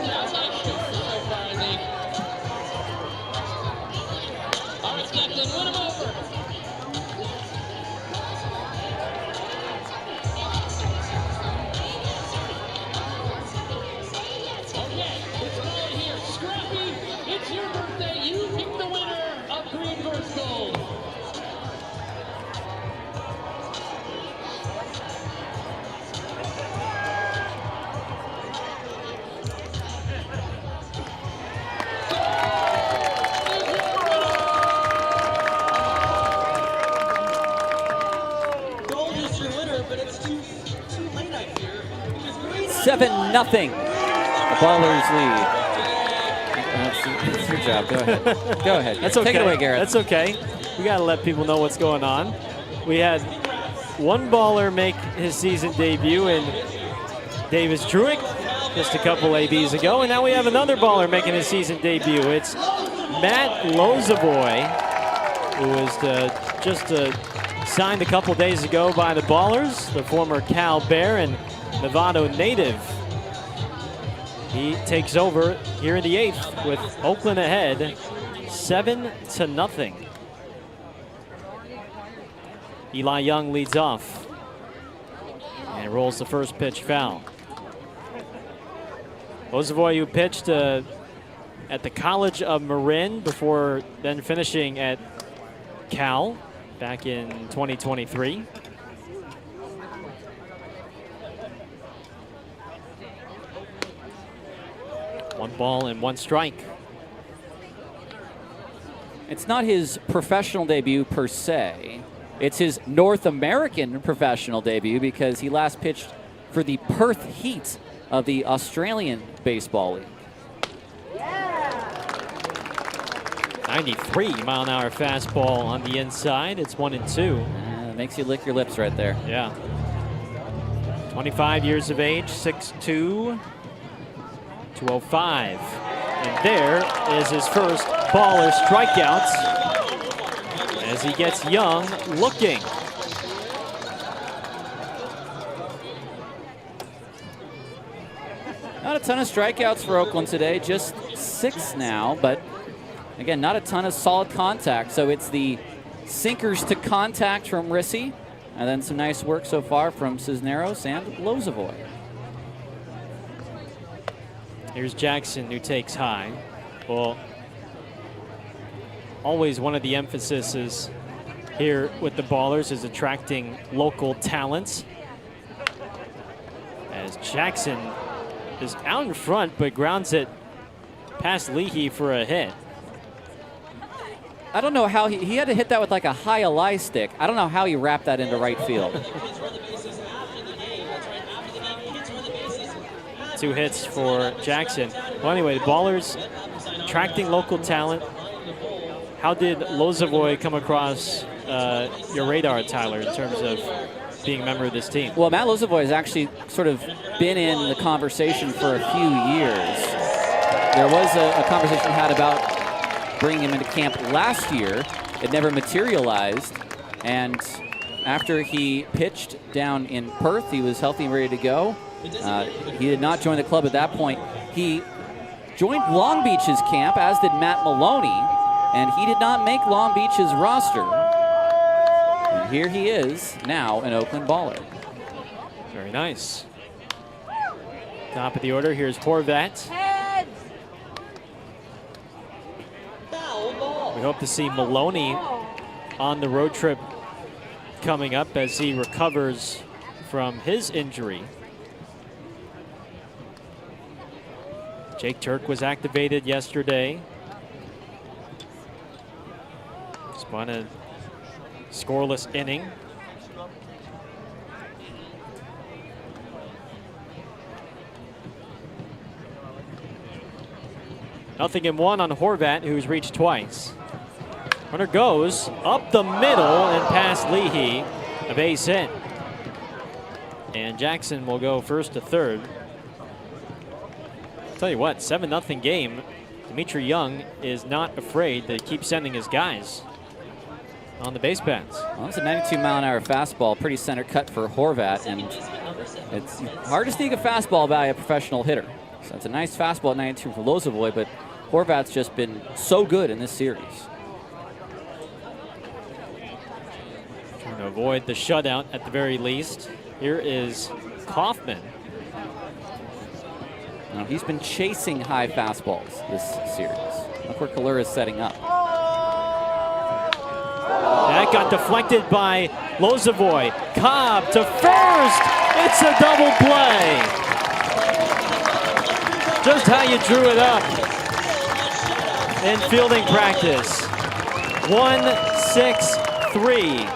Sounds like George so far, I think. All right, Declan, win him over. Okay, it's right here. Scrappy, it's your birthday. You pick the winner of Green vs. Gold. Gold is your winner, but it's too late, I fear. Because Green 7-0. The Ballers lead. It's your job. Go ahead. Go ahead. That's okay. Take it away, Garrett. That's okay. We got to let people know what's going on. We had one baller make his season debut in Davis Truick just a couple ABs ago, and now we have another baller making his season debut. It's Matt Lozovoy, who was just signed a couple days ago by the Ballers, the former Cal Bear and Novato native. He takes over here in the 8th with Oakland ahead, 7-0. Eli Young leads off and rolls the first pitch foul. Lozovoy, who pitched at the College of Marin before then finishing at Cal back in 2023. One ball and one strike. It's not his professional debut per se. It's his North American professional debut because he last pitched for the Perth Heat of the Australian Baseball League. 93 mile-an-hour fastball on the inside. It's 1-2. Makes you lick your lips right there. Yeah. 25 years of age, 6'2", 205. And there is his first baller strikeouts as he gets young looking. Not a ton of strikeouts for Oakland today, just 6 now, but again, not a ton of solid contact. So it's the sinkers to contact from Rissy, and then some nice work so far from Cisneros and Lozovoy. Here's Jackson, who takes high. Well, always one of the emphases here with the Ballers is attracting local talents. As Jackson is out in front, but grounds it past Leahy for a hit. I don't know how he had to hit that with like a high ally stick. I don't know how he wrapped that into right field. 2 hits for Jackson. Well, anyway, the Ballers attracting local talent. How did Lozovoy come across your radar, Tyler, in terms of being a member of this team? Well, Matt Lozovoy has actually sort of been in the conversation for a few years. There was a conversation had about bringing him into camp last year. It never materialized, and after he pitched down in Perth, he was healthy and ready to go. He did not join the club at that point. He joined Long Beach's camp, as did Matt Maloney, and he did not make Long Beach's roster. And here he is now an Oakland Baller. Very nice. Top of the order, here's Horvat. We hope to see Maloney on the road trip coming up as he recovers from his injury. Jake Turk was activated yesterday. Spun a scoreless inning. Nothing in 1 on Horvat, who's reached twice. Runner goes up the middle and past Leahy, a base hit. And Jackson will go first to third. I'll tell you what, 7-0 game. Dimitri Young is not afraid to keep sending his guys on the base paths. Well, it's a 92-mile-an-hour fastball, pretty center cut for Horvat, and it's hard to sneak a fastball by a professional hitter. So it's a nice fastball at 92 for Lozovoy, but Horvat's just been so good in this series. Trying to avoid the shutout at the very least. Here is Kaufman. Now, he's been chasing high fastballs this series. Look where Kalura is setting up. That got deflected by Lozovoy. Cobb to first. It's a double play. Just how you drew it up in fielding practice. 1-6-3.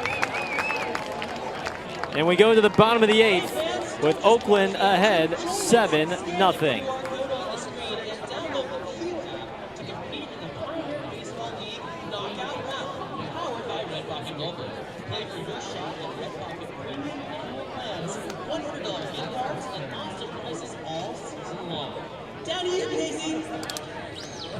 And we go to the bottom of the 8th with Oakland ahead 7-0.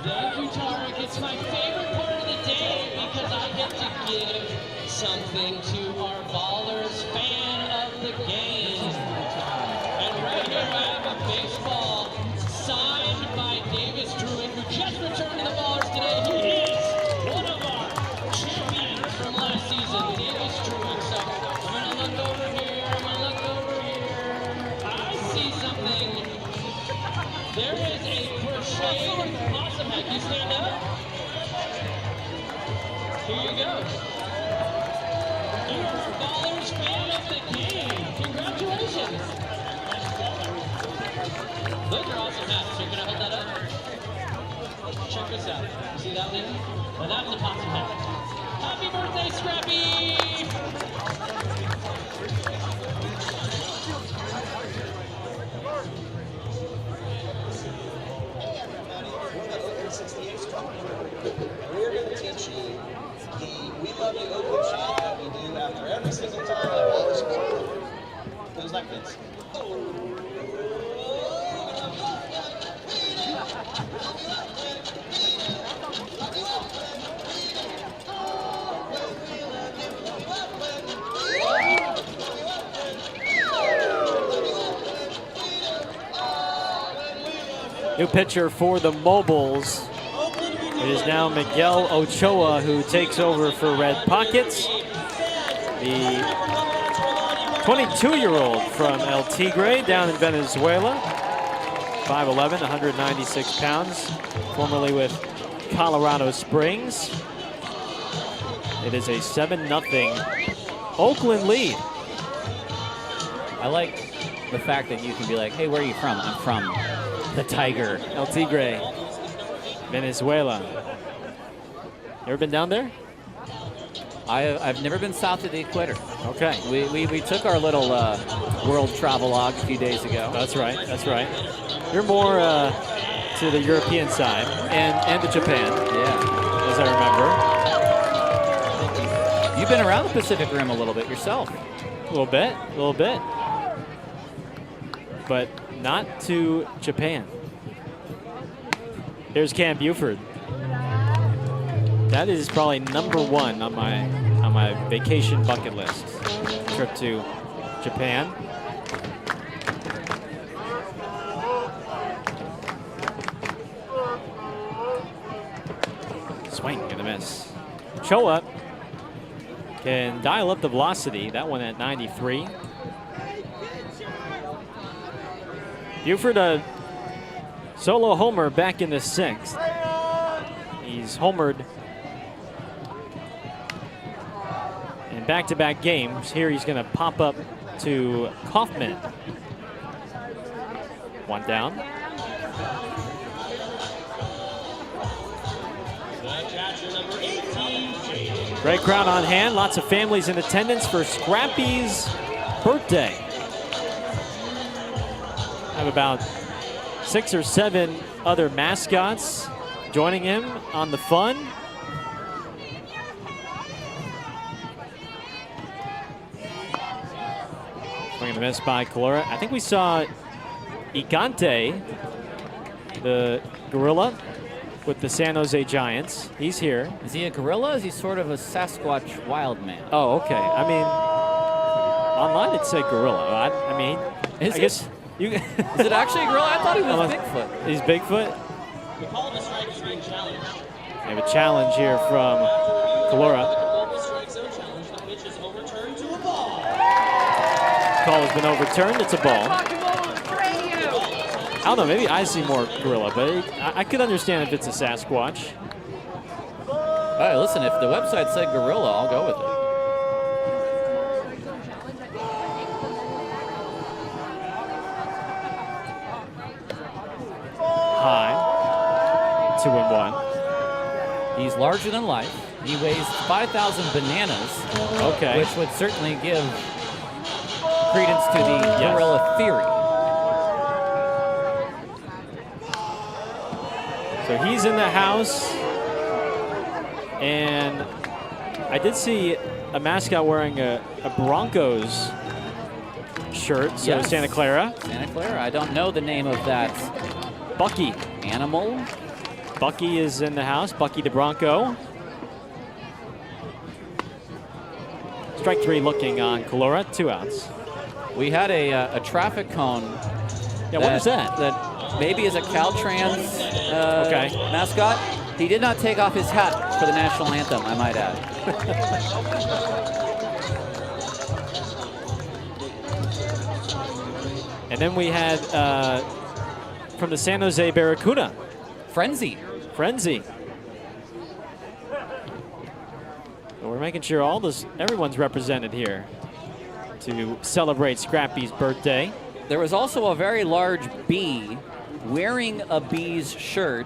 Thank you, Tarek. It's my favorite part of the day because I get to give something to our Ballers fan of the game. And right here I have a baseball signed by Davis Druid, who just returned to the Ballers today. He is one of our champions from last season, Davis Druid. So I'm going to look over here. I see something. There is a crocheted possum head. Can you stand up? Here you go. You are a Ballers fan of the game. Congratulations. Those are awesome hats. So can I hold that up? Check this out. You see that thing? Well, that's the possum hat. Happy birthday, Scrappy! We're going to teach you the We Love You Oakland chant that we do after every single New pitcher for the Mobiles. It is now Miguel Ochoa who takes over for Red Pockets. The 22-year-old from El Tigre down in Venezuela. 5'11", 196 pounds, formerly with Colorado Springs. It is a 7-0 Oakland lead. I like the fact that you can be like, hey, where are you from? I'm from the Tiger. El Tigre, Venezuela. You ever been down there? I've never been south of the equator. Okay. We took our little world travelogue a few days ago. That's right, that's right. You're more to the European side and to Japan. Yeah. As I remember. You've been around the Pacific Rim a little bit yourself. A little bit. But not to Japan. Here's Cam Buford. That is probably #1 on my vacation bucket list. Trip to Japan. Swing and a miss. Ochoa can dial up the velocity. That one at 93. Buford, a solo homer back in the 6th. He's homered in back-to-back games. Here he's going to pop up to Kaufman. One down. Great crowd on hand. Lots of families in attendance for Scrappy's birthday. Have about 6 or 7 other mascots joining him on the fun. Swing and a miss by Calora. I think we saw Igante, the gorilla, with the San Jose Giants. He's here. Is he a gorilla? Is he sort of a Sasquatch wild man? Oh, okay. I mean, online it said gorilla. I mean, I guess you. Is it actually a gorilla? I thought he was Bigfoot. He's Bigfoot. We call it a strike zone challenge. We have a challenge here from Calora. The strike zone challenge. The pitch is overturned to a ball. Call has been overturned. It's a ball. I don't know. Maybe I see more gorilla, but I could understand if it's a Sasquatch. Hey, listen, if the website said gorilla, I'll go with it. High. 2-1. He's larger than life. He weighs 5,000 bananas. Okay. Which would certainly give credence to the gorilla theory. So he's in the house, and I did see a mascot wearing a Broncos shirt, so Yes. Santa Clara. Santa Clara. I don't know the name of that Bucky. animal. Bucky is in the house, Bucky the Bronco. Strike 3 looking on Calora, 2 outs. We had a traffic cone. Yeah, what is that? That maybe is a Caltrans Okay. mascot. He did not take off his hat for the national anthem, I might add. And then we had from the San Jose Barracuda, Frenzy. So we're making sure everyone's represented here to celebrate Scrappy's birthday. There was also a very large bee wearing a bee's shirt.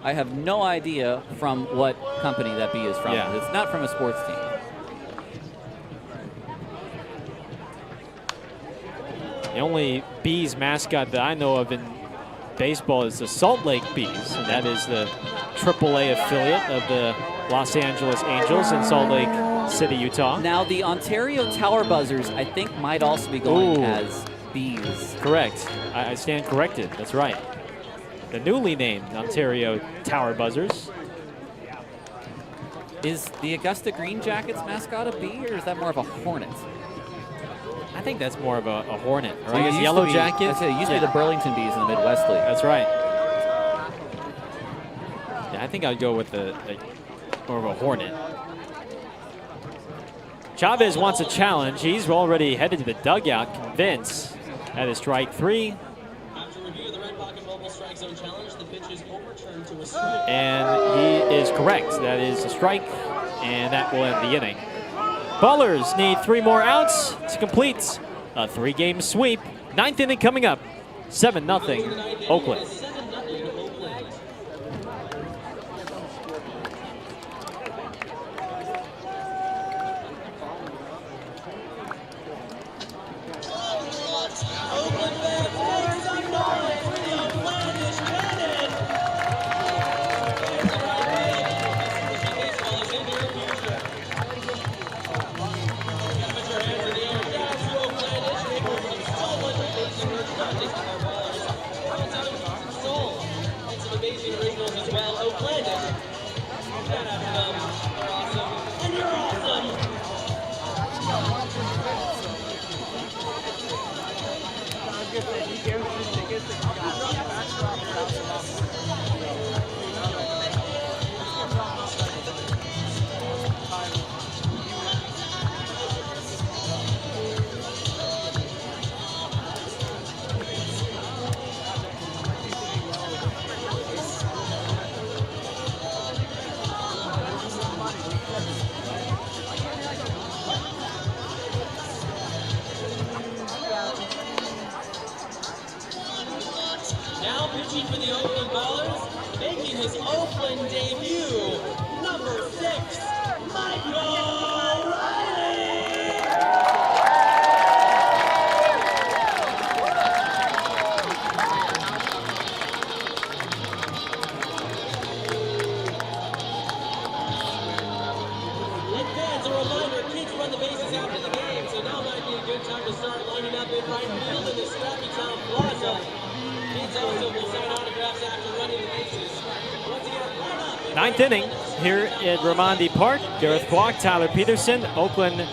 I have no idea from what company that bee is from. Yeah. It's not from a sports team. The only Bees mascot that I know of in baseball is the Salt Lake Bees, and that is the AAA affiliate of the Los Angeles Angels in Salt Lake City, Utah. Now, the Ontario Tower Buzzers, I think, might also be going Ooh. as bees. Correct. I stand corrected. That's right. The newly named Ontario Tower Buzzers. Is the Augusta Green Jackets mascot a bee, or is that more of a hornet? I think that's more of a hornet. Or So I it guess used Yellow to be- Jacket. It used to be the Burlington Bees in the Midwest League. That's right. think I'd go with more of a Hornet. Chavez wants a challenge. He's already headed to the dugout, convinced. That is strike 3. After review of the Red Pocket Mobile Strike Zone Challenge, the pitch is overturned to a strike. And he is correct. That is a strike, and that will end the inning. Ballers need 3 more outs to complete a 3-game sweep. 9th inning coming up. 7-0 Oakland. 7-0 Oakland. Oakland fans, make some noise for the outlandish cannon. Baseball is in your future. Gotta put your hands in the air. That's outlandish. They were solid amazing merchandise for our ballers. That's how they sold. And some amazing originals as well. Outlandish. Shout out to them. They're awesome. And you're awesome. Now pitching for the Oakland Ballers, making his Oakland debut, number 6, Michael Riley! And fans, a reminder, kids run the bases after the game, so now might be a good time to start lining up in right field in the Scrappy Town Plaza. Kids also will sign autographs after running the bases. Once again, line up. 9th inning here at Raimondi Park. Gareth Kwok, Tyler Peterson. Oakland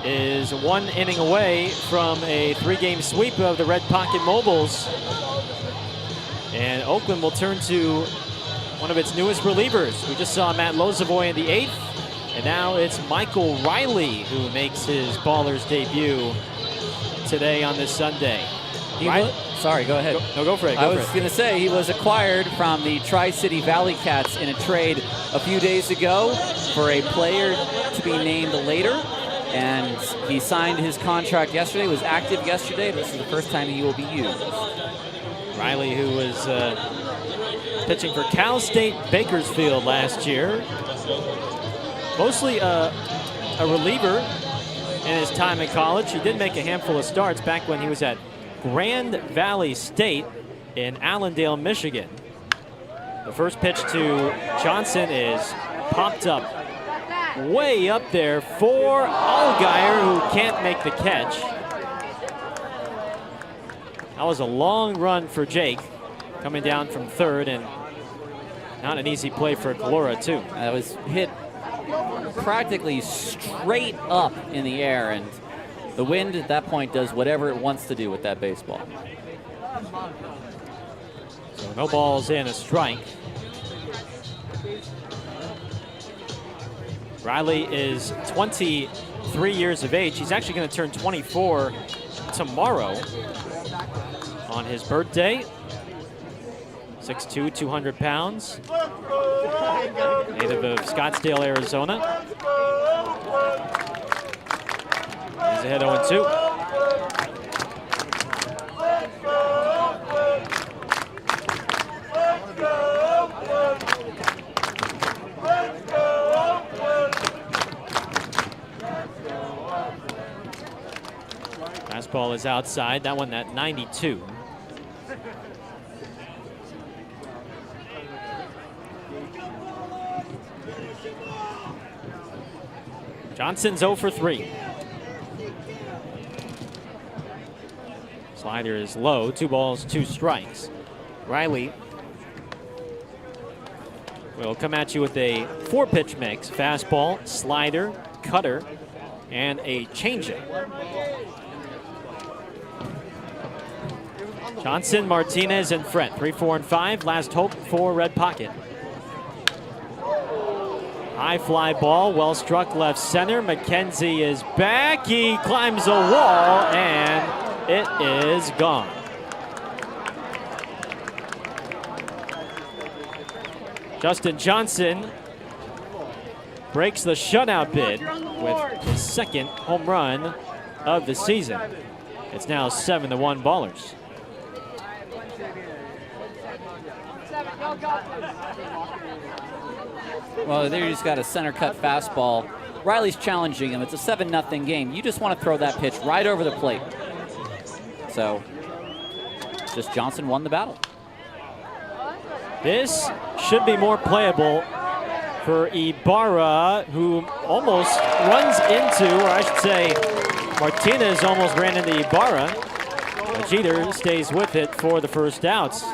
is 1 inning away from a 3-game sweep of the Red Pocket Mobiles. And Oakland will turn to one of its newest relievers. We just saw Matt Lozovoy in the 8th. And now it's Michael Riley who makes his Ballers debut today on this Sunday. Sorry, go ahead. Go for it. I was going to say he was acquired from the Tri-City Valley Cats in a trade a few days ago for a player to be named later. And he signed his contract yesterday, was active yesterday. This is the first time he will be used. Riley, who was pitching for Cal State Bakersfield last year. Mostly a reliever in his time in college. He did make a handful of starts back when he was at Grand Valley State in Allendale, Michigan. The first pitch to Johnson is popped up way up there for Allgaier, who can't make the catch. That was a long run for Jake, coming down from third, and not an easy play for Kalora, too. That was hit practically straight up in the air, and the wind at that point does whatever it wants to do with that baseball. So no balls in, a strike. Riley is 23 years of age. He's actually going to turn 24 tomorrow on his birthday. 6'2", 200 pounds. Native of Scottsdale, Arizona. He's ahead 0-2. Fastball is outside. That one at 92. Johnson's 0 for 3. Slider is low. 2 balls, 2 strikes. Riley will come at you with a 4-pitch mix. Fastball, slider, cutter, and a changeup. Johnson, Martinez, and Fred. 3, 4, and 5. Last hope for Red Pocket. High fly ball, well struck left center. McKenzie is back. He climbs a wall, and it is gone. Justin Johnson breaks the shutout bid with his second home run of the season. It's now 7-1 Ballers. Well, there he's got a center cut fastball. Riley's challenging him. It's a 7-0 game. You just want to throw that pitch right over the plate. So, just Johnson won the battle. This should be more playable for Ibarra, who almost runs into, or I should say, Martinez almost ran into Ibarra. But Jeter stays with it for the first outs.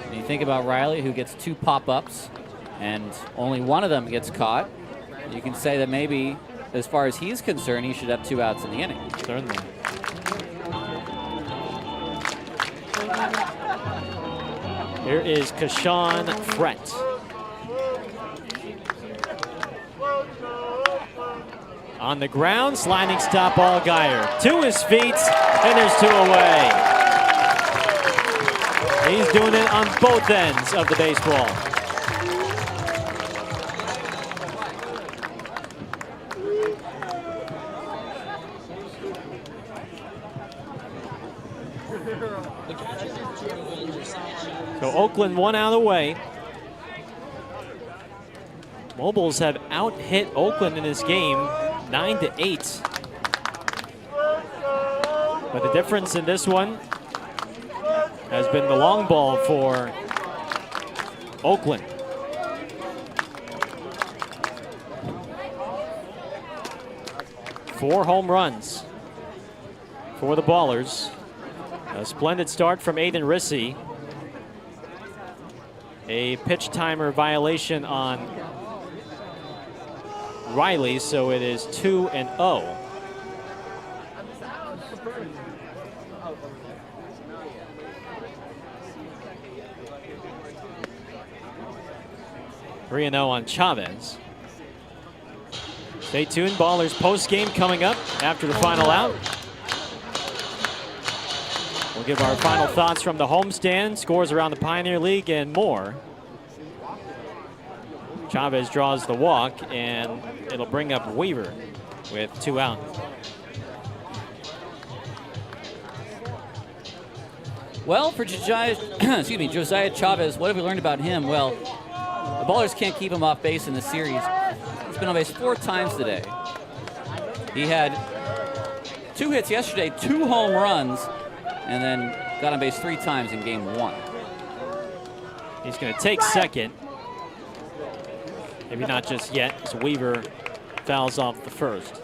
And you think about Riley, who gets 2 pop-ups, and only one of them gets caught. You can say that maybe, as far as he's concerned, he should have 2 outs in the inning. Certainly. Here is Kashawn Frett. On the ground, sliding stop Allgaier. To his feet, and there's 2 away. He's doing it on both ends of the baseball. So Oakland 1 out of the way. Mobiles have out-hit Oakland in this game 9-8. But the difference in this one has been the long ball for Oakland. Four home runs for the Ballers. A splendid start from Aiden Rissy. A pitch timer violation on Riley, so it is 2-0. Three and 0 on Chavez. Stay tuned. Ballers post game coming up after the final out. We'll give our final thoughts from the homestand, scores around the Pioneer League, and more. Chavez draws the walk, and it'll bring up Weaver with 2 out. Well, for Josiah Chavez, what have we learned about him? Well, the Ballers can't keep him off base in the series. He's been on base 4 times today. He had 2 hits yesterday, 2 home runs, and then got on base 3 times in game 1. He's going to take second. Maybe not just yet, as Weaver fouls off the first.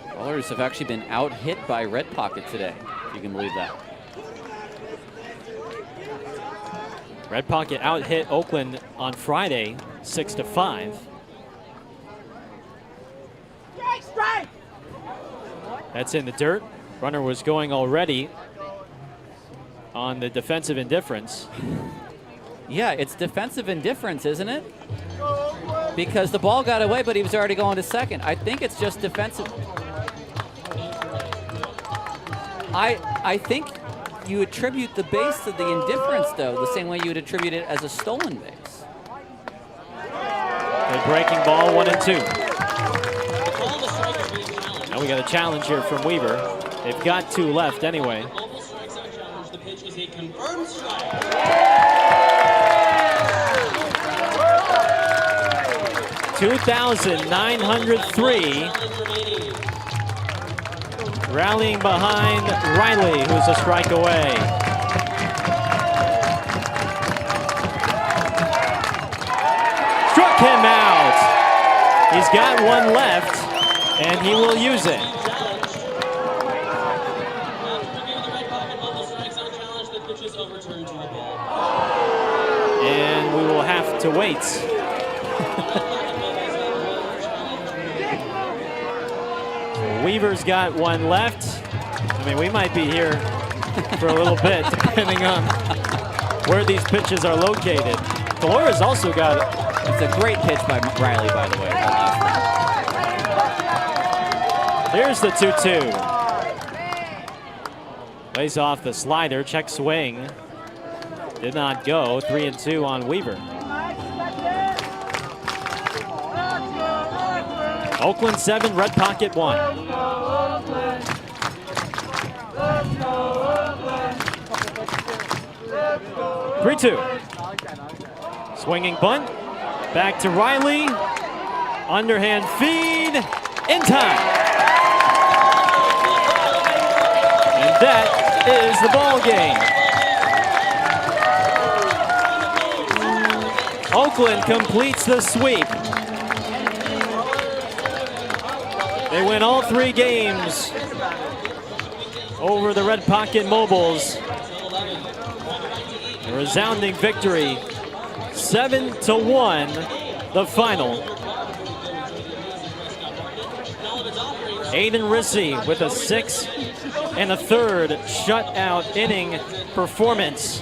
Ballers have actually been out-hit by Red Pocket today, if you can believe that. Red Pocket out-hit Oakland on Friday, 6-5. That's in the dirt. Runner was going already on the defensive indifference. Yeah, it's defensive indifference, isn't it? Because the ball got away, but he was already going to second. I think it's just defensive. I think you attribute the base to the indifference, though, the same way you would attribute it as a stolen base. A breaking ball, 1-2. Now we got a challenge here from Weaver. They've got 2 left anyway. 2,903. Rallying behind Riley, who's a strike away. Struck him out. He's got 1 left, and he will use it. And we will have to wait. Weaver's got 1 left. I mean, we might be here for a little bit, depending on where these pitches are located. Valera's also got It's a great pitch by Riley, by the way. Here's the 2-2. Lays off the slider, check swing. Did not go. 3-2 on Weaver. Oakland 7, Red Pocket 1. Let's go, Oakland. 3-2. Swinging bunt. Back to Riley. Underhand feed. In time. And that is the ball game. Oakland completes the sweep. They win all 3 games over the Red Pocket Mobiles. A resounding victory, 7-1, the final. Aiden Rissy with a 6 1/3 shutout inning performance.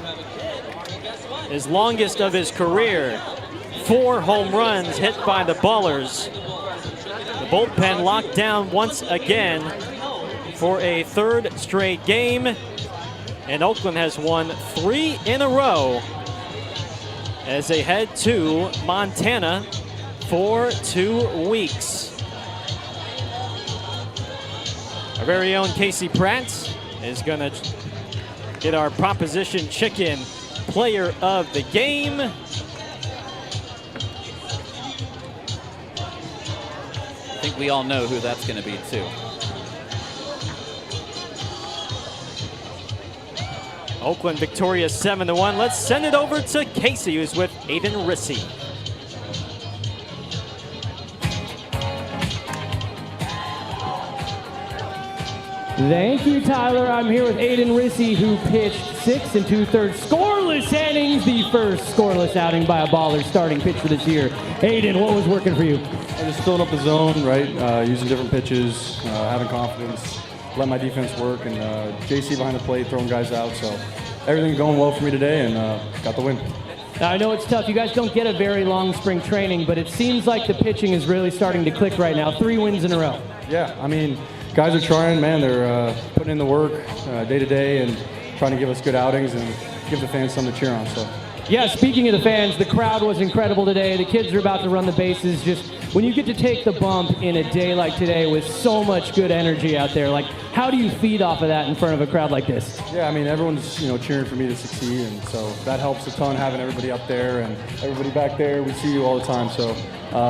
His longest of his career. 4 home runs hit by the Ballers. The bullpen locked down once again for a 3rd straight game. And Oakland has won 3 in a row as they head to Montana for 2 weeks. Our very own Casey Pratt is going to get our Proposition Chicken Player of the Game. I think we all know who that's going to be, too. Oakland victorious 7-1. Let's send it over to Casey, who's with Aiden Rissy. Thank you, Tyler. I'm here with Aiden Rissy, who pitched 6 2/3 scoreless innings, the first scoreless outing by a Baller starting pitcher this year. Aiden, what was working for you? Just filling up the zone, right? Using different pitches, having confidence, let my defense work, and JC behind the plate, throwing guys out. So everything going well for me today, and got the win. Now, I know it's tough. You guys don't get a very long spring training, but it seems like the pitching is really starting to click right now. 3 wins in a row. Yeah, I mean, guys are trying, man. They're putting in the work day to day and trying to give us good outings and give the fans something to cheer on. So. Yeah, speaking of the fans, the crowd was incredible today. The kids are about to run the bases. Just when you get to take the bump in a day like today with so much good energy out there, like how do you feed off of that in front of a crowd like this? Yeah, I mean, everyone's cheering for me to succeed, and so that helps a ton having everybody up there and everybody back there. We see you all the time, so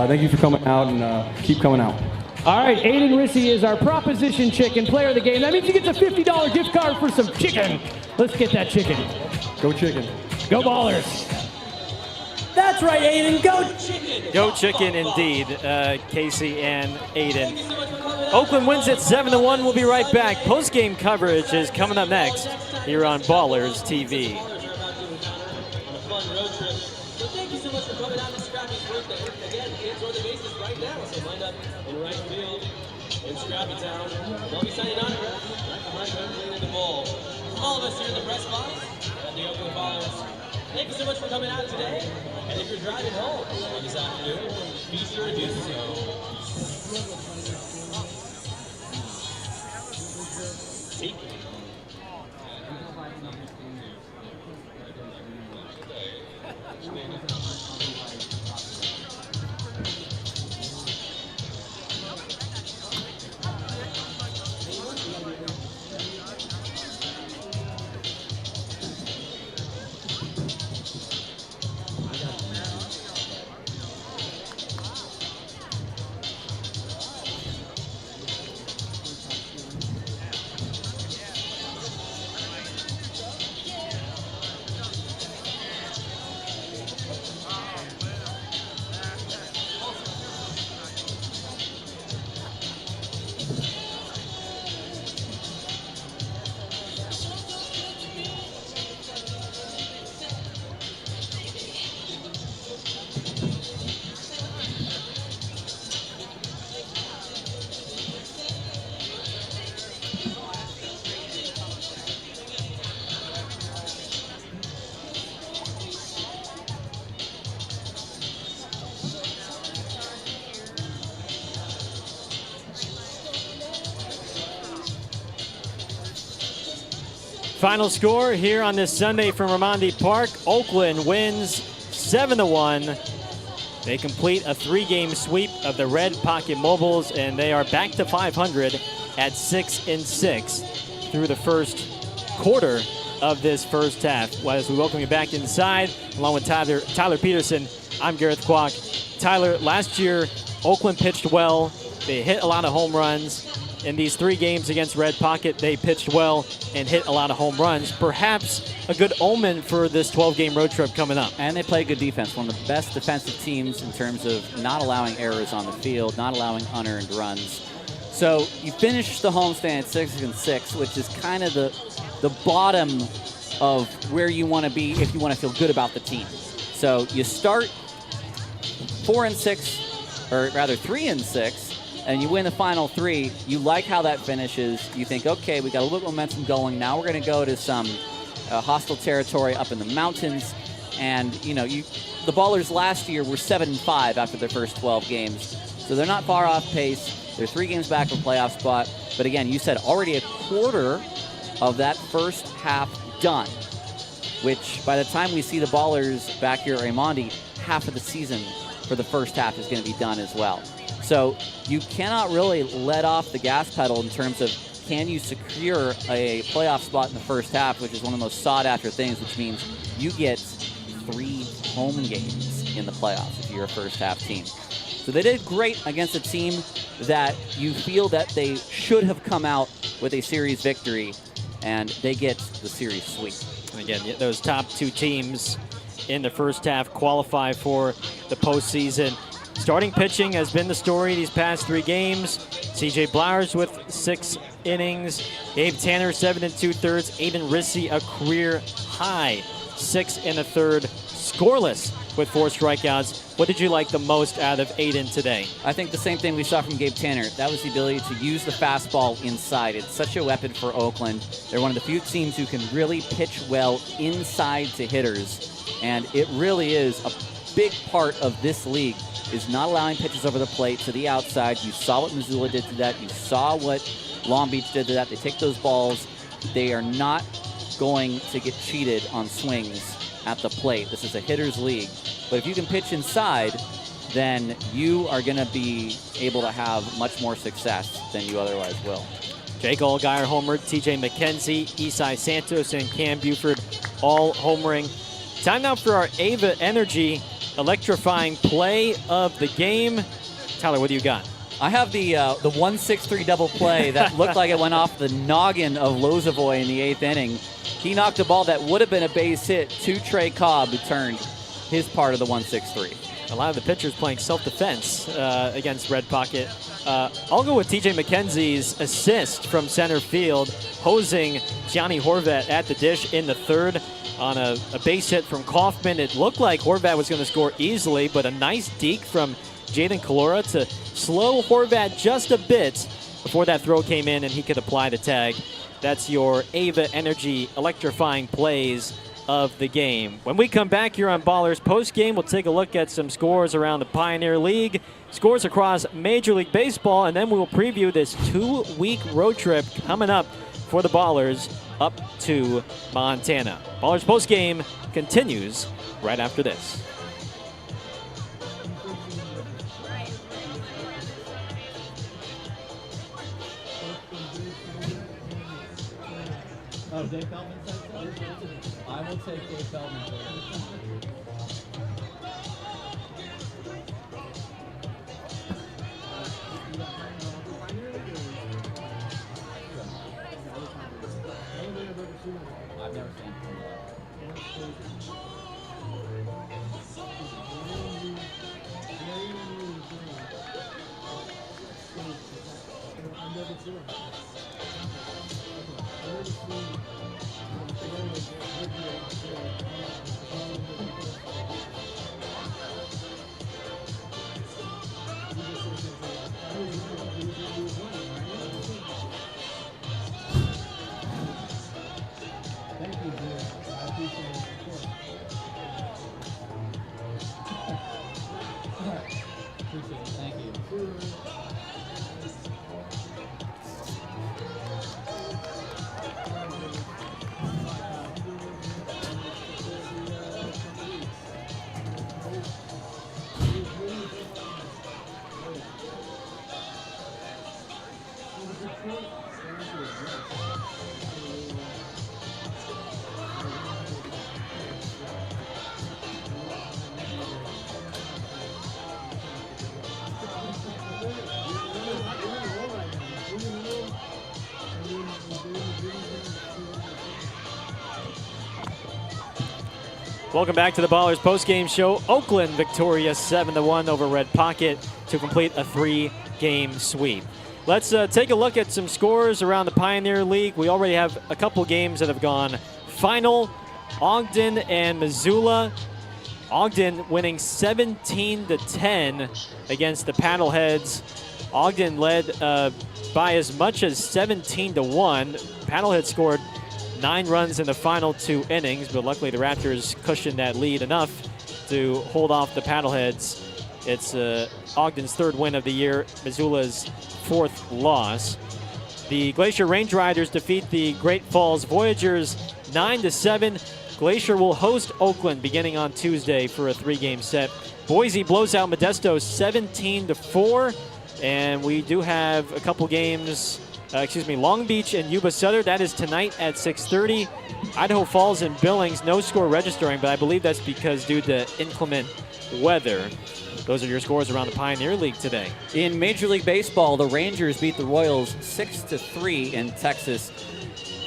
thank you for coming out and keep coming out. All right, Aiden Rissy is our Proposition Chicken Player of the Game. That means he gets a $50 gift card for some chicken. Let's get that chicken. Go Chicken. Go Ballers. That's right, Aiden. Go Chicken. Go Chicken, indeed, Casey and Aiden. Oakland wins it 7-1. We'll be right back. Post-game coverage is coming up next here on Ballers TV. Thank you so much for coming out to Scrappy's birthday. Again, kids are the bases right now, so lined up in right field in Scrappy Town. They'll be signing autographs right behind Oakland in the bowl. From all of us here in the press box at the Oakland Ballers, thank you so much for coming out today. And if you're driving home this afternoon, be sure to do so. Final score here on this Sunday from Ramondi Park. Oakland wins 7-1. They complete a 3-game sweep of the Red Pocket Mobiles, and they are back to 500 at 6-6 through the first quarter of this first half. Well, as we welcome you back inside, along with Tyler Peterson, I'm Gareth Kwok. Tyler, last year, Oakland pitched well. They hit a lot of home runs. In these 3 games against Red Pocket, they pitched well and hit a lot of home runs. Perhaps a good omen for this 12-game road trip coming up. And they play good defense. One of the best defensive teams in terms of not allowing errors on the field, not allowing unearned runs. So you finish the homestand at 6-6, which is kind of the bottom of where you want to be if you want to feel good about the team. So you start 4-6, or rather 3-6, and you win the final 3. You like how that finishes. You think, okay, we got a little bit of momentum going. Now we're going to go to some hostile territory up in the mountains. And, you know, the Ballers last year were 7-5 after their first 12 games. So they're not far off pace. They're 3 games back from playoff spot. But again, you said already a quarter of that first half done, which by the time we see the Ballers back here at Raimondi, half of the season for the first half is going to be done as well. So you cannot really let off the gas pedal in terms of can you secure a playoff spot in the first half, which is one of the most sought-after things, which means you get 3 home games in the playoffs if you're a first-half team. So they did great against a team that you feel that they should have come out with a series victory, and they get the series sweep. And again, those top 2 teams in the first half qualify for the postseason. Starting pitching has been the story these past 3 games. C.J. Blowers with 6 innings. Gabe Tanner, 7 2/3. Aiden Rissy, a career high, 6 1/3. Scoreless with 4 strikeouts. What did you like the most out of Aiden today? I think the same thing we saw from Gabe Tanner. That was the ability to use the fastball inside. It's such a weapon for Oakland. They're one of the few teams who can really pitch well inside to hitters. And it really is a big part of this league is not allowing pitches over the plate to the outside. You saw what Missoula did to that. You saw what Long Beach did to that. They take those balls. They are not going to get cheated on swings at the plate. This is a hitter's league. But if you can pitch inside, then you are going to be able to have much more success than you otherwise will. Jake Allgaier homered, TJ McKenzie, Isai Santos, and Cam Buford all homering. Time now for our Ava Energy electrifying play of the game. Tyler, what do you got? I have the 1-6-3 double play that looked like it went off the noggin of Lozovoy in the 8th inning. He knocked a ball that would have been a base hit to Trey Cobb, who turned his part of the 1-6-3. A lot of the pitchers playing self-defense against Red Pocket. I'll go with TJ McKenzie's assist from center field, hosing Gianni Horvat at the dish in the 3rd on a base hit from Kaufman. It looked like Horvat was going to score easily, but a nice deke from Jaden Kalora to slow Horvat just a bit before that throw came in and he could apply the tag. That's your Ava Energy electrifying plays of the game. When we come back here on Ballers Postgame, we'll take a look at some scores around the Pioneer League, scores across Major League Baseball, and then we will preview this 2-week road trip coming up for the Ballers up to Montana. Ballers Postgame continues right after this. Oh, Dave Feldman said so? I will take Dave Feldman for it. I've never seen him. Welcome back to the Ballers postgame show. Oakland victorious 7-1 over Red Pocket to complete a 3-game sweep. Let's take a look at some scores around the Pioneer League. We already have a couple games that have gone final. Ogden and Missoula. Ogden winning 17-10 against the Paddleheads. Ogden led by as much as 17-1. Paddleheads scored 9 runs in the final 2 innings, but luckily the Raptors cushioned that lead enough to hold off the Paddleheads. It's Ogden's 3rd win of the year, Missoula's 4th loss. The Glacier Range Riders defeat the Great Falls Voyagers 9-7. Glacier will host Oakland beginning on Tuesday for a 3-game set. Boise blows out Modesto 17-4, and we do have a couple games. Long Beach and Yuba Sutter. That is tonight at 6:30. Idaho Falls and Billings, no score registering, but I believe that's because due to inclement weather. Those are your scores around the Pioneer League today. In Major League Baseball, the Rangers beat the Royals 6-3 in Texas.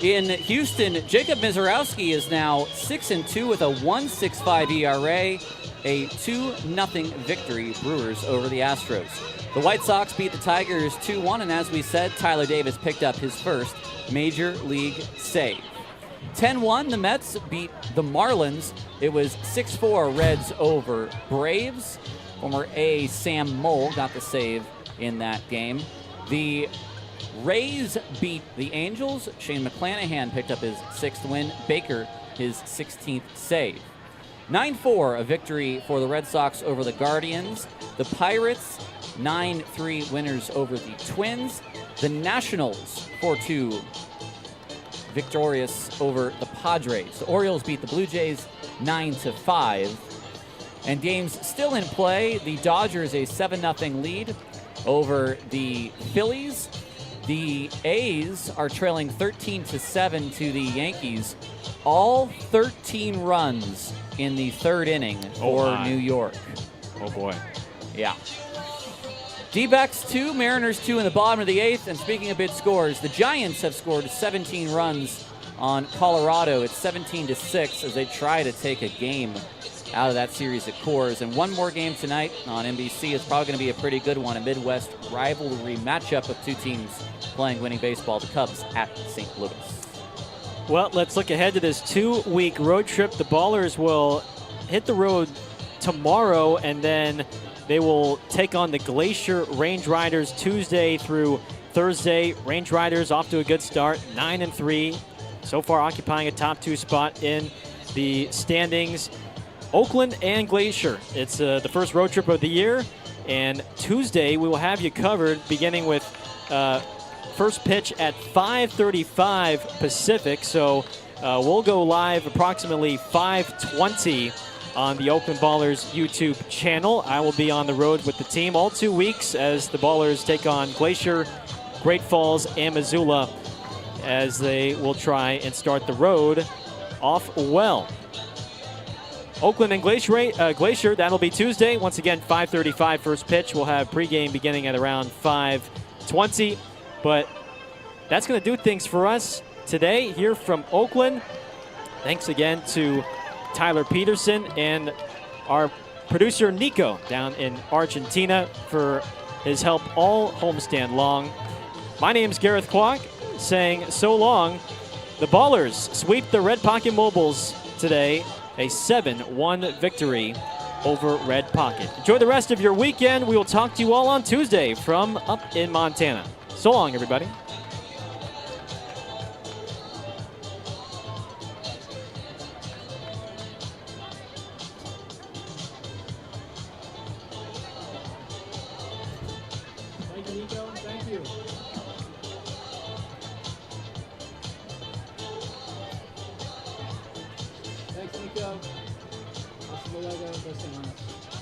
In Houston, Jacob Mizorowski is now 6-2 with a 1.65 ERA, a 2-0 victory, Brewers over the Astros. The White Sox beat the Tigers 2-1, and as we said, Tyler Davis picked up his first Major League save. 10-1, the Mets beat the Marlins. It was 6-4 Reds over Braves. Former A Sam Mole got the save in that game. The Rays beat the Angels. Shane McClanahan picked up his 6th win. Baker his 16th save. 9-4, a victory for the Red Sox over the Guardians. The Pirates, 9-3 winners over the Twins. The Nationals, 4-2 victorious over the Padres. The Orioles beat the Blue Jays 9-5. And games still in play. The Dodgers a 7-0 lead over the Phillies. The A's are trailing 13-7 to the Yankees. All 13 runs in the 3rd inning for New York. Oh boy. Yeah. D-backs 2, Mariners 2 in the bottom of the 8th. And speaking of big scores, the Giants have scored 17 runs on Colorado. It's 17-6 as they try to take a game out of that series at Coors. And one more game tonight on NBC. It's probably going to be a pretty good one, a Midwest rivalry matchup of 2 teams playing winning baseball, the Cubs at St. Louis. Well, let's look ahead to this 2-week road trip. The Ballers will hit the road tomorrow, and then they will take on the Glacier Range Riders Tuesday through Thursday. Range Riders off to a good start, 9-3, so far occupying a top 2 spot in the standings. Oakland and Glacier, it's the first road trip of the year, and Tuesday we will have you covered beginning with first pitch at 5:35 Pacific, so we'll go live approximately 5:20 on the Oakland Ballers YouTube channel. I will be on the road with the team all 2 weeks as the Ballers take on Glacier, Great Falls, and Missoula as they will try and start the road off well. Oakland and Glacier, that'll be Tuesday. Once again, 5:35 first pitch. We'll have pregame beginning at around 5:20. But that's going to do things for us today here from Oakland. Thanks again to Tyler Peterson and our producer Nico down in Argentina for his help all homestand long. My name's Gareth Kwok saying so long. The Ballers sweep the Red Pocket Mobiles today, a 7-1 victory over Red Pocket. Enjoy the rest of your weekend. We will talk to you all on Tuesday from up in Montana. So long, everybody. Thank you, Nico. Thank you. Thanks, Nico. Hasta luego. Dos semanas.